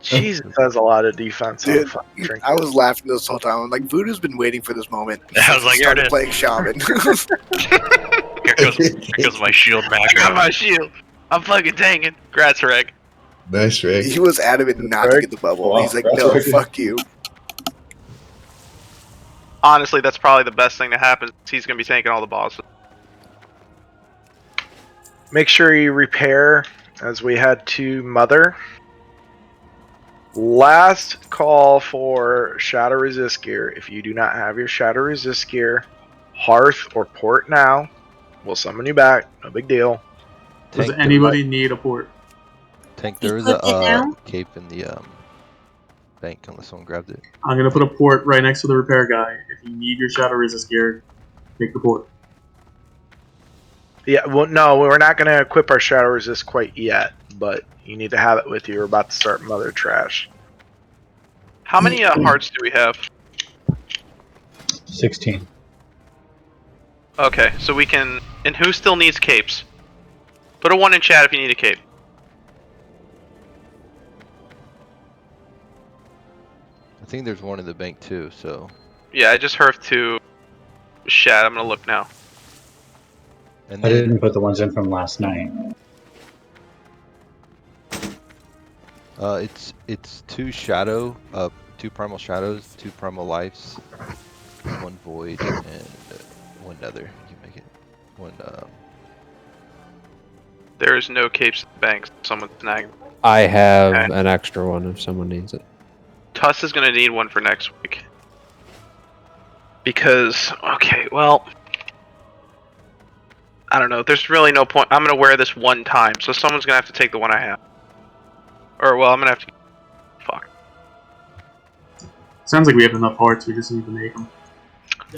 Jesus, that's a lot of defense. on Dude, fucking Trinket. I was laughing this whole time. I'm like, Voodoo's been waiting for this moment. I was like, here it started is. playing Shaman. Here goes my shield back. I got my shield. I'm fucking tanking. Congrats, Reg. Nice, Rick. He was adamant not to get the bubble. Wow, He's like, that's no, right. fuck you. Honestly, that's probably the best thing to happen. He's gonna be tanking all the bosses. Make sure you repair as we head to Mother. Last call for Shadow Resist gear. If you do not have your Shadow Resist gear, Hearth or Port now. We'll summon you back. No big deal. Does Tank, anybody need a port? Tank, You there was put it a down? cape in the bank unless someone grabbed it. I'm gonna put a port right next to the repair guy. If you need your shadow resist gear, take the port. Yeah, well, no, we're not going to equip our Shadow Resist quite yet, but you need to have it with you. We're about to start Mother Trash. How many hearts do we have? 16. Okay, so we can. And who still needs capes? Put a 1 in chat if you need a cape. I think there's one in the bank too, so. Yeah, I just heard to Shad. I'm gonna look now. And I then, didn't put the ones in from last night. it's 2 shadow, 2 primal shadows, 2 primal lives, 1 void, and 1 nether. You can make it 1. There is no capes in the bank. Someone's snagging. I have Okay. an extra one if someone needs it. Tuss is gonna need one for next week. Because, okay, well, I don't know. There's really no point. I'm gonna wear this one time, so someone's gonna have to take the one I have. Or, well, I'm gonna have to. Fuck. Sounds like we have enough hearts. We just need to make them.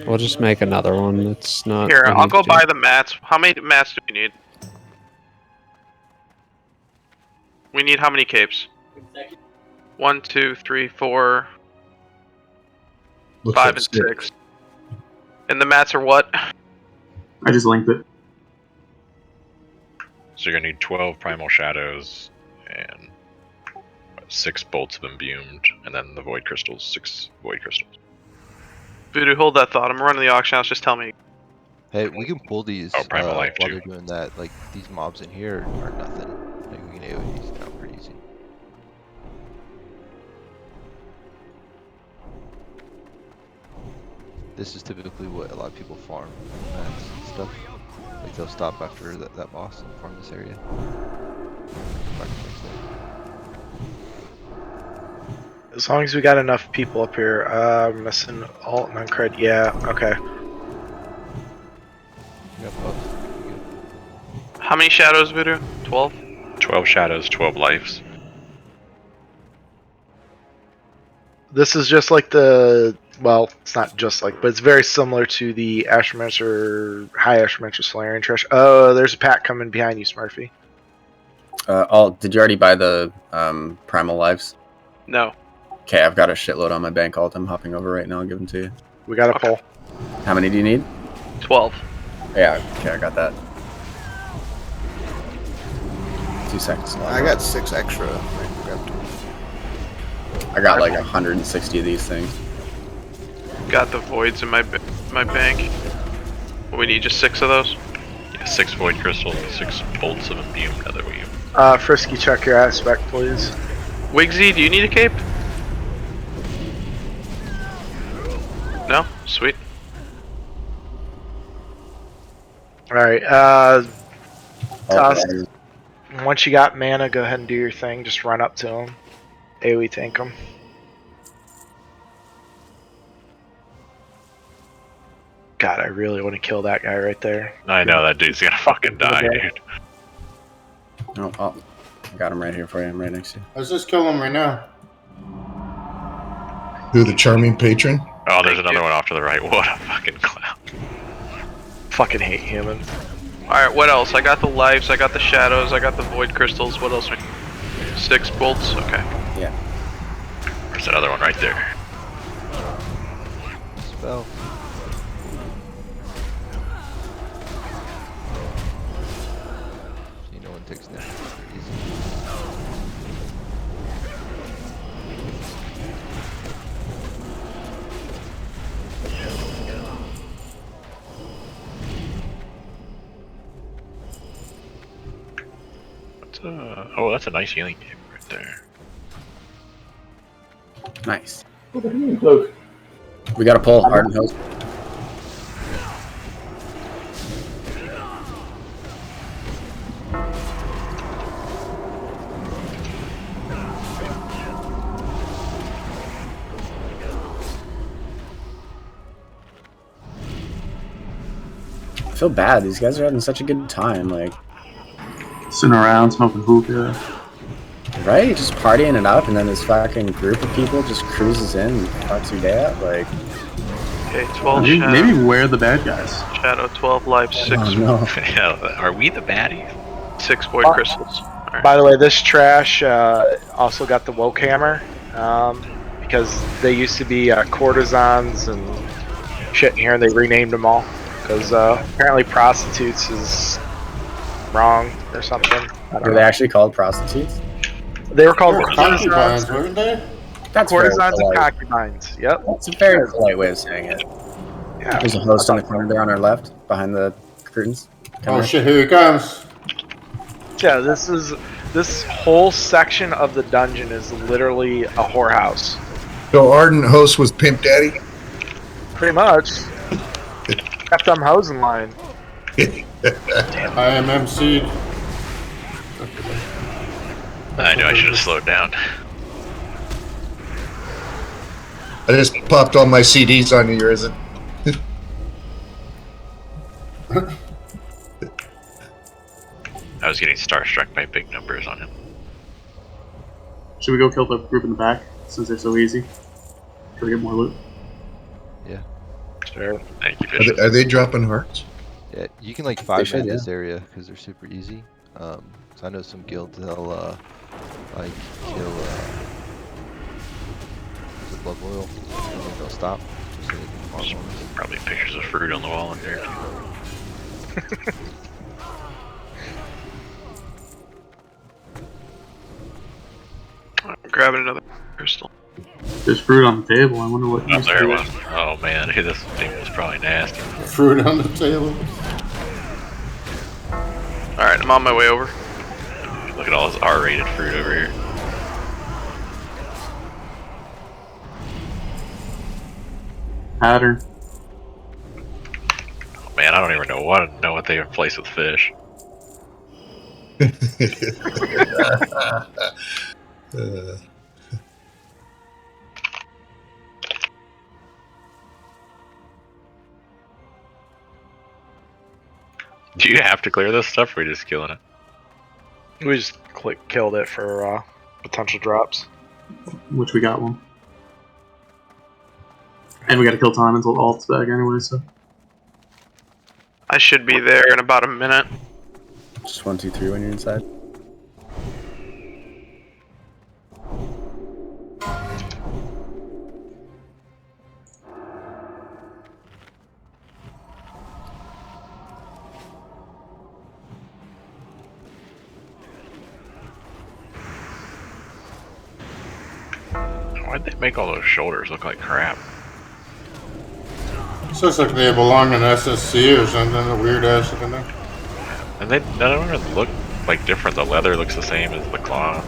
We'll just make another one. It's not. Here, a I'll huge go deal. buy the mats. How many mats do we need? We need how many capes? 1, 2, 3, 4, Looks 5, like and 6. And the mats are what? I just linked it. So you're gonna need 12 primal shadows and 6 bolts of imbued, and then the void crystals, 6 void crystals. Voodoo, hold that thought. I'm running the auction house. Just tell me. Hey, we can pull these Primal Life while too. they're doing that. Like, these mobs in here are nothing. Like, we can AoE these down pretty easy. This is typically what a lot of people farm mats and stuff. Like, they'll stop after that boss and farm this area. Back to next day. As long as we got enough people up here. Missing alt and uncred. Yeah, okay. Yeah, buffs. How many shadows, Voodoo? 12? 12 shadows, 12 lives. This is just like the. Well, it's not just like, but it's very similar to the Astromancer, High Astromancer Solarian Trash. Oh, there's a pack coming behind you, Smurfy. Did you already buy the Primal Lives? No. Okay, I've got a shitload on my bank alt. I'm hopping over right now and give them to you. We got a pull. How many do you need? 12. Yeah, okay, I got that. 2 seconds. I got 6 extra. I grabbed 2. I got like 160 of these things. Got the voids in my bank. We need just 6 of those? Yes. 6 void crystals and 6 bolts of imbued netherweave. Frisky, check your aspect, please. Wigsy, do you need a cape? No? Sweet. Alright, Tusk, once you got mana, go ahead and do your thing. Just run up to him. AoE tank him. God, I really want to kill that guy right there. I know, that dude's gonna fucking die, dude. Oh, I got him right here for you. I'm right next to you. Let's just kill him right now. Who, the charming patron? Oh, there's another one off to the right. What a fucking clown. Fucking hate humans. Alright, what else? I got the lives, I got the shadows, I got the void crystals. What else? 6 bolts? Okay. Yeah. There's another one right there. Spell. See, no one takes that. Oh, that's a nice healing game right there. Nice. What the healing cloak? We got to pull Hardened Host. I feel bad. These guys are having such a good time. Like, sitting around smoking hookah. right? Just partying it up, and then this fucking group of people just cruises in and fucks your day up. Like, Okay, 12 Maybe, shadow. maybe we're the bad guys. Shadow, 12 lives, 6 oh no. Yeah, are we the baddies? 6 void crystals. Alright. By the way, this trash also got the woke hammer because they used to be courtesans and shit in here, and they renamed them all because apparently prostitutes is wrong or something. I don't Were know. they actually called prostitutes? They were called They were concubines, weren't they? That's very courtesans and polite. concubines. Yep. That's a very polite way of saying it. Yeah. There's a host on the corner there on our left, behind the curtains. Come Oh here. shit, here he comes. Yeah, this whole section of the dungeon is literally a whorehouse. So Ardent Host was Pimp Daddy? Pretty much. Kept them hoes in line. I am MC'd. I knew I should have slowed down. I just popped all my CDs on you, is it? I was getting starstruck by big numbers on him. Should we go kill the group in the back since they're so easy? Try to get more loot. Yeah. Sure. Thank you, Are Bishop. they dropping hearts? Yeah, you can like 5 should, man yeah. this area because they're super easy. So I know some guilds they'll like kill the blood boil and then they'll stop. Just so they can farm more. Probably pictures of fruit on the wall in there too. I'm grabbing another crystal. There's fruit on the table. I wonder what. Oh, these there it do. was. Oh man, this thing was probably nasty. Fruit on the table. Alright, I'm on my way over. Look at all this R-rated fruit over here. Pattern. Oh, man, I don't even know what they replace with fish. Do you have to clear this stuff, or are we just killing it? We just killed it for potential drops. Which we got one. And we gotta kill time until alt's back anyway, so. I should be there in about a minute. Just 1, 2, 3 when you're inside. Why'd they make all those shoulders look like crap? This looks like they belong in SSC or something, a weird ass looking thing. And none of them look like different. The leather looks the same as the claw.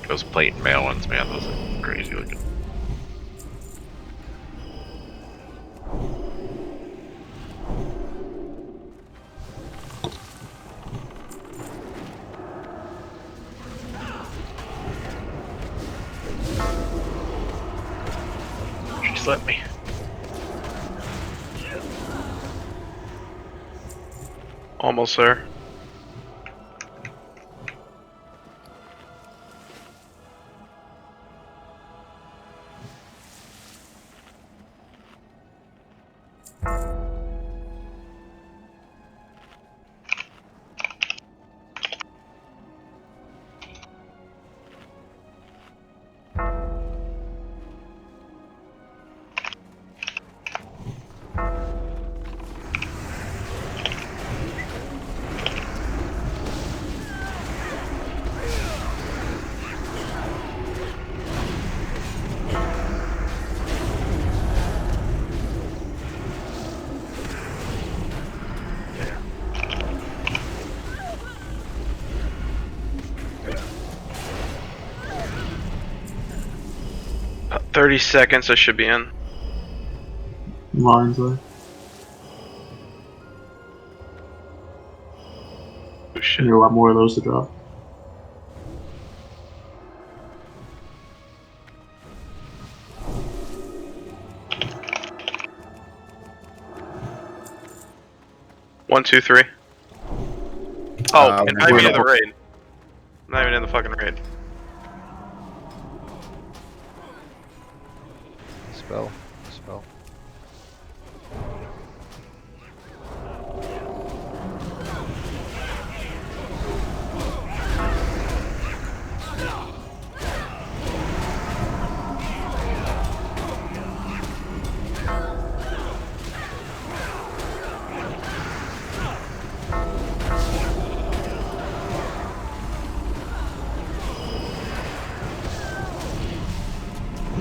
Those plate and mail ones, man, those are crazy looking. Just let me. Almost there. About 30 seconds, I should be in. Lines left. Oh shit. There are a lot more of those to drop. One, two, three. Oh, and not we're even in not- the raid. Not even in the fucking raid. Spell. Spell.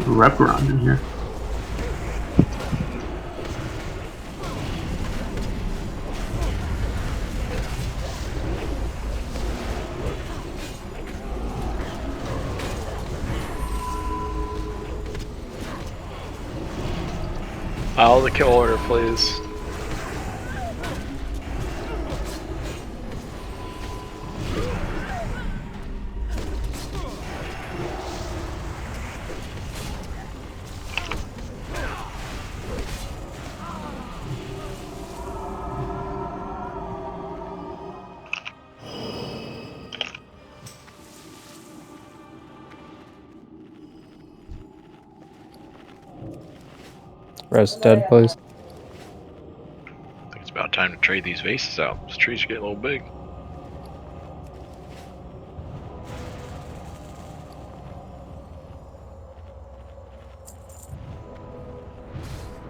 Rep around in here. Follow the kill order, please. Rest dead, please. I think it's about time to trade these vases out. These trees are getting a little big.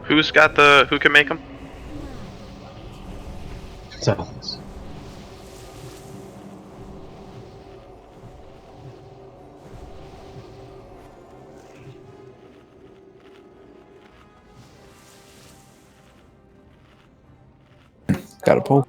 Who's got the? Who can make them? Zealots. Got a pull.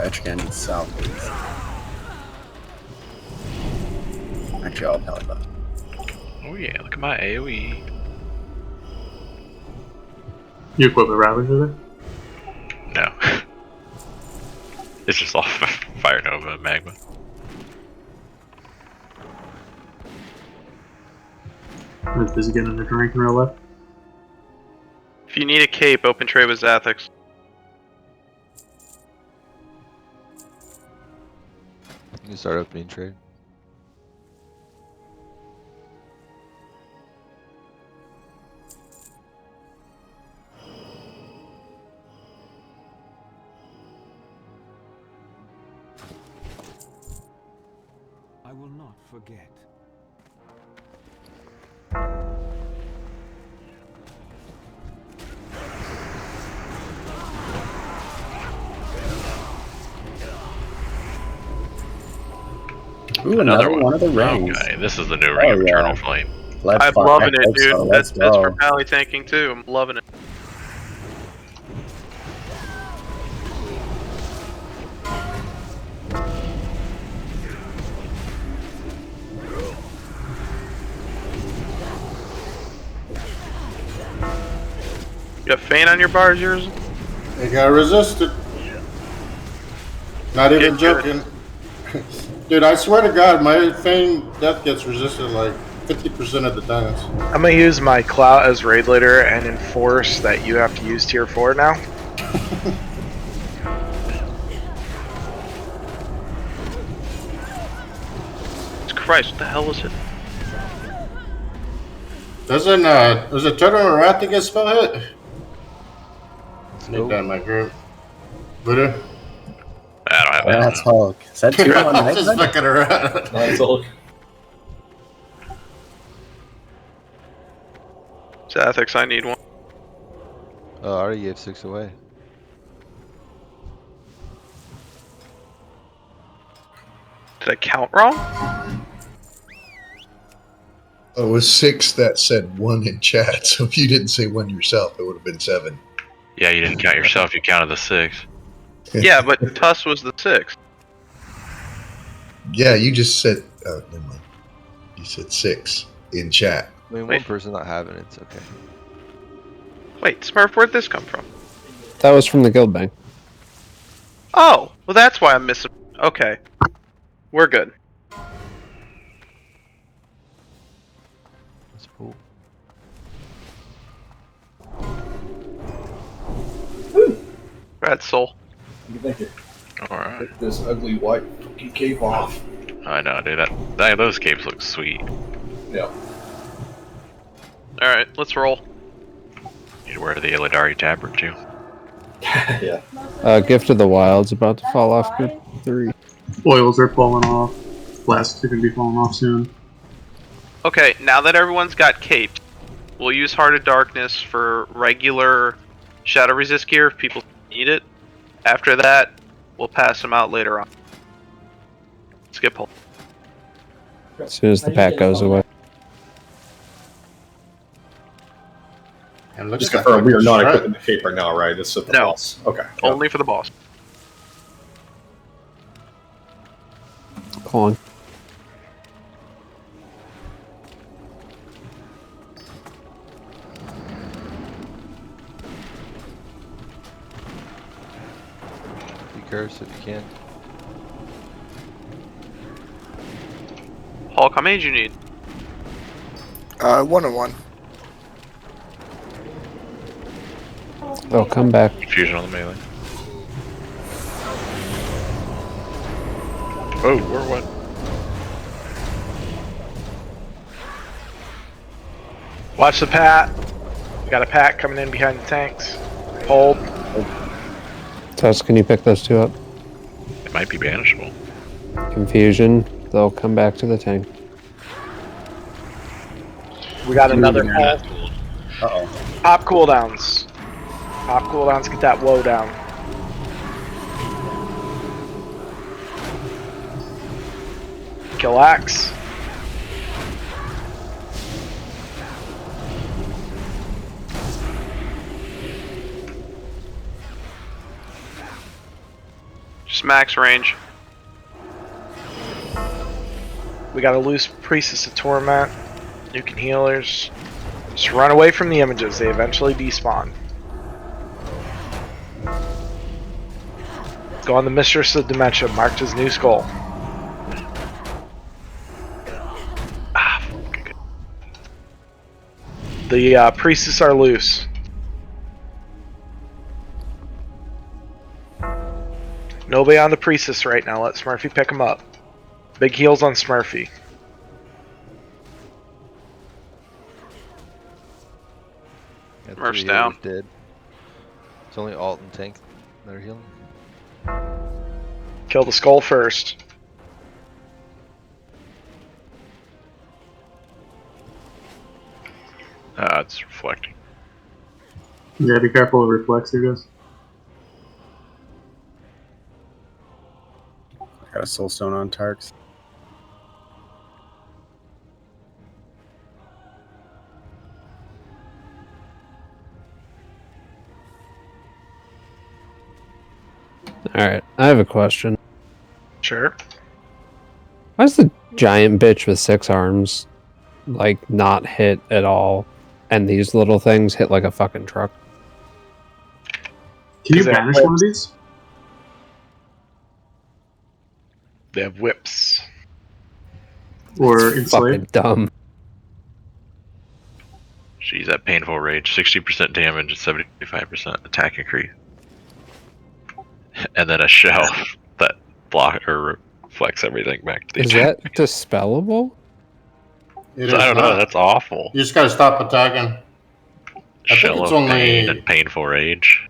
Etrigan south, please. Actually, I'll tell you about it. Oh yeah, look at my AoE. You equip a Ravager there? No. It's just all Fire Nova magma. I was busy getting a drink in real life. If you need a cape, open trade with Zathix. You can start opening trade. will not forget. Ooh, another one of the rings. Okay, this is the new ring of Eternal Flame. I'm loving it, dude. That's for pally tanking too. I'm loving it. You have Feint on your bars, yours? You gotta resist it. Not even joking. Dude, I swear to God, my Feint death gets resisted like 50% of the times. I'm gonna use my Clout as raid leader and enforce that you have to use tier 4 now. Christ, what the hell was it? Does it Totem of Wrath to get spell hit? Need that in my group. Voodoo? I don't have That's Hulk. Is that 2 on I'm just fucking around. That's Hulk. Zathix, I need one. Oh, I already gave 6 away. Did I count wrong? It was 6 that said 1 in chat, so if you didn't say 1 yourself, it would have been 7. Yeah, you didn't count yourself, you counted the 6. Yeah, but Tuss was the 6. Yeah, you just said. Oh, never mind. You said 6 in chat. I mean, one person not having it, it's okay. Wait, Smurf, where'd this come from? That was from the guild bank. Oh, well that's why I'm missing. Okay. We're good. That's cool. Red Soul. Thank you. Alright. Take this ugly white fucking cape off. I know, dude. Those capes look sweet. Yeah. Alright, let's roll. You'd wear the Illidari tabard too. Yeah. Gift of the Wild's about to fall off group 3. Oils are falling off. Flasks are going to be falling off soon. Okay, now that everyone's got capes, we'll use Heart of Darkness for regular Shadow Resist gear if people need it. After that, we'll pass them out later on. Skip hole. As soon as the pack goes away. And Just confirm, we are not equipping the cape right now, right? This is the No. boss. Okay. Only for the boss. Calling. Be cursed if you can. Hulk, how many do you need? 1 and 1. Oh, come back. Fusion on the melee. Oh, we're what? Watch the pat. We got a pack coming in behind the tanks. Hold. Tuss, can you pick those 2 up? It might be banishable. Confusion. They'll come back to the tank. We got another pack. Uh-oh. Pop cooldowns. Pop cooldowns, get that woe down. Kill axe. Just max range. We got a loose Priestess of Torment. Nuking healers. Just run away from the images, they eventually despawn. Go on the Mistress of Dementia, marked as new skull. The Priestess are loose. Nobody on the Priestess right now, let Smurfy pick him up. Big heals on Smurfy. Smurf's down. Dead. It's only alt and tank that are healing. Kill the skull first. that's reflecting. Yeah, be careful of reflexer, guys. Got a soulstone on Tarks. Alright, I have a question. Sure. Why is the giant bitch with 6 arms, like, not hit at all, and these little things hit like a fucking truck? Can you banish one of these? They have whips. Or It's enslave? fucking dumb. She's at painful rage, 60% damage and 75% attack increase. And then a shell that block or reflects everything back to the Is attack. that dispellable? It So is I don't know, not. that's awful. You just gotta stop attacking. I think Shell it's of only pain and painful rage.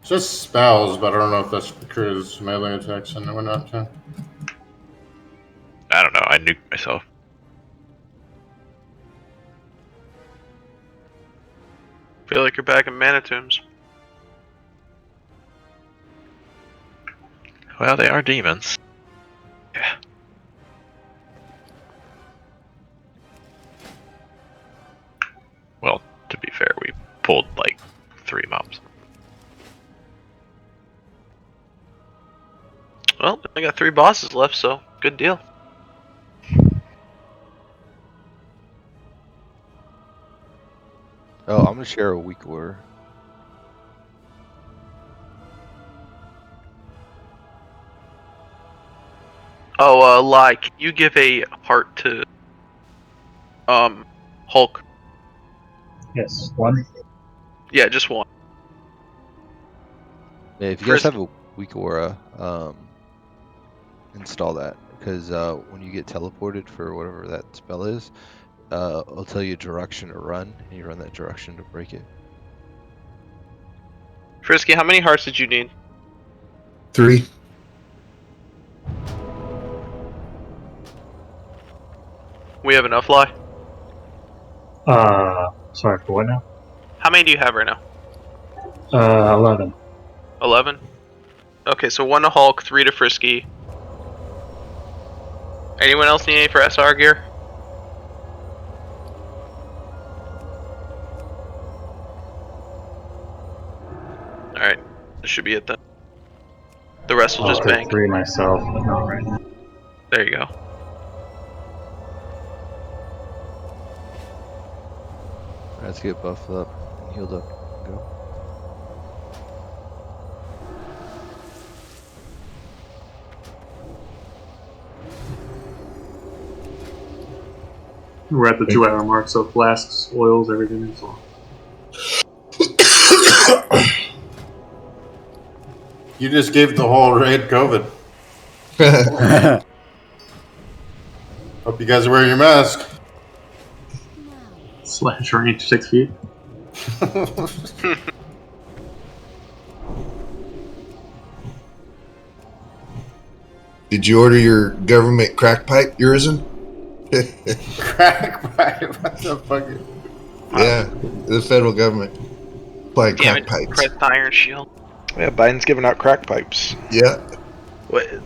it's just spells, but I don't know if that's because melee attacks and whatnot too. I don't know, I nuked myself. Feel like you're back in Manitombs. Well, they are demons. Yeah. Well, to be fair, we pulled like 3 mobs. Well, I got 3 bosses left, so good deal. Oh, I'm gonna share a weak order. Oh, Lai, can you give a heart to Hulk? Yes, one. Yeah, just one. Yeah, if you guys have a weak aura, install that because when you get teleported for whatever that spell is, it'll tell you a direction to run, and you run that direction to break it. Frisky, how many hearts did you need? 3. We have enough, Lai? Sorry, for what now? How many do you have right now? 11. 11? Okay, so 1 to Hulk, 3 to Frisky. Anyone else need any for SR gear? Alright, this should be it then. The rest will I'll just take bank. 3 myself, but not right now. There you go. Let's get buffed up and healed up. Go. We're at the 2-hour mark, so flasks, oils, everything is on. You just gave the whole raid COVID. Hope you guys are wearing your mask. Slash range 6 feet. Did you order your government crack pipe, Urizen? Crack pipe? What the fuck? Yeah, the federal government. Applying crack pipes. Press iron shield. Yeah, Biden's giving out crack pipes. Yeah.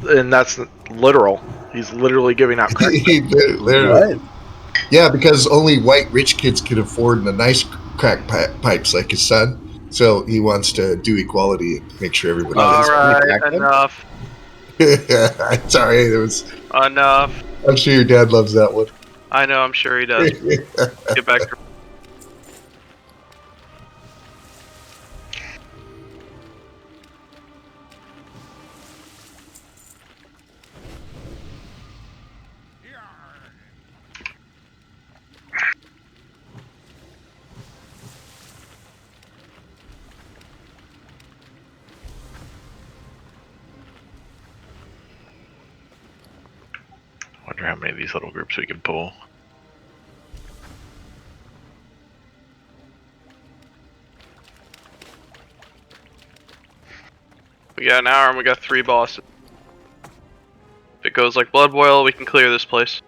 And that's literal. He's literally giving out crack pipes. Literally. Yeah, because only white rich kids can afford the nice crack pipes like his son. So he wants to do equality and make sure everybody gets Alright, enough. Sorry, it was. Enough. I'm sure your dad loves that one. I know, I'm sure he does. Get back to. Wonder how many of these little groups we can pull. We got an hour and we got 3 bosses. If it goes like Blood Boil, we can clear this place.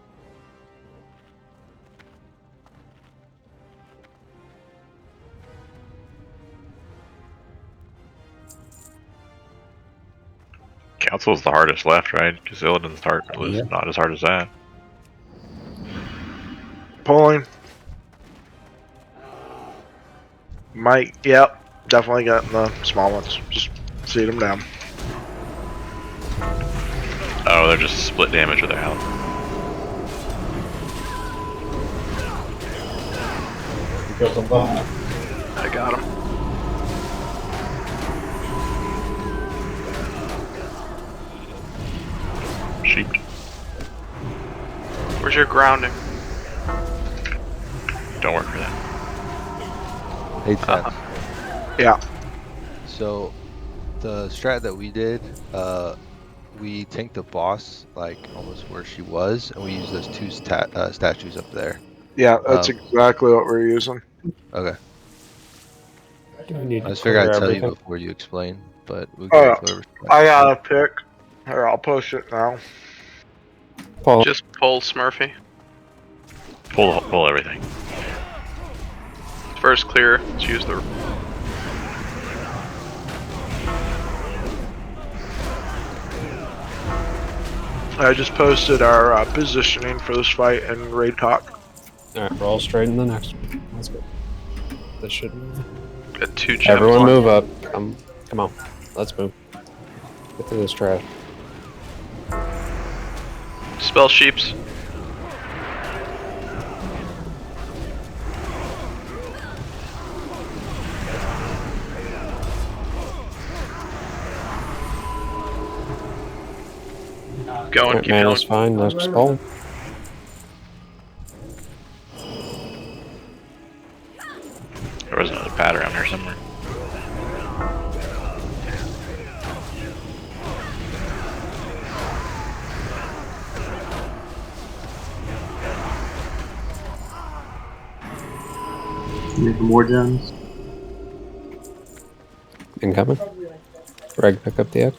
Council's the hardest left, right? Because Illidan's hard was not as hard as that. Pulling. Mike, yep. Definitely got the small ones. Just seed them down. Oh, they're just split damage with their health. I got him. Sheep. Where's your grounding? Don't work for that. 8 steps. Yeah. So, the strat that we did, we tanked the boss like almost where she was, and we used those 2 statues up there. Yeah, that's exactly what we're using. Okay. Do we need I to just figured I'd clear tell you everything? before you explain, but we Oh, can yeah. go whatever. I got a pick. Here, I'll post it now. Just pull Smurfy. Pull everything. First clear, let's use the... I just posted our positioning for this fight in Raid Talk. Alright, roll straight in the next one. Let's go. This should move. Got 2 gems. Everyone move up. Come on. Let's move. Get through this trash. Spell sheeps. Going, Alright, keep man, going. that's fine. Next call. There was another pad around here somewhere. Need more gems. Incoming. Greg, pick up the egg.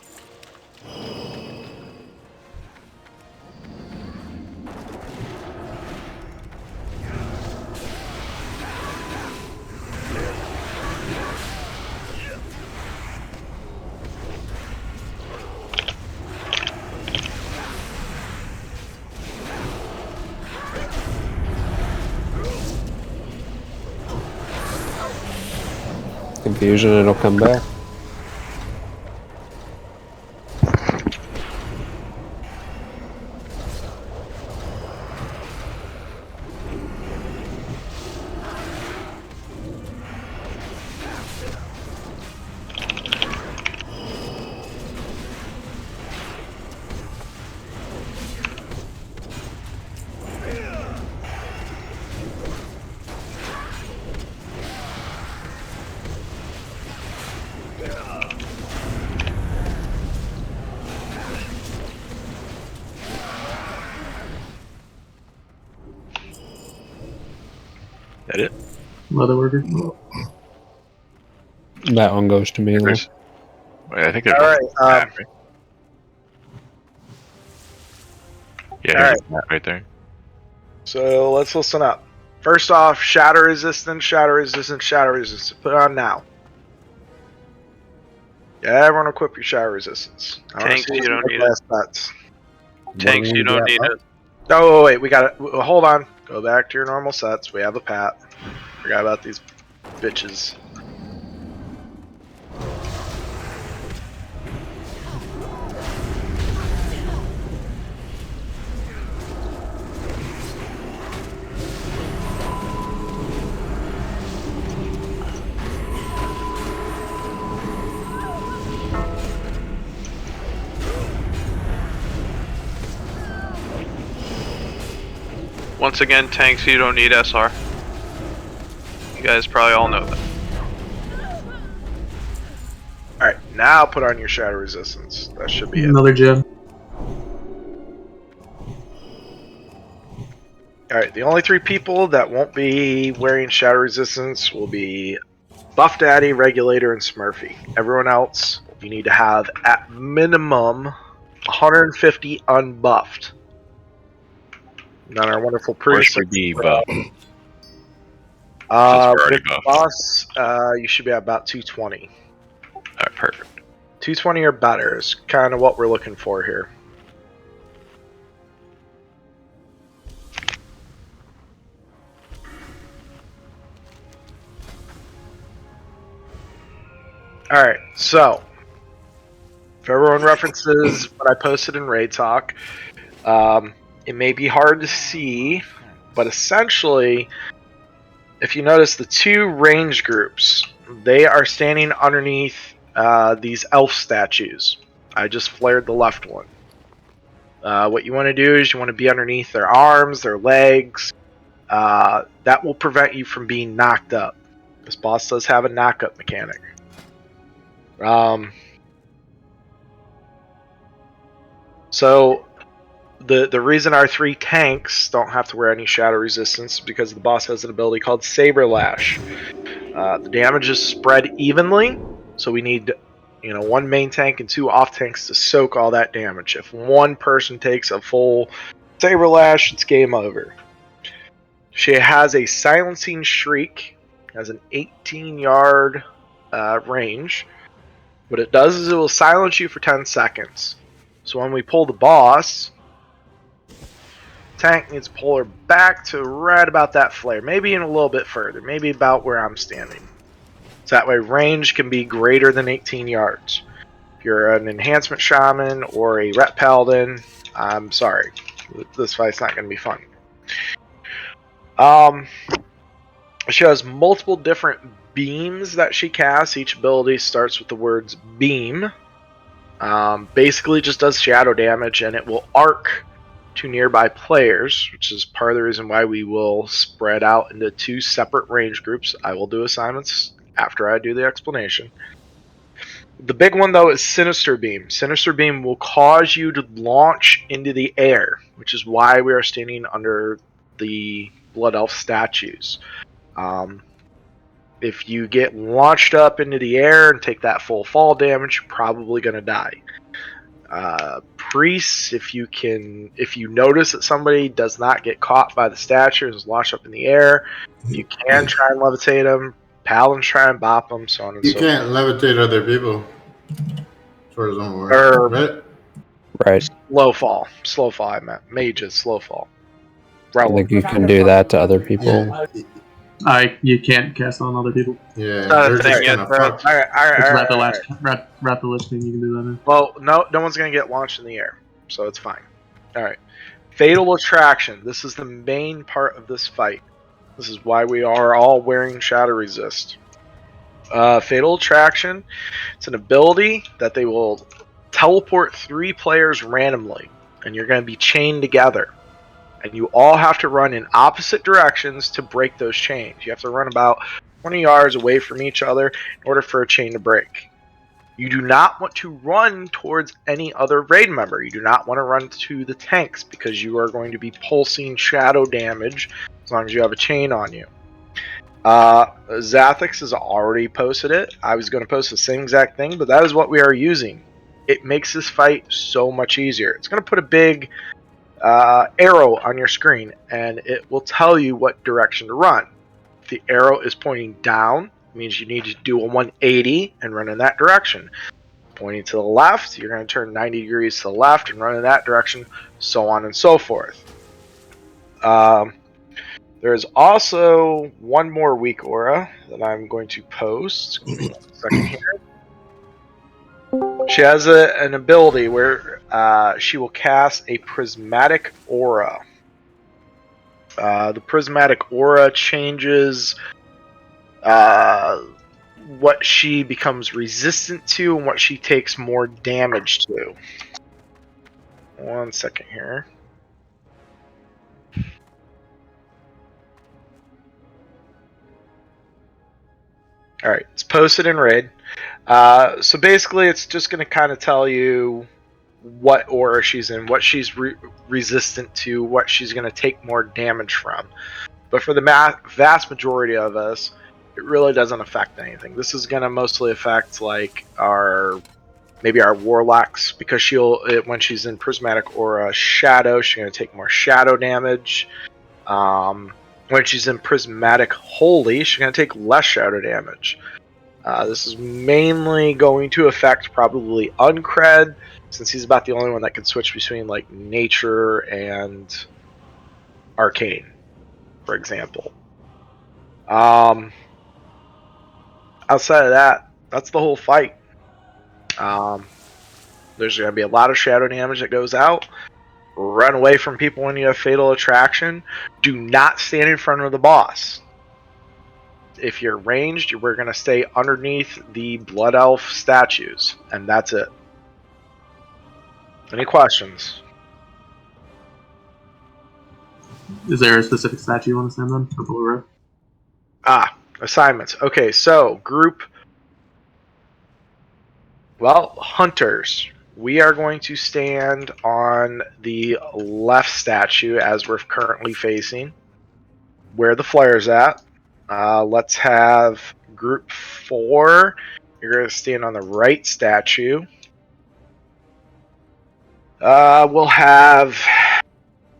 Confusion, it'll come back. That it? Leather worker. That one goes to me. Wait, I think there's All one right, pad, right? Yeah, all here's a pad right there. So let's listen up. First off, shatter resistance, shatter resistance, shatter resistance. Put it on now. Yeah, everyone equip your shatter resistance. Tanks, you don't need it. Bets. Tanks, you don't need it. Oh, wait, we got it. Hold on. Go back to your normal sets. We have a pat. Forgot about these bitches. Once again, tanks, you don't need SR. You guys probably all know that. Alright, now put on your shatter resistance. That should be it. Another gem. Alright, the only 3 people that won't be wearing shatter resistance will be Buff Daddy, Regulator, and Smurfy. Everyone else, you need to have at minimum 150 unbuffed. And then our wonderful priest. Where's the buff? With already the buffed. boss, you should be at about 220. Alright, perfect. 220 or better is kind of what we're looking for here. Alright, so if everyone references what I posted in Raid Talk, it may be hard to see, but essentially, if you notice the two range groups, they are standing underneath these elf statues. I just flared the left one. What you want to do is you want to be underneath their arms, their legs. That will prevent you from being knocked up. This boss does have a knock-up mechanic. So the reason our 3 tanks don't have to wear any shadow resistance is because the boss has an ability called Saber Lash. The damage is spread evenly, so we need 1 main tank and 2 off tanks to soak all that damage. If one person takes a full Saber Lash, it's game over. She has a Silencing Shriek, has an 18-yard range. What it does is it will silence you for 10 seconds. So when we pull the boss, tank needs to pull her back to right about that flare, maybe even a little bit further, maybe about where I'm standing. So that way range can be greater than 18 yards. If you're an enhancement shaman or a ret paladin, I'm sorry, this fight's not going to be fun. She has multiple different beams that she casts. Each ability starts with the words beam. Basically just does shadow damage, and it will arc to nearby players, which is part of the reason why we will spread out into 2 separate range groups. I will do assignments after I do the explanation. The big one though is Sinister Beam. Sinister Beam will cause you to launch into the air, which is why we are standing under the Blood Elf statues. If you get launched up into the air and take that full fall damage, you're probably going to die. Priests, if you notice that somebody does not get caught by the statue and is launched up in the air, you can try and levitate them. Paladins try and bop them, so on and so forth. You can't levitate other people. As far as I'm aware. Right? Right. Slow fall, I meant. Mages, slow fall. I think you can do that to other people. You can't cast on other people. Yeah, Alright, wrap the list thing, you can do that in. Well, no one's going to get launched in the air, so it's fine. Alright. Fatal Attraction. This is the main part of this fight. This is why we are all wearing Shadow Resist. Fatal Attraction, it's an ability that they will teleport 3 players randomly, and you're going to be chained together. And you all have to run in opposite directions to break those chains. You have to run about 20 yards away from each other in order for a chain to break. You do not want to run towards any other raid member. You do not want to run to the tanks because you are going to be pulsing shadow damage as long as you have a chain on you. Zathix has already posted it. I was going to post the same exact thing, but that is what we are using. It makes this fight so much easier. It's going to put a big arrow on your screen, and it will tell you what direction to run. If the arrow is pointing down, it means you need to do a 180 and run in that direction. Pointing to the left, you're going to turn 90 degrees to the left and run in that direction, so on and so forth. There is also one more weak aura that I'm going to post. Give me 1 second here. She has an ability where she will cast a Prismatic Aura. The Prismatic Aura changes what she becomes resistant to and what she takes more damage to. 1 second here. Alright, it's posted in Raid. So basically it's just going to kind of tell you what aura she's in, what she's resistant to, what she's going to take more damage from. But for the vast majority of us, it really doesn't affect anything. This is going to mostly affect like maybe our warlocks, because when she's in Prismatic Aura Shadow, she's going to take more shadow damage. When she's in Prismatic Holy, she's going to take less shadow damage. This is mainly going to affect probably Uncred, since he's about the only one that can switch between like nature and arcane, for example. Outside of that, that's the whole fight. There's going to be a lot of shadow damage that goes out. Run away from people when you have Fatal Attraction. Do not stand in front of the boss. If you're ranged, we're going to stay underneath the Blood Elf statues, and that's it. Any questions? Is there a specific statue you want to stand on for Blue Road? Assignments. Okay, so group. Well, hunters. We are going to stand on the left statue as we're currently facing, where the flare's at. Let's have group 4. You're going to stand on the right statue. We'll have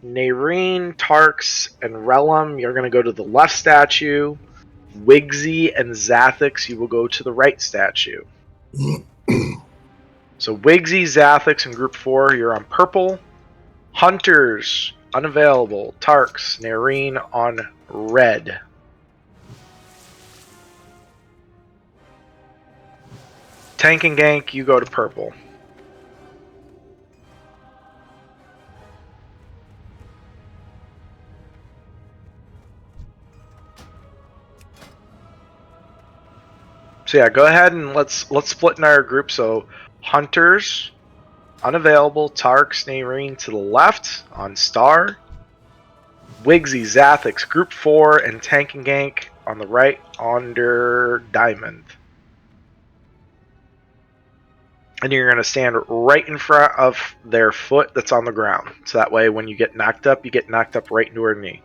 Nairine, Tarks, and Relum. You're going to go to the left statue. Wigsy and Zathix, you will go to the right statue. So Wigsy, Zathix, and group 4, you're on purple. Hunters, unavailable. Tarks, Nairine on red. Tank and Gank, you go to purple. So yeah, go ahead and let's split in our group. So Hunters, unavailable. Tarks, Nairine to the left on star. Wigsy, Zathix, group 4, and Tank and Gank on the right under diamond. And you're going to stand right in front of their foot that's on the ground. So that way when you get knocked up, you get knocked up right into her knee.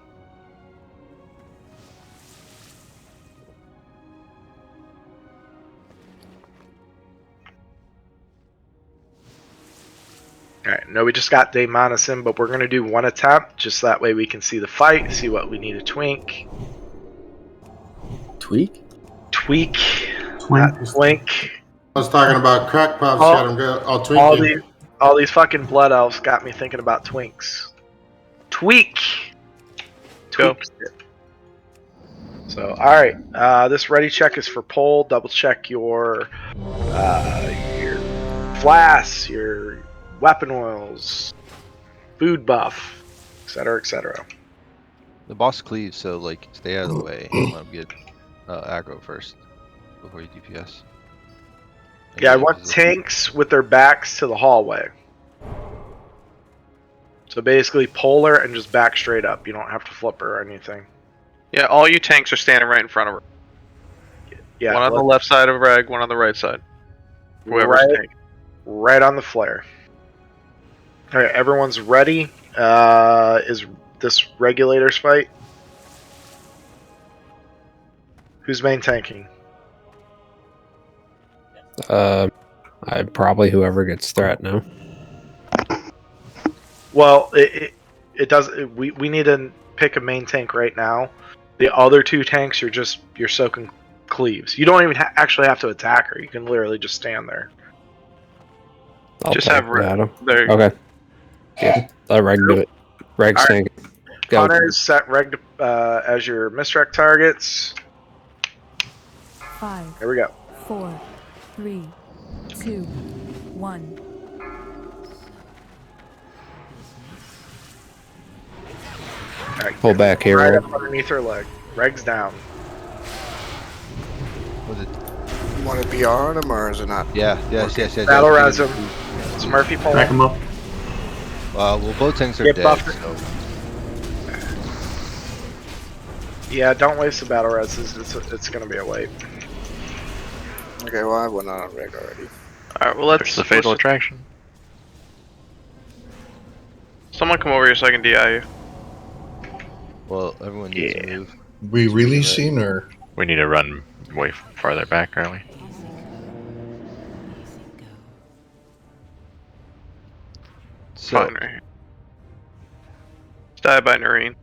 Alright, no, we just got Daemonis in, but we're going to do one attempt, just that way we can see the fight, see what we need to twink. Tweak? Tweak. Not twink. I was talking about crack pops. Got him good. I'll tweak all these fucking blood elves got me thinking about twinks. Tweak. Tweak. So, alright. This ready check is for Pole. Double check your flasks, your weapon oils, food buff, etc., etc. The boss cleaves, so like stay out of the way. You want to get aggro first before you DPS. Yeah, I want tanks with their backs to the hallway. So basically polar and just back straight up. You don't have to flip her or anything. Yeah, all you tanks are standing right in front of her. Yeah, one on the left side of Reg, one on the right side. Whoever's tank. Right on the flare. Alright, everyone's ready. Is this regulators fight? Who's main tanking? I'd probably whoever gets threat now. Well, it does. We need to pick a main tank right now. The other two tanks, you're soaking cleaves. You don't even actually have to attack her. You can literally just stand there. I'll just have Reg. There. Okay. Yeah, let Reg do it. Reg's tank. Go. Hunters, set Reg as your misdirect targets. 5. Here we go. 4, 3, 2, 1. Right, Pull back here, right Reg. up underneath her leg. Reg's down. You want to BR on him or is it not? Yes. Battle res him. It's Murphy pulling. Back him up. Well, both tanks are Get dead. buffer. So. Yeah, don't waste the battle reses. It's gonna be a wait. Okay, well I went on a rig already. Alright, well let's... There's the Fatal Attraction. Someone come over here so I can DI you. Well, everyone needs to move. We really seen or? We need to run way farther back, early. So, Fine, right here. Die by Noreen.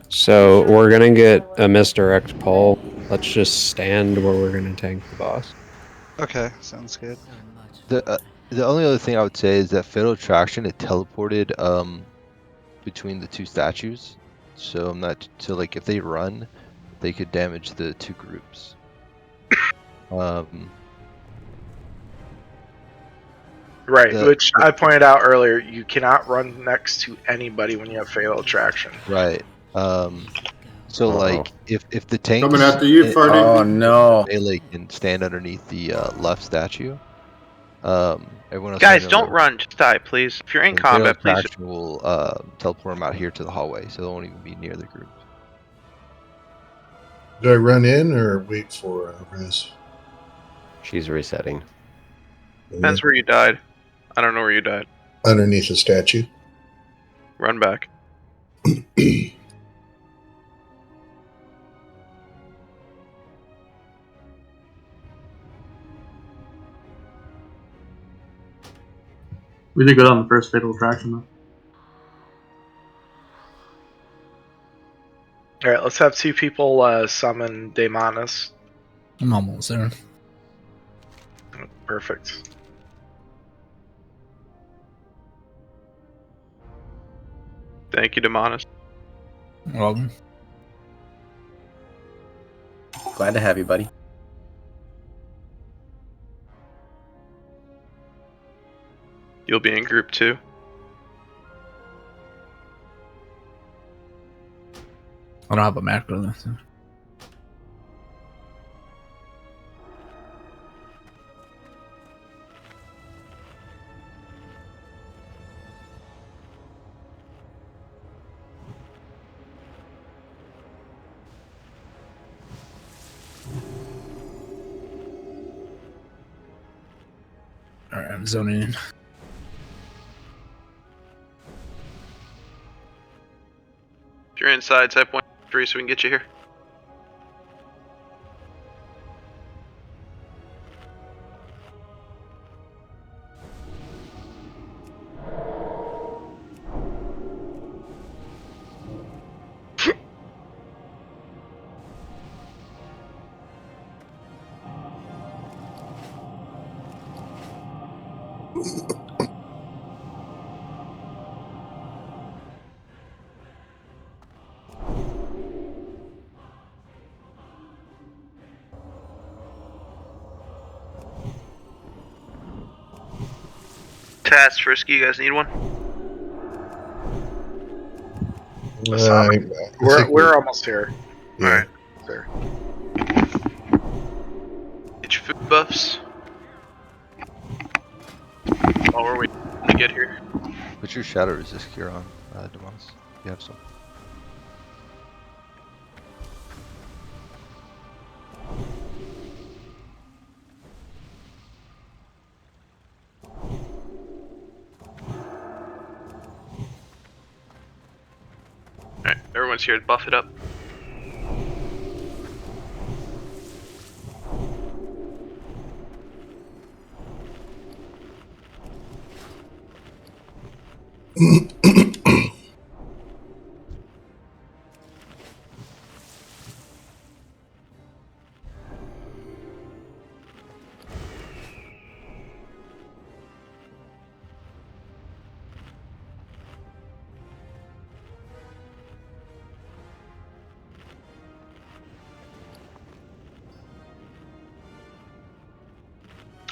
So we're gonna get a misdirect pull. Let's just stand where we're gonna tank the boss. Okay, sounds good. The only other thing I would say is that Fatal Attraction, it teleported between the two statues, so I'm not like if they run, they could damage the two groups. Right, The- which I pointed out earlier. You cannot run next to anybody when you have Fatal Attraction. Right. So like if the tanks Coming after you, Farty. Oh no! melee can stand underneath the left statue. Everyone else Guys, standing don't on run. Just die, please. If you're in the Fatal combat, please. Attraction will teleport them out here to the hallway, so they won't even be near the group. Do I run in or wait for Rez? She's resetting. Depends where you died. I don't know where you died. Underneath the statue. Run back. We did good on the first Fatal Attraction, though. All right, let's have two people summon Daemonus. I'm almost there. Perfect. Thank you, Demonis. Welcome. Glad to have you, buddy. You'll be in group 2. I don't have a macro though. So. Alright, I'm zoning in. If you're inside, type 1-3 so we can get you here. Tats, Frisky, you guys need one? We're almost here. Alright. Get your food buffs. While we're waiting to get here. Put your shadow resist gear on, Demonis. You have some. Alright, everyone's here to buff it up.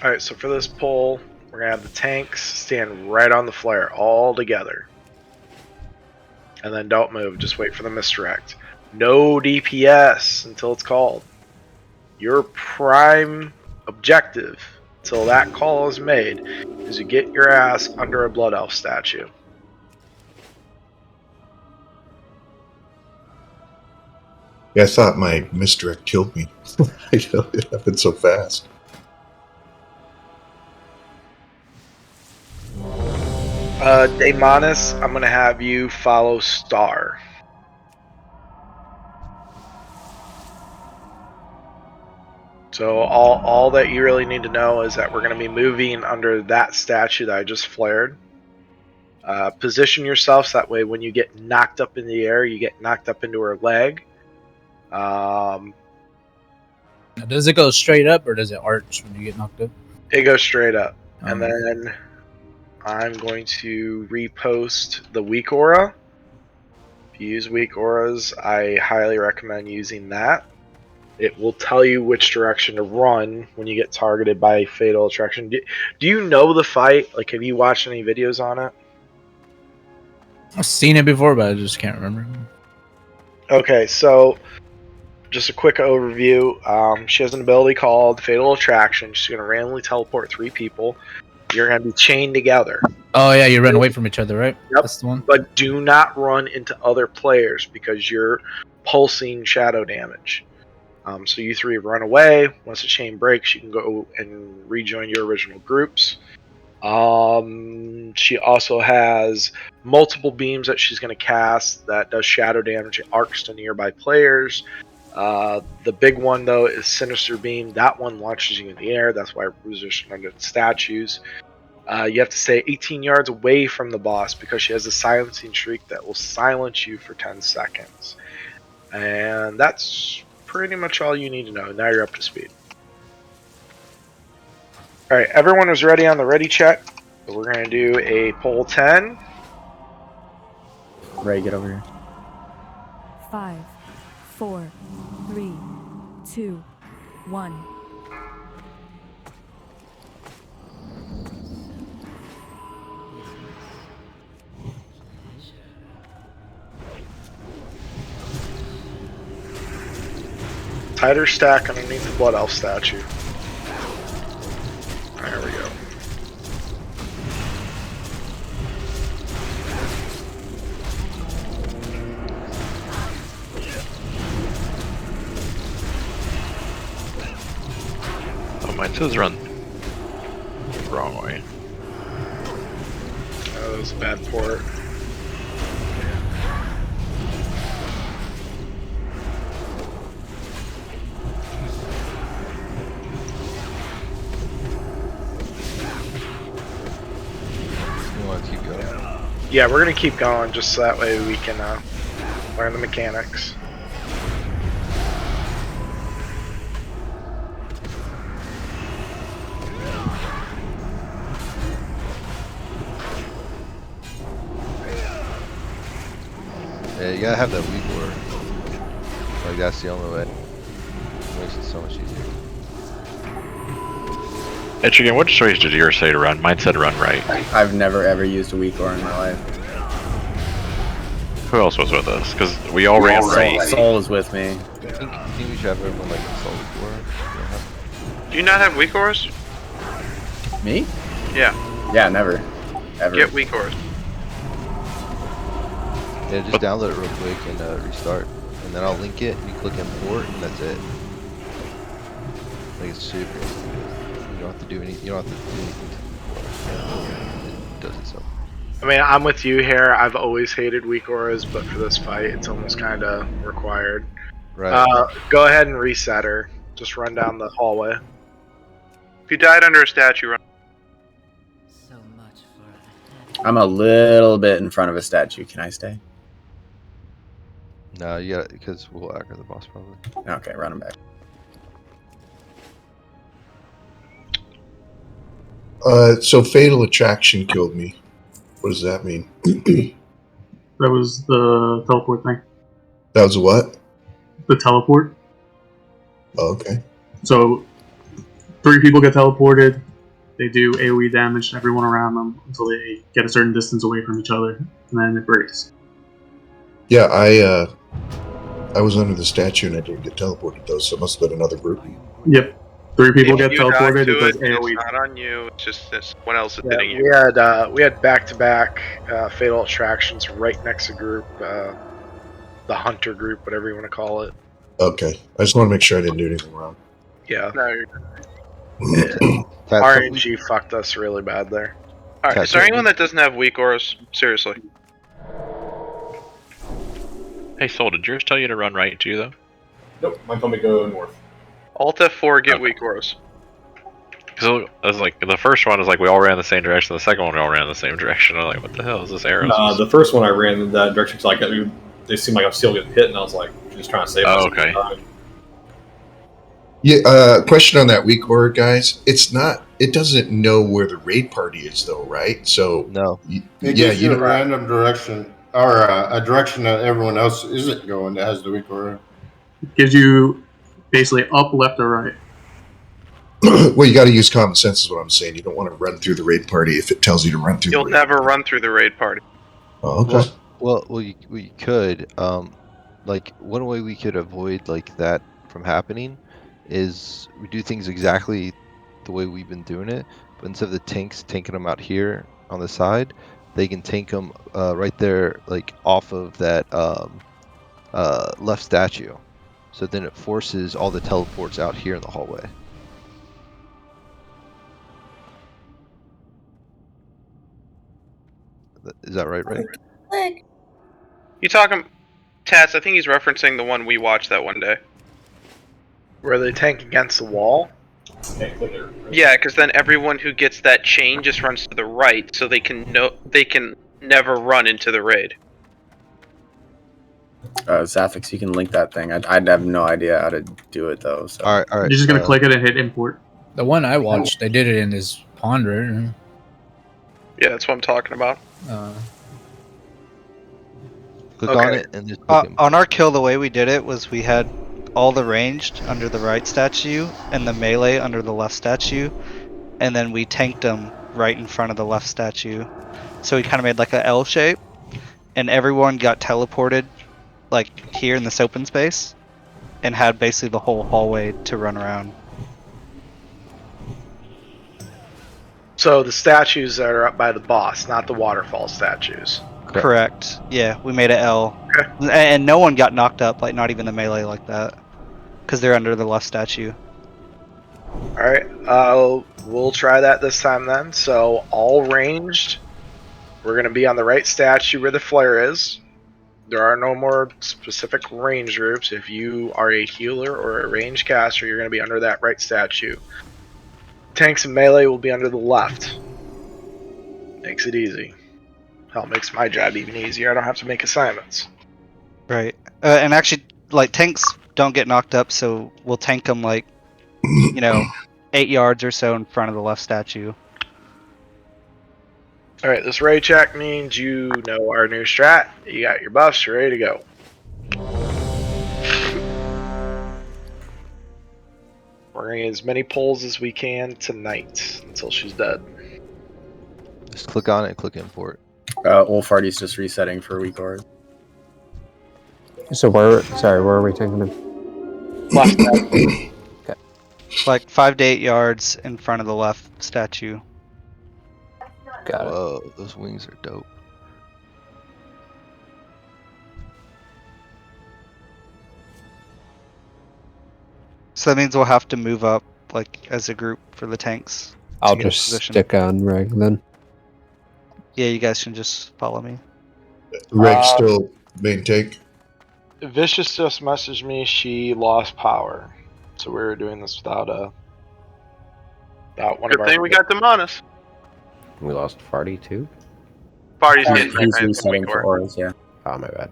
Alright, so for this pull, we're going to have the tanks stand right on the flare all together. And then don't move, just wait for the misdirect. No DPS until it's called. Your prime objective, until that call is made, is to get your ass under a Blood Elf statue. Yeah, I thought my misdirect killed me. I know it happened so fast. Daemonus, I'm going to have you follow Star. So all that you really need to know is that we're going to be moving under that statue that I just flared. Position yourself so that way when you get knocked up in the air, you get knocked up into her leg. Now, does it go straight up or does it arch when you get knocked up? It goes straight up. And then I'm going to repost the weak aura. If you use weak auras, I highly recommend using that. It will tell you which direction to run when you get targeted by Fatal Attraction. Do you know the fight? Like, have you watched any videos on it? I've seen it before, but I just can't remember. Okay, so just a quick overview. She has an ability called Fatal Attraction. She's going to randomly teleport 3 people. You're going to be chained together. Oh yeah, you run away from each other, right? Yep. That's the one. But do not run into other players because you're pulsing shadow damage. So you 3 run away. Once the chain breaks, you can go and rejoin your original groups. She also has multiple beams that she's going to cast that does shadow damage. It arcs to nearby players. The big one, though, is Sinister Beam. That one launches you in the air. That's why we're positioned under the statues. You have to stay 18 yards away from the boss because she has a silencing shriek that will silence you for 10 seconds. And that's pretty much all you need to know. Now you're up to speed. Alright, everyone is ready on the ready check. So we're going to do a poll 10. Ray, get over here. 5, 4, 3, 2, 1. Tighter stack underneath the Blood Elf statue. There we go. Oh, mine says run wrong way. Oh, that was a bad port. Yeah, we're gonna keep going just so that way we can learn the mechanics. Yeah, you gotta have that weak aura. Like, that's the only way. It makes it so much easier. Etrigan, what choice did yours say to run? Mine said run right. I've never ever used a weak aura in my life. Who else was with us? Because we all ran right. Soul is with me. I think we should have everyone like Soul weak aura. Do you not have weak auras? Me? Yeah. Yeah, never. Ever. Get weak auras. Yeah, just download it real quick and restart. And then I'll link it, and you click import, and that's it. Like, it's super easy. You don't have to do anything. You don't have to do anything to it does itself. I mean, I'm with you here. I've always hated weak auras, but for this fight, it's almost kind of required. Right. Go ahead and reset her. Just run down the hallway. If you died under a statue, run. I'm a little bit in front of a statue. Can I stay? No, you gotta, because we'll aggro the boss probably. Okay, run him back. So Fatal Attraction killed me. What does that mean? That was the teleport thing. That was what? The teleport. Oh, okay. So 3 people get teleported. They do AoE damage to everyone around them until they get a certain distance away from each other, and then it breaks. Yeah, I was under the statue and I didn't get teleported though, so it must have been another group. Yep. 3 people get If you die teleported to because it, AoE. it's not on you. It's just that someone else is Yeah, hitting you. we had back-to-back Fatal Attractions right next to group, the Hunter group, whatever you want to call it. Okay. I just want to make sure I didn't do anything wrong. Yeah. No, you're RNG fucked us really bad there. Alright, is there anyone that doesn't have weak auras? Seriously. Hey, Soul, did yours tell you to run right too, though? Nope, mine told me to go north. Alt F4, get weak auras. Because it was like the first one is like we all ran the same direction. The second one we all ran the same direction. I'm like, what the hell is this arrow? The first one I ran in that direction because they seemed like I was still getting hit, and I was like just trying to save myself. Okay. Yeah, question on that weak order, guys. It doesn't know where the raid party is, though, right? So no. It gives you a random direction, or a direction that everyone else isn't going that has the weak order. It gives you basically up, left, or right. Well, you got to use common sense, is what I'm saying. You don't want to run through the raid party if it tells you to run through. You'll the raid never run through the raid party. Oh, okay. Well, we could. Like one way we could avoid like that from happening is we do things exactly the way we've been doing it, but instead of the tanks tanking them out here on the side, they can tank them right there, like off of that left statue. So then it forces all the teleports out here in the hallway. Is that right, Ray? You talking, Tats? I think he's referencing the one we watched that one day. Where they tank against the wall? Yeah, because then everyone who gets that chain just runs to the right, so they can never run into the raid. Zaphix, you can link that thing. I'd have no idea how to do it though. So. All right. You're just gonna click it and hit import. The one I watched, they did it in his ponder. Yeah, that's what I'm talking about. Click on it and just on our kill, the way we did it was we had all the ranged under the right statue and the melee under the left statue, and then we tanked them right in front of the left statue. So we kind of made like a L shape, and everyone got teleported like here in this open space and had basically the whole hallway to run around. So the statues that are up by the boss, not the waterfall statues. Correct. Yeah, we made a L. And no one got knocked up, like not even the melee like that. Because they're under the left statue. Alright, we'll try that this time then. So, all ranged, we're going to be on the right statue where the flare is. There are no more specific range groups. If you are a healer or a ranged caster, you're going to be under that right statue. Tanks and melee will be under the left. Makes it easy. Hell, makes my job even easier. I don't have to make assignments. Right. And actually, like, tanks don't get knocked up, so we'll tank them, like, 8 yards or so in front of the left statue. Alright, this raid check means you know our new strat. You got your buffs, you're ready to go. We're going to get as many pulls as we can tonight until she's dead. Just click on it and click import. Wolfardy's just resetting for weak order. So where are we taking them? Left. Okay. Like 5 to 8 yards in front of the left statue. Got it. Whoa, those wings are dope. So that means we'll have to move up, like, as a group for the tanks. I'll just stick on Reg then. Yeah, you guys can just follow me. Reg still main tank. Vicious just messaged me she lost power. So we were doing this without one Good of our... thing we got Demonis. We lost Farty too? Party's getting He's resetting for auras, yeah. Oh, my bad.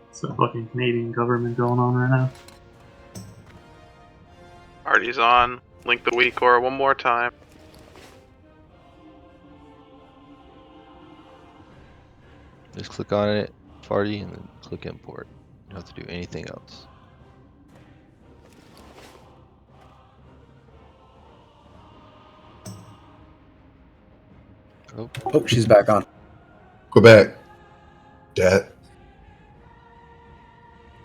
It's the fucking Canadian government going on right now. Party's on. Link the weak aura one more time. Just click on it, Farty, and then click import. You don't have to do anything else. Oh, she's back on. Go back. Dat.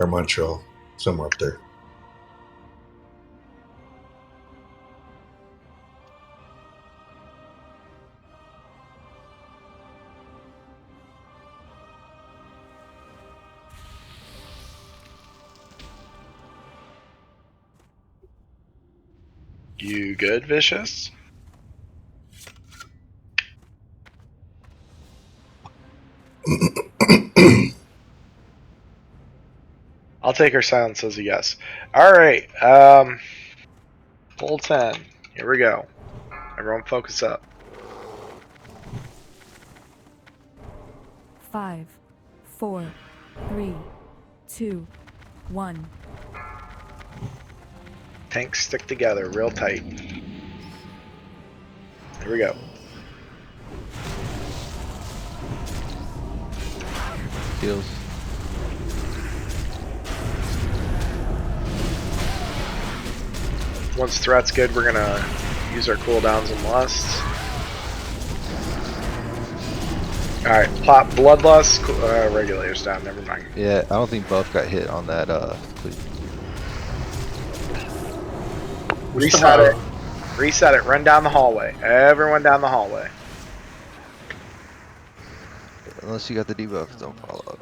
Or Montreal. Somewhere up there. You good, Vicious? I'll take her silence as a yes. Alright, full 10. Here we go. Everyone focus up. 5, 4, 3, 2, 1. Tanks stick together real tight. Here we go. Heals. Once threat's good, we're gonna use our cooldowns and lusts. Alright, plot bloodlust, regulators down, never mind. Yeah, I don't think Buff got hit on that Reset it. Reset it, run down the hallway. Everyone down the hallway. Unless you got the debuff, don't follow up.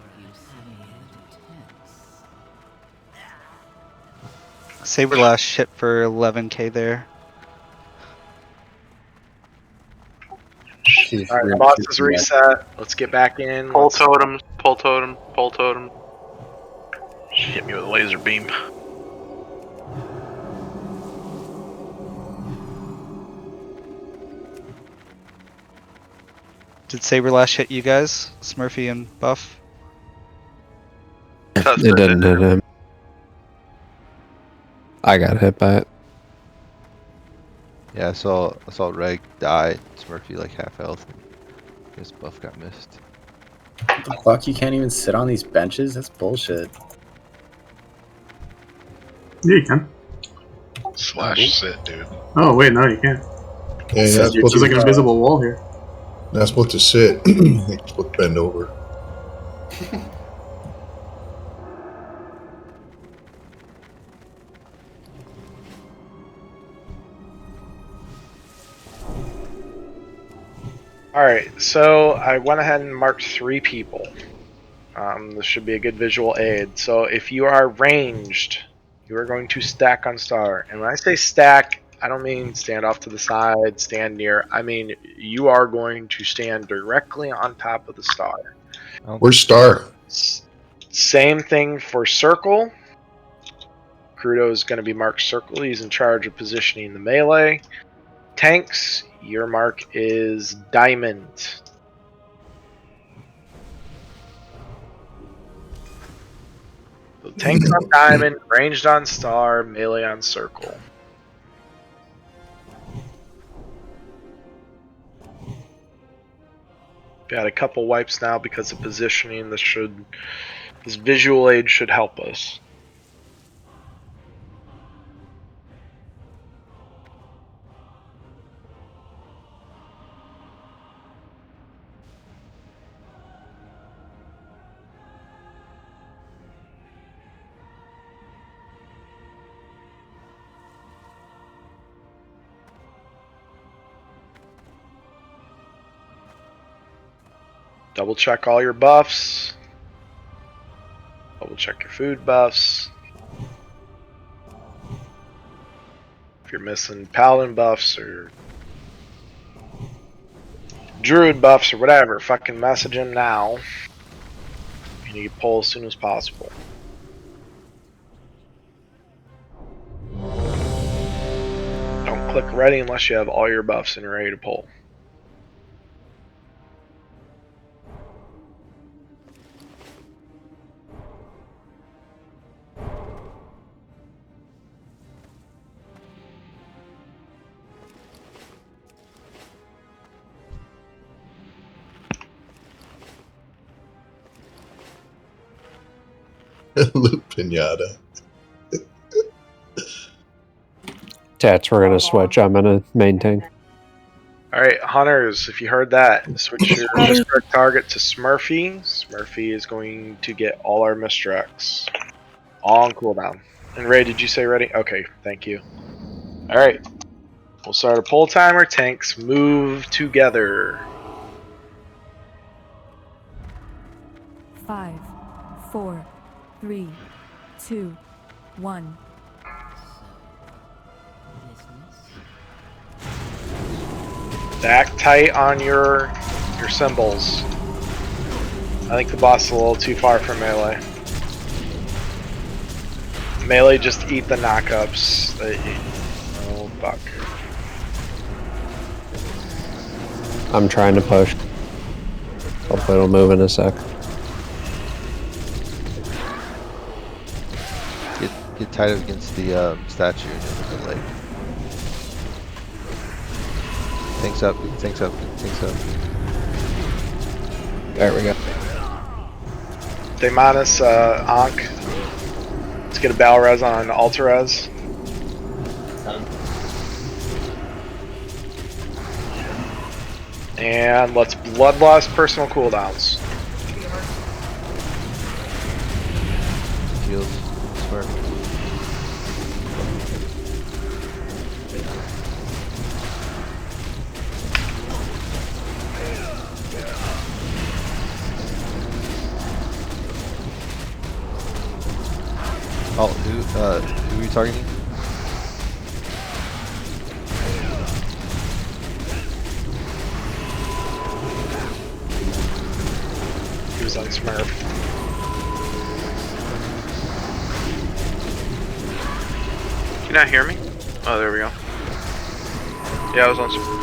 Saber Lash hit for 11k there. Alright, boss is reset. Let's get back in. Pull totems, pull totem, pull totem. She hit me with a laser beam. Did Saber Lash hit you guys? Smurfy and Buff? It didn't hit him. I got hit by it. Yeah, I saw Reg die. Smurfy like half health. I guess Buff got missed. What the fuck? You can't even sit on these benches? That's bullshit. Yeah, you can. Slash sit, dude. Oh wait, no, you can't. Yeah, you're not supposed There's to like an invisible wall here. Not supposed to sit. You're supposed to bend over. Alright, so I went ahead and marked 3 people. This should be a good visual aid. So if you are ranged, you are going to stack on star. And when I say stack, I don't mean stand off to the side, stand near. I mean you are going to stand directly on top of the star. Where's Star? Same thing for circle. Crudo is going to be marked circle. He's in charge of positioning the melee. Tanks, your mark is diamond. So tanks on diamond, ranged on star, melee on circle. Got a couple wipes now because of positioning. This visual aid should help us. Double check all your buffs. Double check your food buffs. If you're missing paladin buffs or druid buffs or whatever, fucking message him now. You need to pull as soon as possible. Don't click ready unless you have all your buffs and you're ready to pull. Loot pinata. Tats, we're gonna switch. I'm gonna maintain. Alright, hunters, if you heard that, switch your misdirect target to Smurfy. Smurfy is going to get all our misdirects. All on cooldown. And Ray, did you say ready? Okay, thank you. Alright. We'll start a pull timer. Tanks move together. 5, 4, 3, 2, 1. Stack tight on your symbols. I think the boss is a little too far for melee. Melee, just eat the knockups. Oh, fuck. I'm trying to push. Hopefully it'll move in a sec. Get tied up against the statue and you'll get like. Tanks up, tanks up, tanks up. There we go. Daemonus, Ankh. Let's get a battle res on Altarez. And let's Bloodlust personal cooldowns. Heals, swear. Oh, who are you targeting? He was on Smurf. Can you not hear me? Oh, there we go. Yeah, I was on Smurf.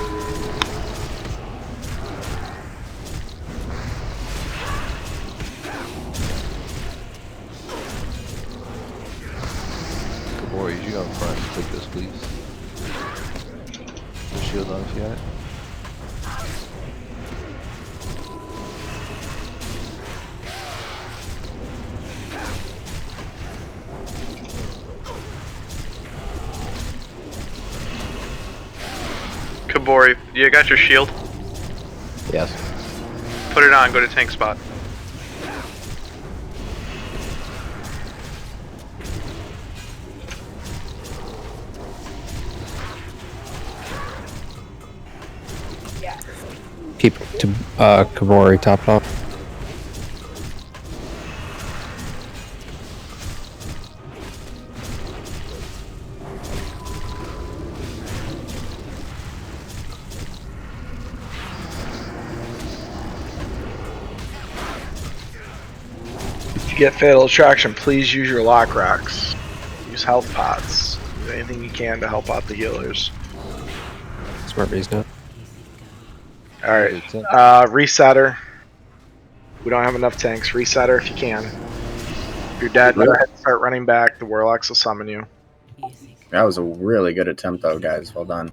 Boy, you go in front and take this, please. The shield on if you got it. Kabori, you got your shield? Yes. Put it on, go to tank spot. Keep to Kabori topped off. If you get Fatal Attraction, please use your lock rocks. Use health pots. Do anything you can to help out the healers. Smart B's now. Alright, resetter. We don't have enough tanks. Resetter if you can. If you're dead, go ahead and start running back. The Warlocks will summon you. That was a really good attempt, though, guys. Well done.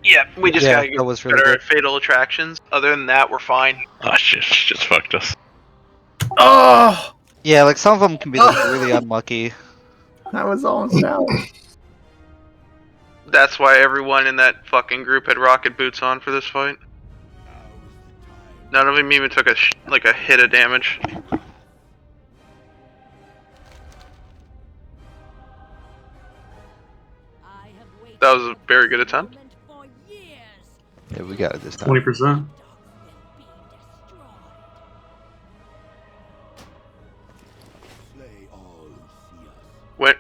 Yeah, we just gotta get that was really better good. at fatal attractions. Other than that, we're fine. Oh, just fucked us. Oh! Yeah, like some of them can be like really unlucky. That was almost out. That's why everyone in that fucking group had rocket boots on for this fight. None of them even took a hit of damage. That was a very good attempt. Yeah, we got it this time. 20%.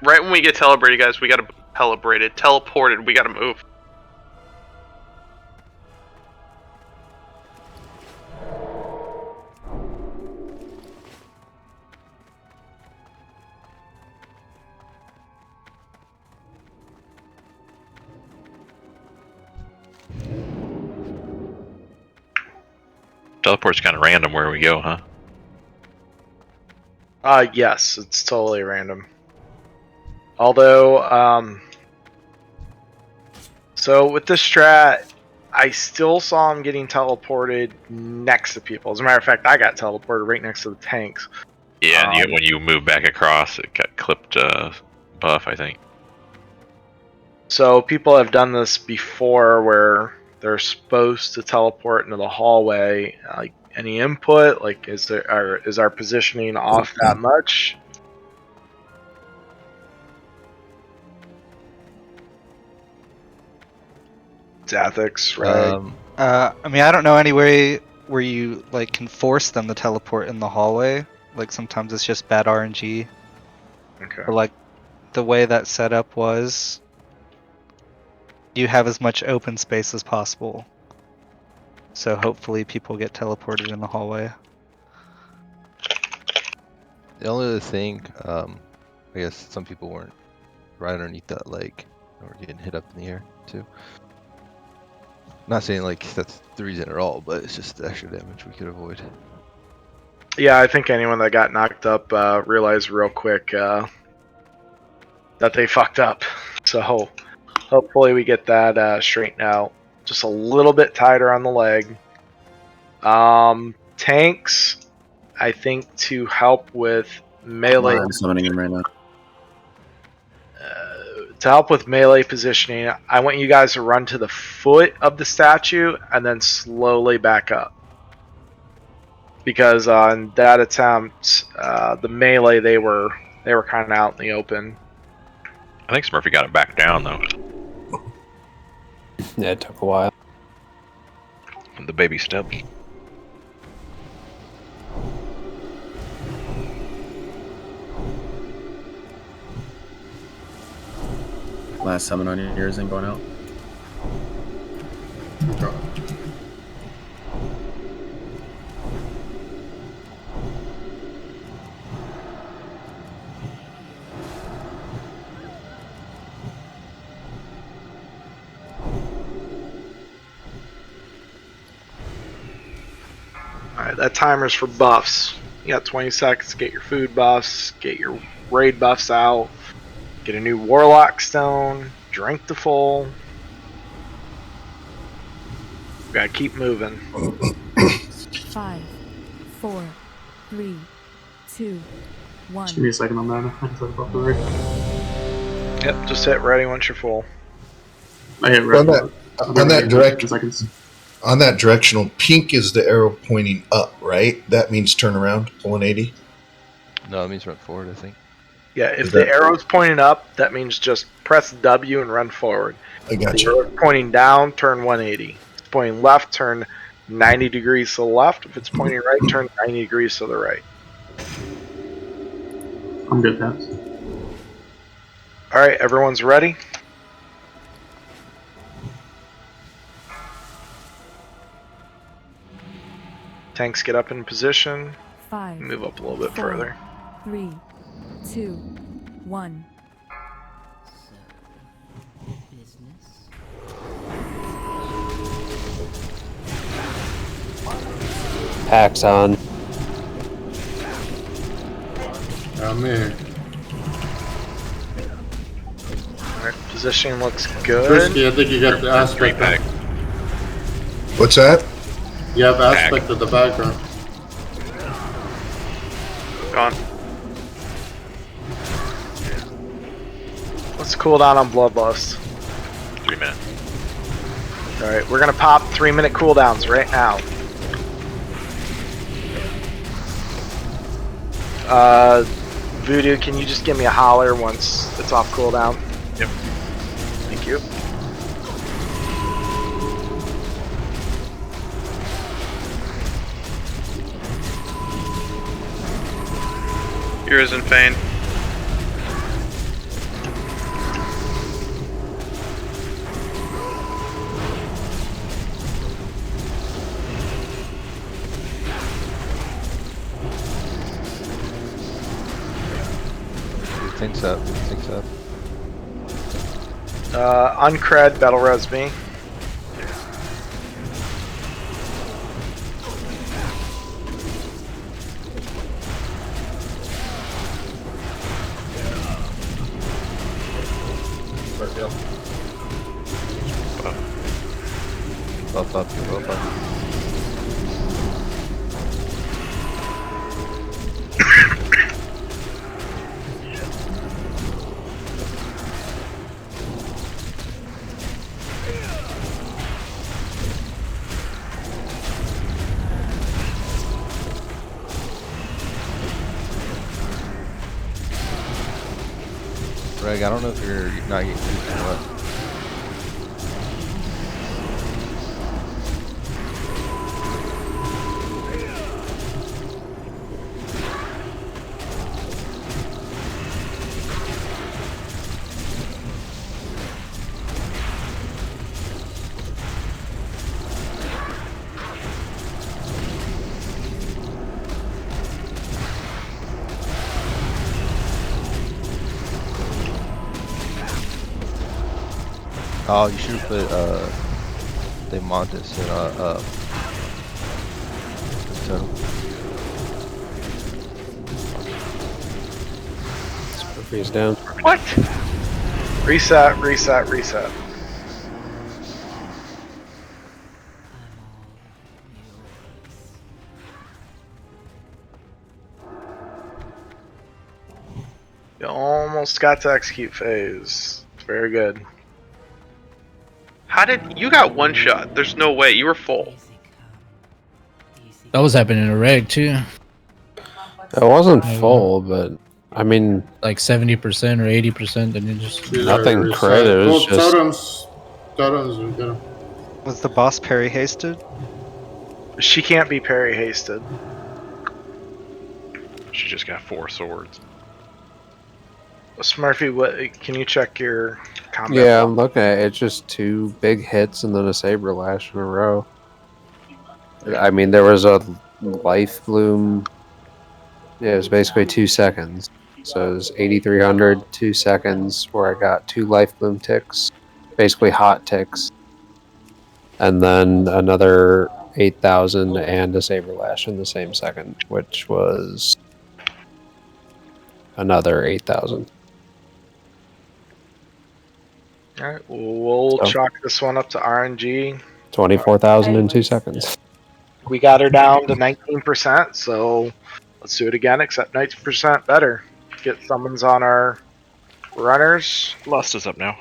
Right when we get telebrated, guys, we gotta teleported, we gotta move. Teleport's kind of random where we go, huh? Yes, it's totally random. Although, so with this strat, I still saw him getting teleported next to people. As a matter of fact, I got teleported right next to the tanks. Yeah, and when you move back across, it got clipped buff, I think. So people have done this before where they're supposed to teleport into the hallway. Like any input, like is our positioning off that much? It's ethics, right? I mean, I don't know any way where you like can force them to teleport in the hallway. Like sometimes it's just bad RNG. Okay. But like the way that setup was, you have as much open space as possible. So hopefully people get teleported in the hallway. The only other thing, I guess some people weren't right underneath that leg, or getting hit up in the air too. Not saying like that's the reason at all, but it's just the extra damage we could avoid. Yeah, I think anyone that got knocked up realized real quick that they fucked up. So hopefully we get that straightened out. Just a little bit tighter on the leg. Tanks, I think to help with melee. I'm summoning him right now. To help with melee positioning, I want you guys to run to the foot of the statue and then slowly back up. Because on that attempt, the melee they were kind of out in the open. I think Smurfy got it back down though. Yeah, it took a while. The baby steps. Last summon on yours and going out. Alright, that timer's for buffs. You got 20 seconds to get your food buffs, get your raid buffs out, get a new warlock stone, drink the full. We gotta keep moving. 5, 4, 3, 2, 1. Just give me a second on that. I can talk about the rig. Yep, just hit ready once you're full. I hit ready. On that directional, pink is the arrow pointing up, right? That means turn around, 180. No, it means run forward, I think. Yeah, if the arrow's pointing up, that means just press W and run forward. I got If the you. arrow's pointing down, turn 180. If it's pointing left, turn 90 degrees to the left. If it's pointing right, turn 90 degrees to the right. I'm good, Pat. Alright, everyone's ready? Tanks get up in position. 5. Move up a little bit 4, further. 3, 2, 1. Pack's on. I'm here. Alright, positioning looks good. Frisky, I think you got the aspect. What's that? You have aspect of the background. Gone. Let's cool down on Bloodlust. 3 minutes. Alright, we're gonna pop 3-minute cooldowns right now. Voodoo, can you just give me a holler once it's off cooldown? Yep. Thank you. Yours in Fane. Things up, things up. Uncred, battle res me. Buff up, buff up. Greg, I don't know if you're not getting used or what. Oh, you should have put De Montes in so. He's down. What? Reset, reset, reset. You almost got to execute phase. Very good. How did you got one shot? There's no way you were full. That was happening in a reg too. It wasn't full, but I mean, like 70% or 80%, and it just nothing crit. It was just Totems, we got 'em. Was the boss parry hasted? She can't be parry hasted. She just got 4 swords. Smurfy, what? Can you check your combat? yeah. I'm looking at it. It's just 2 big hits and then a saber lash in a row. I mean, there was a life bloom. Yeah, it was basically 2 seconds. So it was 8,300, 2 seconds, where I got 2 life bloom ticks, basically hot ticks, and then another 8,000 and a saber lash in the same second, which was another 8,000. Alright, we'll So- chalk this one up to RNG. 24,000 in 2 seconds. We got her down to 19%, so let's do it again, except 19% better. Get summons on our runners. Lust is up now.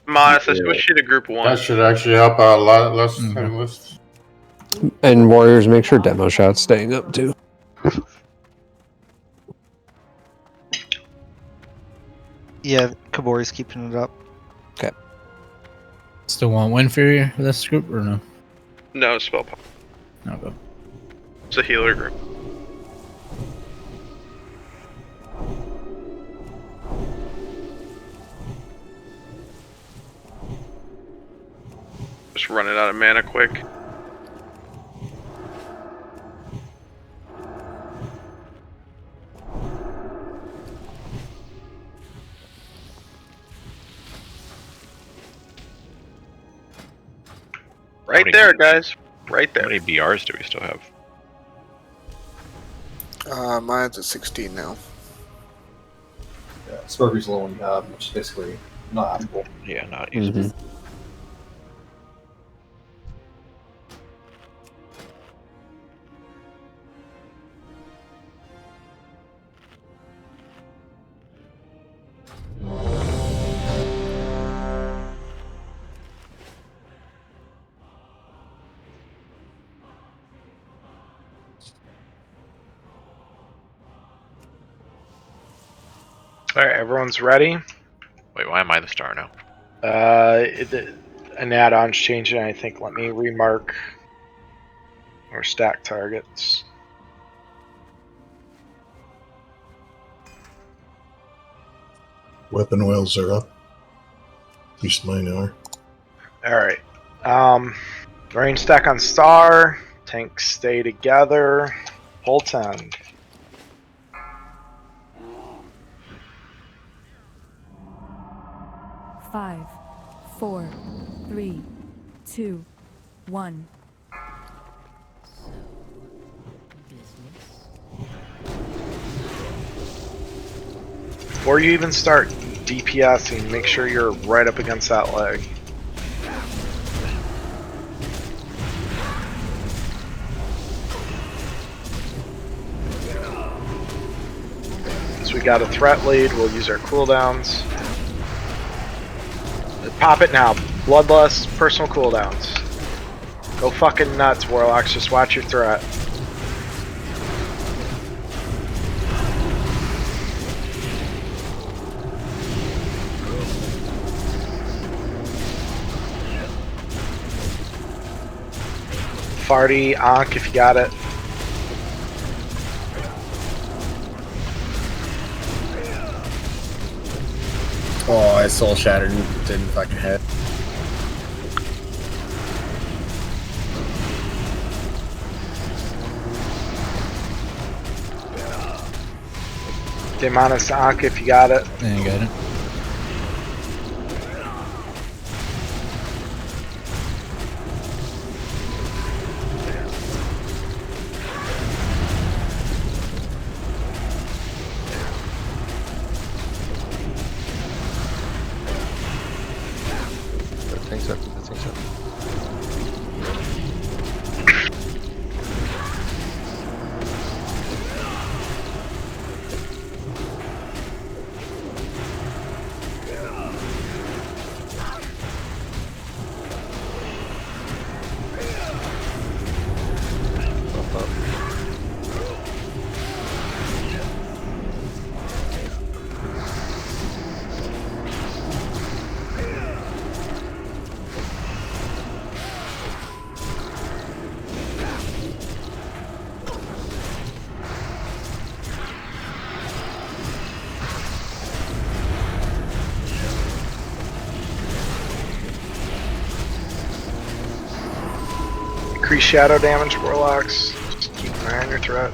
Moss, I switched you to group 1. That should actually help out a lot less time list. And warriors, make sure demo shot's staying up too. Yeah, Kabori's keeping it up. Okay. still want Wind Fury for this group or no? No, spell pop. Okay. It's a healer group. Just running out of mana quick. Right there, guys. Right there. How many BRs do we still have? Mine's at 16 now. Yeah, Smurfy's the only one you have, which is basically not applicable. Yeah, not usable. Alright, everyone's ready. Wait, why am I the star now? An add-on's changing, I think. Let me remark or stack targets. Weapon oils are up. At least mine are. Alright. Range stack on star. Tanks stay together. Pull 10. Five, 4, 3, 2, 1. Before you even start DPSing, make sure you're right up against that leg. So we got a threat lead, we'll use our cooldowns. Pop it now. Bloodlust, personal cooldowns. Go fucking nuts, Warlocks, just watch your threat. Farty, Ankh, if you got it. Oh, I soul shattered and didn't fucking hit. Demonis Ankh, if you got it. Yeah, you got it. Increase shadow damage, warlocks. Just keep an eye on your threat.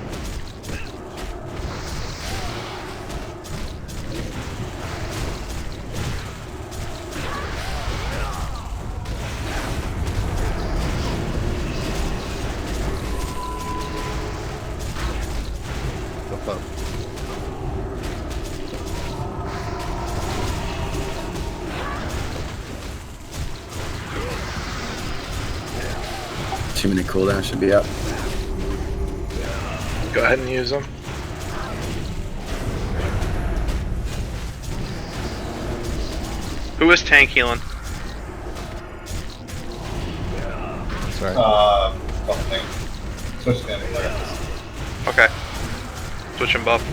Two-minute cooldown should be up. Go ahead and use them. Who is tank healing? Sorry. Something. Switch to anywhere. Okay. Switch and buff.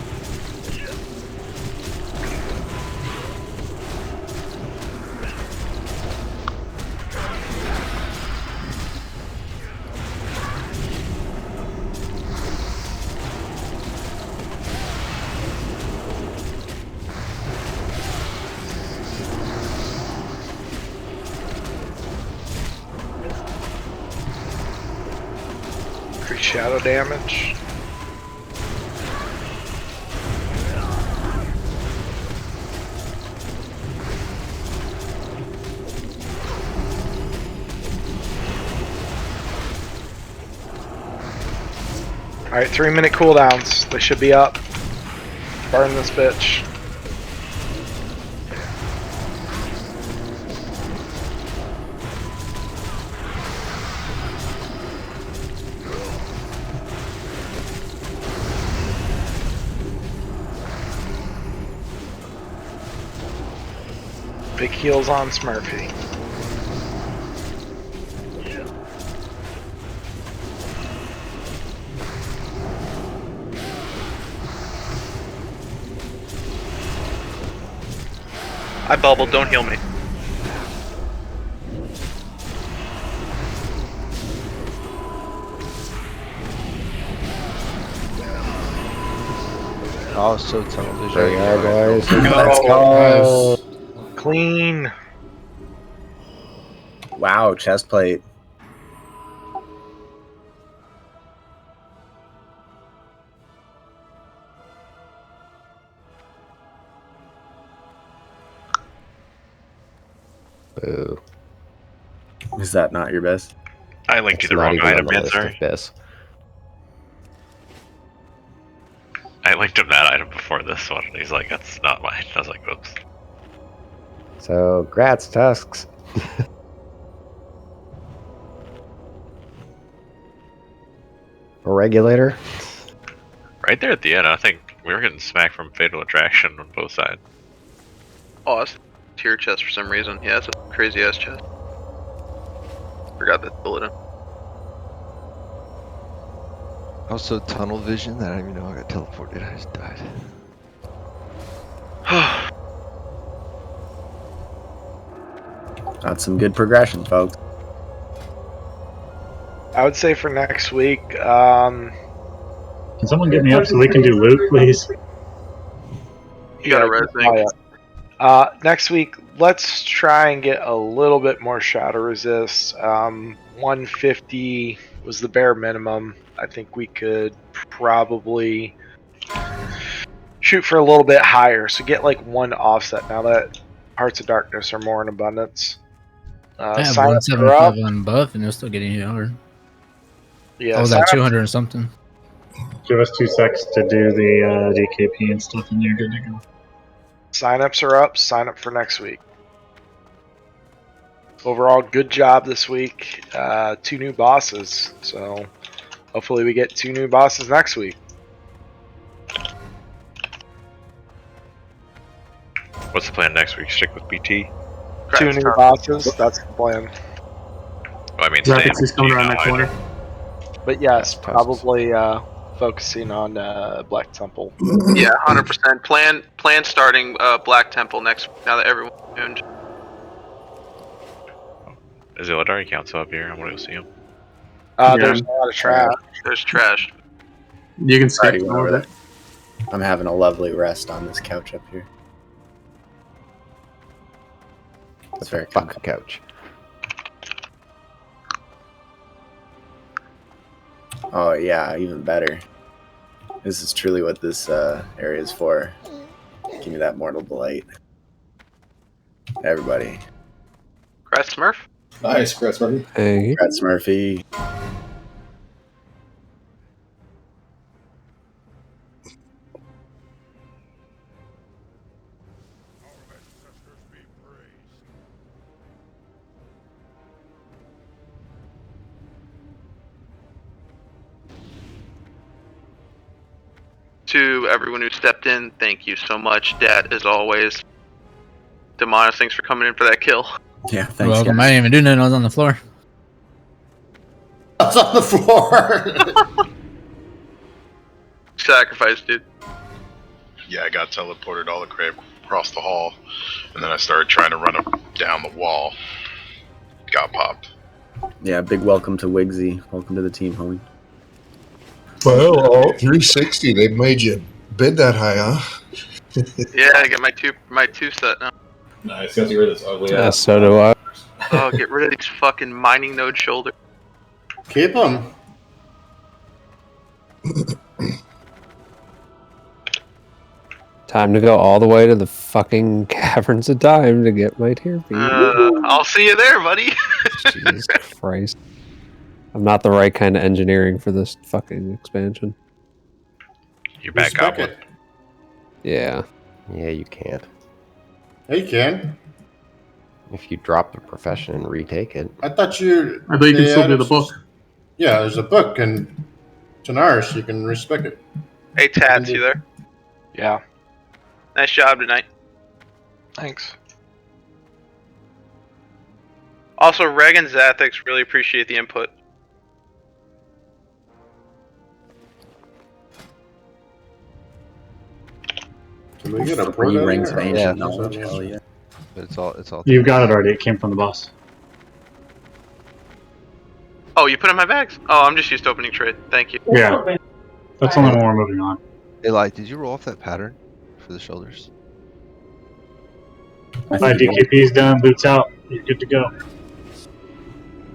Increase shadow damage. Alright, 3-minute cooldowns. They should be up. Burn this bitch. Big heals on Smurfy. I bubbled, don't heal me. Oh, so tunnel vision. There you are, guys. Let's go. Clean. Wow, chest plate. Boo. Is that not your best? I linked you It's the not wrong even on item, the man, list sorry. of best. I linked him that item before this one, and he's like, that's not mine. I was like, oops. So, grats, Tusks. A regulator. Right there at the end, I think we were getting smacked from Fatal Attraction on both sides. Oh, that's tier chest for some reason. Yeah, it's a crazy ass chest. Forgot that bullet in. Also, tunnel vision. That I didn't even know I got teleported. I just died. That's some good progression, folks. I would say for next week, Can someone get me up so we can do loot, please? You got a res thing. Next week, let's try and get a little bit more shadow resist. 150 was the bare minimum. I think we could probably shoot for a little bit higher. So get like one offset now that Hearts of Darkness are more in abundance. I have sign ups are up. 175 on both, and they're still getting younger. Yeah, Oh, was sign that ups- 200 or something? Give us 2 secs to do the DKP and stuff, and you're good to go. Sign-ups are up. Sign up for next week. Overall, good job this week. 2 new bosses. So hopefully we get 2 new bosses next week. What's the plan next week? Stick with BT? 2 new bosses. That's the plan. Well, I mean, Graphics is coming around that corner. But yes, probably focusing on Black Temple. Yeah, 100%. Plan starting Black Temple next week now that everyone's tuned. Is the Eldari Council up here? I want to go see him. There's a lot of trash. There's trash. You can skip over over that. I'm having a lovely rest on this couch up here. That's very fuck couch. Oh yeah, even better. This is truly what this area is for. Give me that mortal delight. Everybody. Crest Smurf? Nice, Chris Murphy. Hey. Congrats, Murphy. To everyone who stepped in, thank you so much. Dad, as always. Demonis, thanks for coming in for that kill. Yeah, thanks. You're welcome. I didn't even do nothing. I was on the floor. I was on the floor. Sacrifice, dude. Yeah, I got teleported all the way across the hall, and then I started trying to run up down the wall. Got popped. Yeah, big welcome to Wigsy. Welcome to the team, homie. Well, all 360, they made you bid that high, huh? Yeah, I get my two set now. Nice. Got to get rid of this ugly Yeah, ass. so do I. Oh, get rid of these fucking mining node shoulder. Keep them. Time to go all the way to the fucking Caverns of Time to get my tier beat. I'll see you there, buddy. Jesus Christ. I'm not the right kind of engineering for this fucking expansion. You back Goblin. Yeah. Yeah, you can't. Yeah, you can. If you drop the profession and retake it. I thought you can still do the book. Yeah, there's a book, and Tanaris, you can respec it. Hey, Tats, you there? Yeah. Nice job tonight. Thanks. Also, Reg and Zathix really appreciate the input. Can we get a Three pro rings of ancient Yeah. knowledge. Hell yeah. But it's all. You've got it already. It came from the boss. Oh, you put in my bags? Oh, I'm just used to opening trade. Thank you. Yeah. That's only when we're moving on. Hey, like, did you roll off that pattern for the shoulders? My DKP's done. Boots out. You're good to go.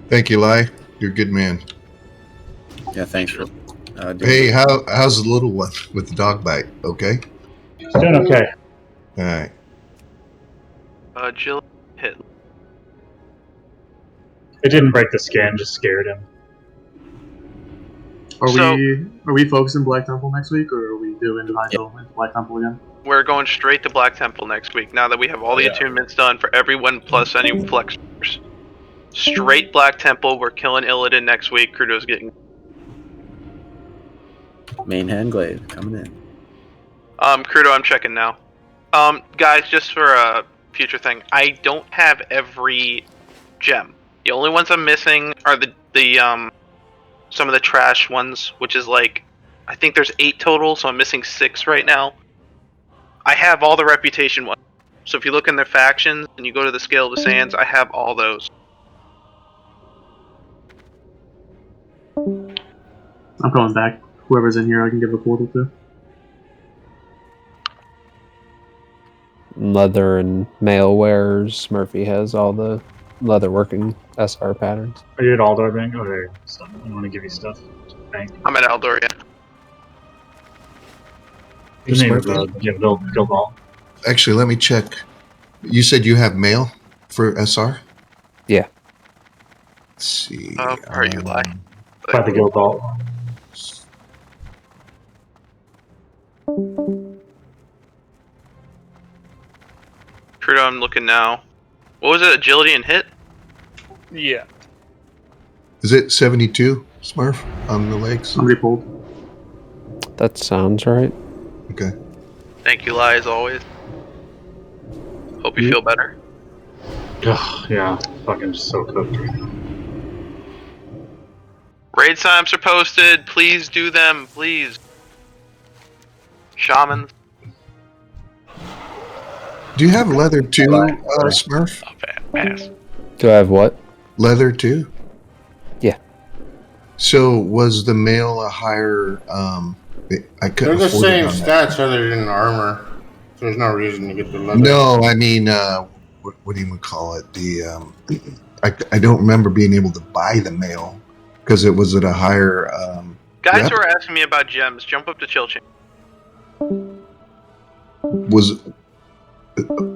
Thank you, Lai. You're a good man. Yeah, thanks for. Hey, how's the little one with the dog bite? Okay. It's doing okay. All right. Jill hit. It didn't break the skin, just scared him. Are we focusing Black Temple next week, or are we doing Divine Hill and Black Temple again? We're going straight to Black Temple next week. Now that we have all the attunements done for everyone plus any flexors. Straight Black Temple. We're killing Illidan next week. Crudo's getting. Main Handglaive coming in. Crudo, I'm checking now. Guys, just for a future thing, I don't have every gem. The only ones I'm missing are the some of the trash ones, which is like, I think there's 8 total, so I'm missing 6 right now. I have all the reputation ones. So if you look in their factions and you go to the Scale of the Sands, I have all those. I'm coming back. Whoever's in here, I can give a portal to. Leather and mail wearers. Murphy has all the leather working SR patterns. Are you at Aldor Bank? Oh, there you go. So I want to give you stuff. Bank. I'm at Eldor, yeah. His name is Guild Hall. Actually, let me check. You said you have mail for SR? Yeah. Let's see. Are you lying? By the Guild Hall. Crudo, I'm looking now. What was it? Agility and hit? Yeah. Is it 72, Smurf, on the legs? Somebody pulled. That sounds right. Okay. Thank you, Lai, as always. Hope you feel better. Ugh, yeah. Fucking so cooked right now. Raid times are posted. Please do them, please. Shamans. Do you have leather too, Smurf? Pass. Do I have what? Leather too? Yeah. So was the mail a higher? I couldn't. They're the afford same it on that. stats other than armor. So there's no reason to get the leather. No, I mean, what do you call it? The I don't remember being able to buy the mail because it was at a higher Guys Yep. who are asking me about gems, jump up to chill chain.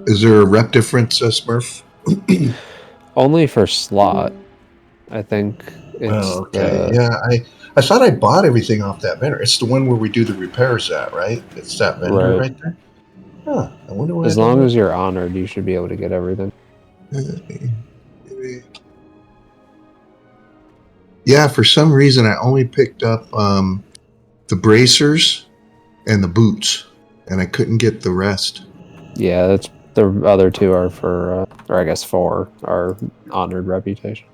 Is there a rep difference, Smurf? Only for slot, I think. It's Oh, okay. Yeah, I thought I bought everything off that vendor. It's the one where we do the repairs at, right? It's that vendor Right. right there. Huh. I wonder why. As long as you're honored, you should be able to get everything. Yeah, for some reason I only picked up the bracers and the boots, and I couldn't get the rest. Yeah, that's the other two are for, or I guess 4 are honored reputation.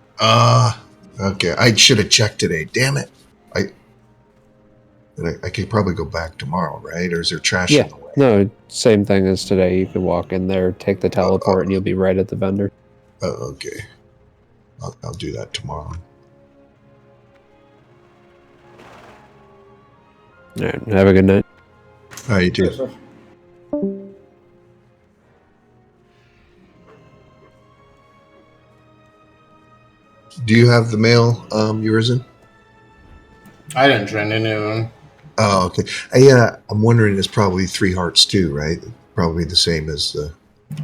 Okay. I should have checked today. Damn it. I could probably go back tomorrow, right? Or is there trash Yeah, in the way? no, same thing as today. You can walk in there, take the teleport, and you'll be right at the vendor. Oh, okay. I'll do that tomorrow. All right, have a good night. All right, you too. Do you have the mail, Urizen? I didn't trend any of them. Oh, okay. I'm wondering it's probably 3 hearts too, right? Probably the same as the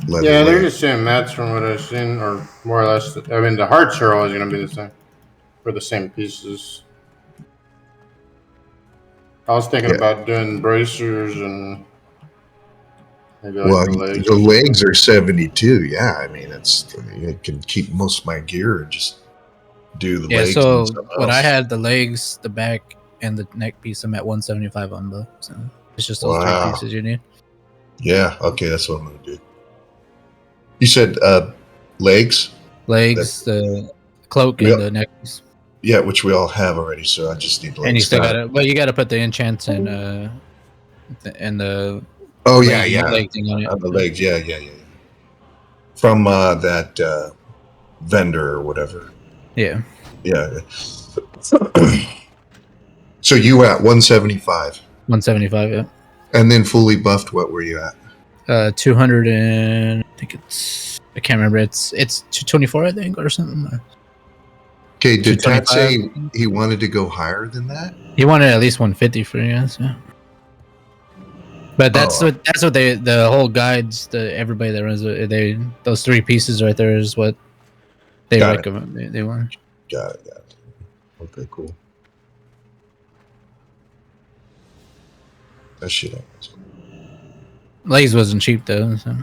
leather. Yeah, they're weight. the same mats from what I've seen, or more or less. I mean, the hearts are always going to be the same for the same pieces. I was thinking about doing bracers and maybe like Well, the legs. the legs are 72. Yeah, I mean, I can keep most of my gear and just do the Yeah, legs. so and something what else. I had, the legs, the back, and the neck piece, I'm at 175 on both. So it's just those Wow. 3 pieces you need. Yeah, okay, that's what I'm gonna do. You said legs? Legs, the cloak, Yep. and the neck piece. Yeah, which we all have already, so I just need legs. And you still now. gotta, but you gotta put the enchants and the Oh leg- yeah, yeah. leg thing on it. On the legs, yeah. From that vendor or whatever. Yeah. Yeah. So you were at 175. 175, yeah. And then fully buffed, what were you at? 200 and I think I can't remember. It's 224, I think, or something. Okay, did Tat say 225. he wanted to go higher than that? He wanted at least 150 for you guys, yeah. But that's what the whole guides, everybody that runs it, those 3 pieces right there is what they Got it. recommend. They want. Got it. Okay, cool. That shit happens. Legs wasn't cheap though. So.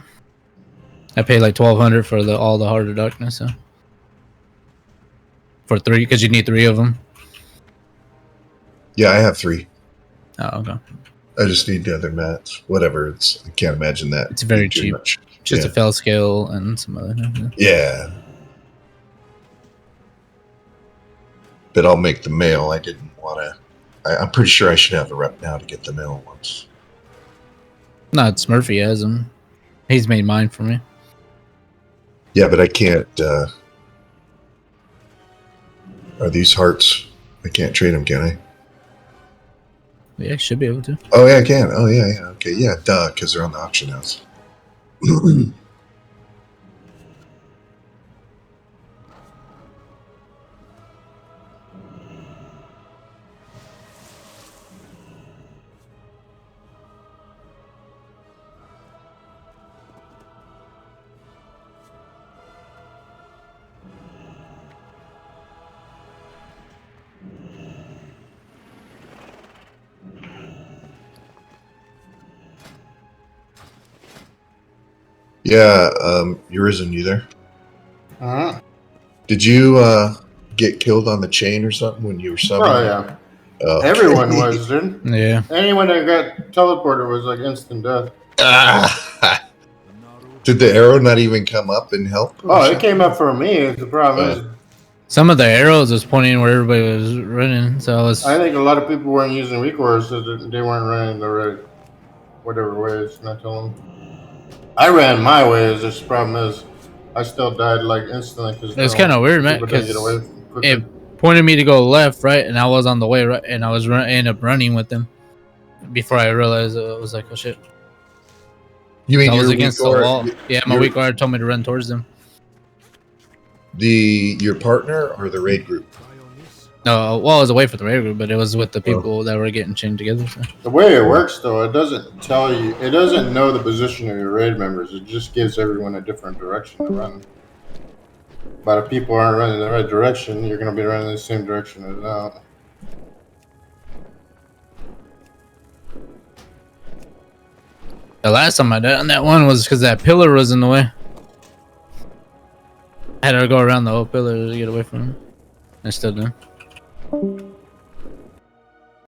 I paid like 1,200 for all the Heart of Darkness. So. For 3, because you need 3 of them. Yeah, I have 3. Oh, okay. I just need the other mats. Whatever. I can't imagine that. It's very being too cheap. much. Just Yeah. a fell scale and some other. Yeah. But I'll make the mail. I didn't want to. I'm pretty sure I should have the rep now to get the mail once. No, it's Murphy has them. He's made mine for me. Yeah, but I can't. Are these hearts? I can't trade them, can I? Yeah, should be able to. Oh, yeah, I can. Oh, yeah. Okay, yeah, duh, because they're on the auction house. Yeah, Urizen, you there? Uh-huh. Did you get killed on the chain or something when you were summoned? Oh, yeah. Oh. Everyone was, dude. Yeah. Anyone that got teleported was like instant death. Did the arrow not even come up and help? Oh, it came up for me. The problem is, Some of the arrows was pointing where everybody was running, so I was. I think a lot of people weren't using recourse, so that they weren't running the right, whatever ways. Not telling them. I ran my ways. This problem is, I still died like instantly because It was kind of weird, man, because it pointed me to go left, right, and I was on the way right, and I was end up running with them before I realized I was like, oh shit. You mean I was your against the weak guard- wall? Yeah, my your- weak guard told me to run towards them. Your partner or the raid group? No, well, I was away from the raid group, but it was with the people that were getting chained together. So. The way it works, though, it doesn't tell you. It doesn't know the position of your raid members. It just gives everyone a different direction to run. But if people aren't running the right direction, you're going to be running the same direction as out. The last time I done that one was because that pillar was in the way. I had to go around the whole pillar to get away from it. I still do.